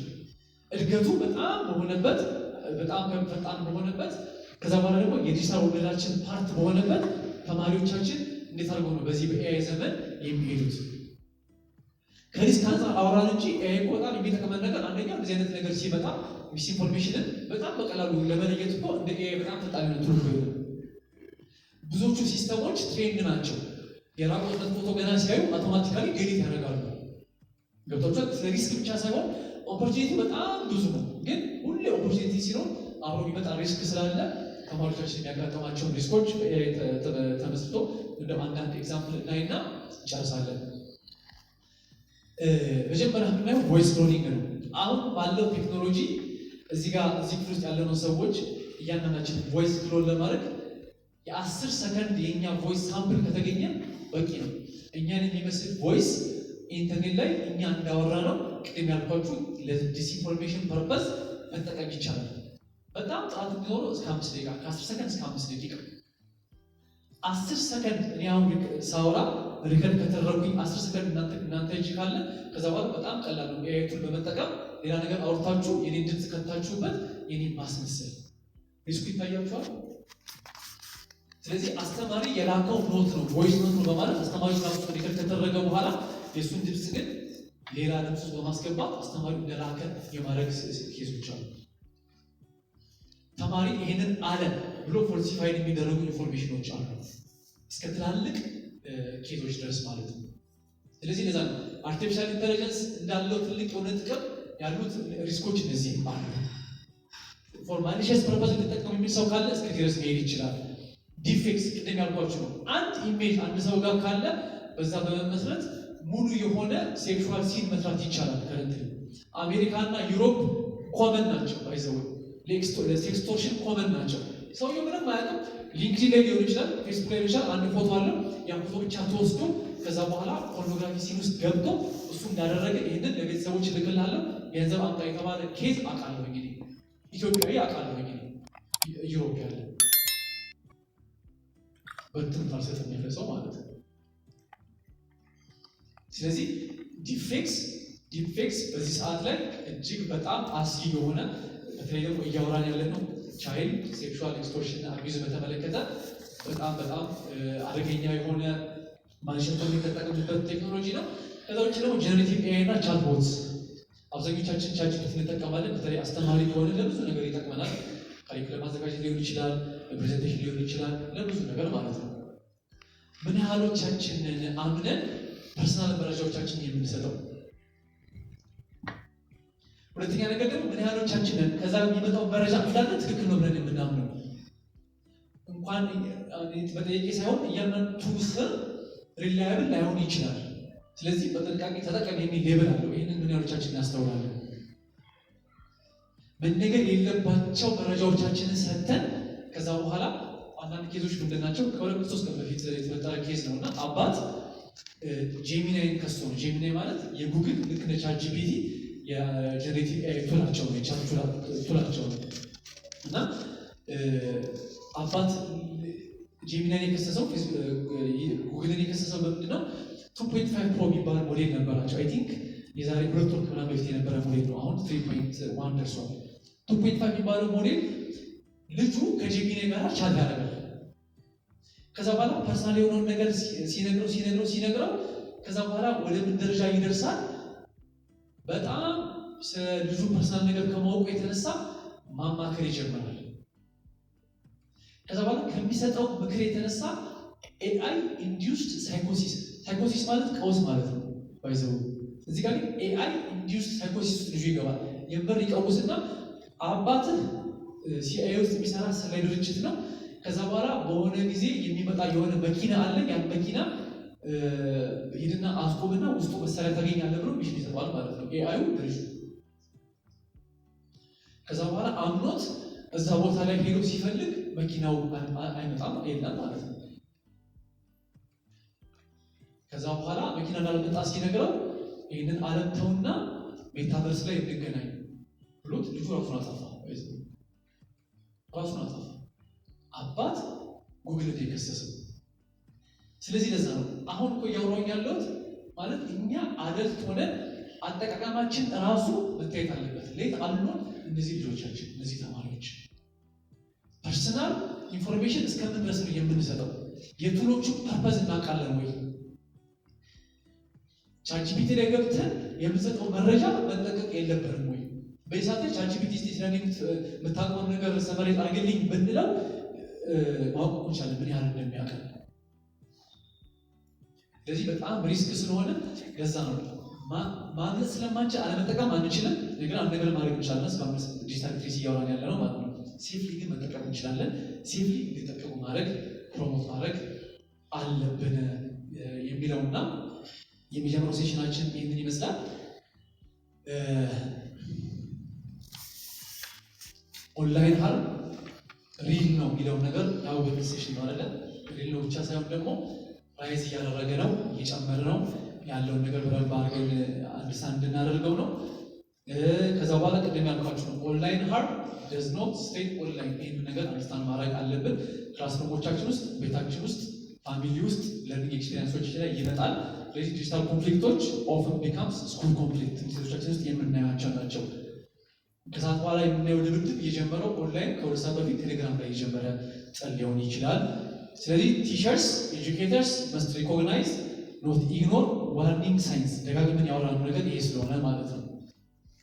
እድገቱ በጣም ፈጣን በሆነበት ከዛ በኋላ ደግሞ የዲጂታል ወለዳችን ፓርት በሆነበት ተማሪዎቻችን እንዴት አድርገው ነው በዚህ በኤአይ ዘመን የሚሄዱት? ከሪስክ አንፃር አውራን እንጂ ኤአይ እኮ በጣም የሚጠቅመን ነገር አንደኛ እንደዚህ አይነት ነገር ሲመጣ ሚስ ኢንፎርሜሽንን በጣም በቀላሉ ለመለየት እኮ እንደ ኤአይ በጣም ፈጣን ነው ትሩፍ ነው። ብዙዎቹ ሲስተሞች ትሬንድ ናቸው። የራቆትነት ፎቶ ገና ሲያዩ አውቶማቲካሊ ዴሊት ያደርጋሉ። ገብቷችኋል? ሪስክ ብቻ ሳይሆን ኦፖርቹኒቲ በጣም ብዙ ነው። ግን ሁሌ ኦፖርቹኒቲ ሲኖር አብሮ የሚመጣ ሪስክ ስላለ ተማሪዎቻችን የሚያጋጥማቸውን ሪስኮች ተመስርቶ እንደ አንዳንድ ኤግዛምፕል እናይና እንጨርሳለን። መጀመሪያ የምናየው ቮይስ ክሎኒንግ ነው። አሁን ባለው ቴክኖሎጂ እዚህ ክፍል ውስጥ ያለነው ሰዎች እያንዳንዳችን ቮይስ ክሎን ለማድረግ የ10 ሰከንድ የእኛ ቮይስ ሳምፕል ከተገኘ በቂ ነው። እኛን የሚመስል ቮይስ ኢንተርኔት ላይ እኛ እንዳወራ ነው ቅድም ያልኳችሁ ለዲስኢንፎርሜሽን ፐርፐስ መጠቀም ይቻላል። በጣም ጥራት እንዲኖረው እስከ 5 ደቂቃ ከ10 ሰከንድ እስከ 5 ደቂቃ 10 ሰከንድ እኔ አሁን ሳወራ ሪከርድ ከተደረጉኝ 10 ሰከንድ እናንተ እጅ ካለ ከዛ በኋላ በጣም ቀላል ነው። ኤአይ ቱል በመጠቀም ሌላ ነገር አውርታችሁ የኔን ድምፅ ከታችሁበት የኔን ማስመሰል ሪስኩ ይታያችኋል። ስለዚህ አስተማሪ የላከው ኖት ነው ቮይስ ኖት ነው በማለት አስተማሪ ራሱ ሪከርድ ከተደረገ በኋላ የእሱን ድምፅ ግን ሌላ ድምፅ በማስገባት አስተማሪ እንደላከ የማድረግ ኬሶች አሉ። ተማሪ ይሄንን አለ ብሎ ፎልሲፋይድ የሚደረጉ ኢንፎርሜሽኖች አሉ እስከ ትላልቅ ኬዞች ድረስ ማለት ነው። ስለዚህ ለዛ ነው አርቲፊሻል ኢንተለጀንስ እንዳለው ትልቅ የሆነ ጥቅም ያሉት ሪስኮች እነዚህ አሉ። ፎር ማሊሺየስ ፐርፐዝ ሊጠቀም የሚል ሰው ካለ እስከ ድረስ መሄድ ይችላል። ዲፌክስ ቅድም ያልኳችሁ ነው። አንድ ኢሜጅ አንድ ሰው ጋር ካለ በዛ በመመስረት ሙሉ የሆነ ሴክሹዋል ሲን መስራት ይቻላል። ከረንት አሜሪካና ዩሮፕ ኮመን ናቸው። ባይዘው ለሴክስቶርሽን ኮመን ናቸው። ሰውየው ምንም አያውቅም። ሊንክዲን ላይ ሊሆን ይችላል፣ ፌስቡክ ላይ ሊሆን ይችላል። አንድ ፎቶ አለው። ያን ፎቶ ብቻ ተወስዶ ከዛ በኋላ ፖርኖግራፊ ሲን ውስጥ ገብቶ እሱ እንዳደረገ ይህንን ለቤተሰቦች ልክላለሁ ገንዘብ አምጣ የተባለ ኬዝ አውቃለሁ። እንግዲህ ኢትዮጵያዊ አውቃለሁ። እንግዲህ ዩሮፕ ያለ በትምህርት አልሰጠም ያለ ሰው ማለት ነው። ስለዚህ ዲፌክስ በዚህ ሰዓት ላይ እጅግ በጣም አስጊ የሆነ በተለይ ደግሞ እያወራን ያለ ነው ቻይልድ ሴክሹዋል ኤክስቶርሽን አቢዩዝ በተመለከተ በጣም አደገኛ የሆነ ማንሸቶ የሚጠቀምበት ቴክኖሎጂ ነው። ከዛ ውጭ ደግሞ ጀነሬቲቭ ኤአይ እና ቻትቦትስ አብዛኞቻችን ቻትቦት እንጠቀማለን። በተለይ አስተማሪ ከሆነ ለብዙ ነገር ይጠቅመናል። ካሪኩለም ማዘጋጀት ሊሆን ይችላል፣ ፕሬዘንቴሽን ሊሆን ይችላል፣ ለብዙ ነገር ማለት ነው። ምን ያህሎቻችንን አምነን ፐርሰናል መረጃዎቻችንን የምንሰጠው? ሁለተኛ ነገር ደግሞ ምን ያህሎቻችንን ከዛ የሚመጣው መረጃ እንዳለ ትክክል ነው ብለን የምናምነው? እንኳን በጠየቄ ሳይሆን እያንዳንዱ ስር ሪላያብል ላይሆን ይችላል። ስለዚህ በጥንቃቄ ተጠቀም የሚል ሌብል አለው። ይህንን ምን ያህሎቻችን እናስተውላለን? መነገር የሌለባቸው መረጃዎቻችንን ሰጥተን ከዛ በኋላ አንዳንድ ኬዞች ምንድን ናቸው? ከ2-3 ቀን በፊት የተፈጠረ ኬዝ ነው እና አባት ጄሚናይን ከሶ ነው። ጄሚናይ ማለት የጉግል ልክ እንደ ቻትጂፒቲ የጀነሬቲቭ ኤአይ ቱላቸው ነው፣ የቻት ቱላቸው ነው እና አባት ጄሚናይን የከሰሰው ጉግልን የከሰሰው በምንድን ነው? 2.5 ፕሮ የሚባል ሞዴል ነበራቸው። አይ ቲንክ የዛሬ 2 ወር ከምናምን በፊት የነበረ ሞዴል ነው። አሁን 3.1 ደርሷል። 2.5 የሚባለው ሞዴል ልጁ ከጄሚናይ ጋር ቻት ያደርጋል። ከዛ በኋላ ፐርሰናል የሆነውን ነገር ሲነግረው ከዛ በኋላ ወደ ምን ደረጃ ይደርሳል? በጣም ስለ ልጁ ፐርሰናል ነገር ከማወቁ የተነሳ ማማከር ይጀምራል። ከዛ በኋላ ከሚሰጠው ምክር የተነሳ ኤአይ ኢንዲዩስድ ሳይኮሲስ ማለት ቀውስ ማለት ነው። ባይዘው እዚህ ጋር ኤአይ ኢንዲዩስድ ሳይኮሲስ ልጁ ይገባል። የምር ይቀውስና አባትህ ሲአይኤ ውስጥ የሚሰራ ሰላይ ድርጅት ነው። ከዛ በኋላ በሆነ ጊዜ የሚመጣ የሆነ መኪና አለ። ያን መኪና ሂድና አስቆምና ውስጡ መሳሪያ ታገኛለህ ብሎ ሚሽን ይሰጠዋል ማለት ነው ኤአዩ ድርጅቱ። ከዛ በኋላ አምኖት እዛ ቦታ ላይ ሄዶ ሲፈልግ መኪናው አይመጣም የለም ማለት ነው። ከዛ በኋላ መኪና እንዳልመጣ ሲነግረው ይህንን ዓለም ተውና ሜታቨርስ ላይ እንገናኝ ብሎት ልጁ ራሱን አጠፋ። አባት ጉግል የከሰሰው። ስለዚህ ለዛ ነው አሁን እኮ እያወራሁኝ ያለሁት ማለት እኛ አደልት ሆነን አጠቃቀማችን ራሱ መታየት አለበት። ሌት አሉን እነዚህ ልጆቻችን እነዚህ ተማሪዎች ፐርሰናል ኢንፎርሜሽን እስከምን ድረስ ነው የምንሰጠው? የቱሎቹ ፐርፐዝ እናውቃለን ወይ? ቻትጂፒቲ ላይ ገብተን የምንሰጠው መረጃ መጠቀቅ የለብንም ወይ? በኢሳት ቻትጂፒቲ ስቴሽን የምታውቀውን ነገር ሰመሬት አድርግልኝ ብንለው ማወቅ እንችላለን ምን ያህል እንደሚያውቅ። ስለዚህ በጣም ሪስክ ስለሆነ ለዛ ነው ማግኘት ስለማንችል አለመጠቀም አንችልም። ነገር አንድ ነገር ማድረግ እንችላለን። እስካሁን ዲጂታል ሊትሬሲ እያወራን ያለ ነው ማለት ነው። ሴፍሊ ግን መጠቀም እንችላለን። ሴፍሊ እንዲጠቀሙ ማድረግ ፕሮሞት ማድረግ አለብን የሚለውና የሚጀምረው ሴሽናችን ይህንን ይመስላል። ኦንላይን ሀርም ሪል ነው የሚለውን ነገር ያው በሚሴሽን ነው አይደለ? ሪል ነው ብቻ ሳይሆን ደግሞ ራይዝ እያደረገ ነው፣ እየጨመረ ነው ያለውን ነገር በደንብ አድርገን አንደርስታንድ እንድናደርገው ነው። ከዛ በኋላ ቅድም ያልኳችሁ ነው ኦንላይን ሀርም ደዝ ኖት ስቴይ ኦንላይን። ይህንን ነገር አንደርስታንድ ማድረግ አለብን። ክላስሩሞቻችን ውስጥ፣ ቤታችን ውስጥ፣ ፋሚሊ ውስጥ ለርኒንግ ኤክስፔሪንሶች ላይ ይመጣል። ስለዚህ ዲጂታል ኮንፍሊክቶች ኦፍን ቢካምስ ስኩል ኮንፍሊክት ሴቶቻችን ውስጥ የምናያቸው ናቸው። ከሰዓት በኋላ የምናየው ድብድብ የጀመረው ኦንላይን ከሁለት ሰዓት በፊት ቴሌግራም ላይ የጀመረ ጥል ሊሆን ይችላል። ስለዚህ ቲቸርስ ኤጁኬተርስ መስት ሪኮግናይዝ ኖት ኢግኖር ዋርኒንግ ሳይንስ። ደጋግመን ያወራነው ነገር ይሄ ስለሆነ ማለት ነው።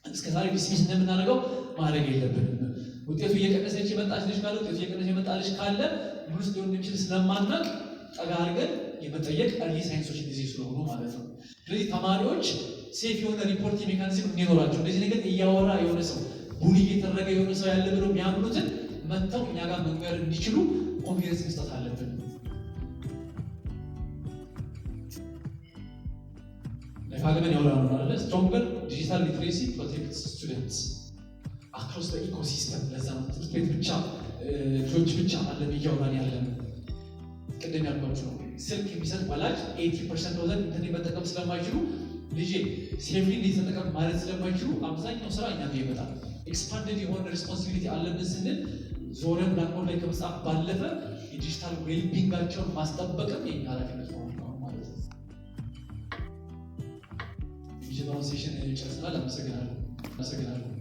እስከዛሬ ዲስሚስ እንደምናደርገው ማድረግ የለብንም። ውጤቱ እየቀነሰች የመጣች ልጅ ካለ ውጤቱ እየቀነሰ የመጣ ልጅ ካለ ምን ውስጥ ሊሆን እንደሚችል ስለማናውቅ ጠጋ አድርገን የመጠየቅ እርሊ ሳይንሶች ጊዜ ስለሆኑ ማለት ነው። ስለዚህ ተማሪዎች ሴፍ የሆነ ሪፖርት ሜካኒዝም እንዲኖራቸው እንደዚህ ነገር እያወራ የሆነ ሰው ቡሊ እየተደረገ የሆነ ሰው ያለ ብለው የሚያምኑትን መጥተው እኛ ጋር መንገር እንዲችሉ ኮንፊደንስ መስጠት አለብን። ለፋግመን ያወራነው አይደል? ስትሮንገር ዲጂታል ሊትሬሲ ፕሮቴክትስ ስቱደንትስ አክሮስ ዘ ኢኮሲስተም። ለዛ ነው ትምህርት ቤት ብቻ ልጆች ብቻ አለም እያወራን ያለን። ቅድም ያልኳችሁ ነው ስልክ የሚሰጥ ወላጅ 80% ወዘን ኢንተርኔት መጠቀም ስለማይችሉ ልጄ ሴፍሊ እንዴት ተጠቀም ማለት ስለማይችሉ አብዛኛው ስራ እኛ ጋር ይመጣል። ኤክስፓንድድ የሆነ ሪስፖንሲቢሊቲ አለብን ስንል ዞረን ብላክቦርድ ላይ ከመጻፍ ባለፈ የዲጂታል ዌልቢንጋቸውን ማስጠበቅም የኛ ኃላፊነት ነው ማለት ነው። የመጀመሪያውን ሴሽን ጨርሰናል። አመሰግናለሁ።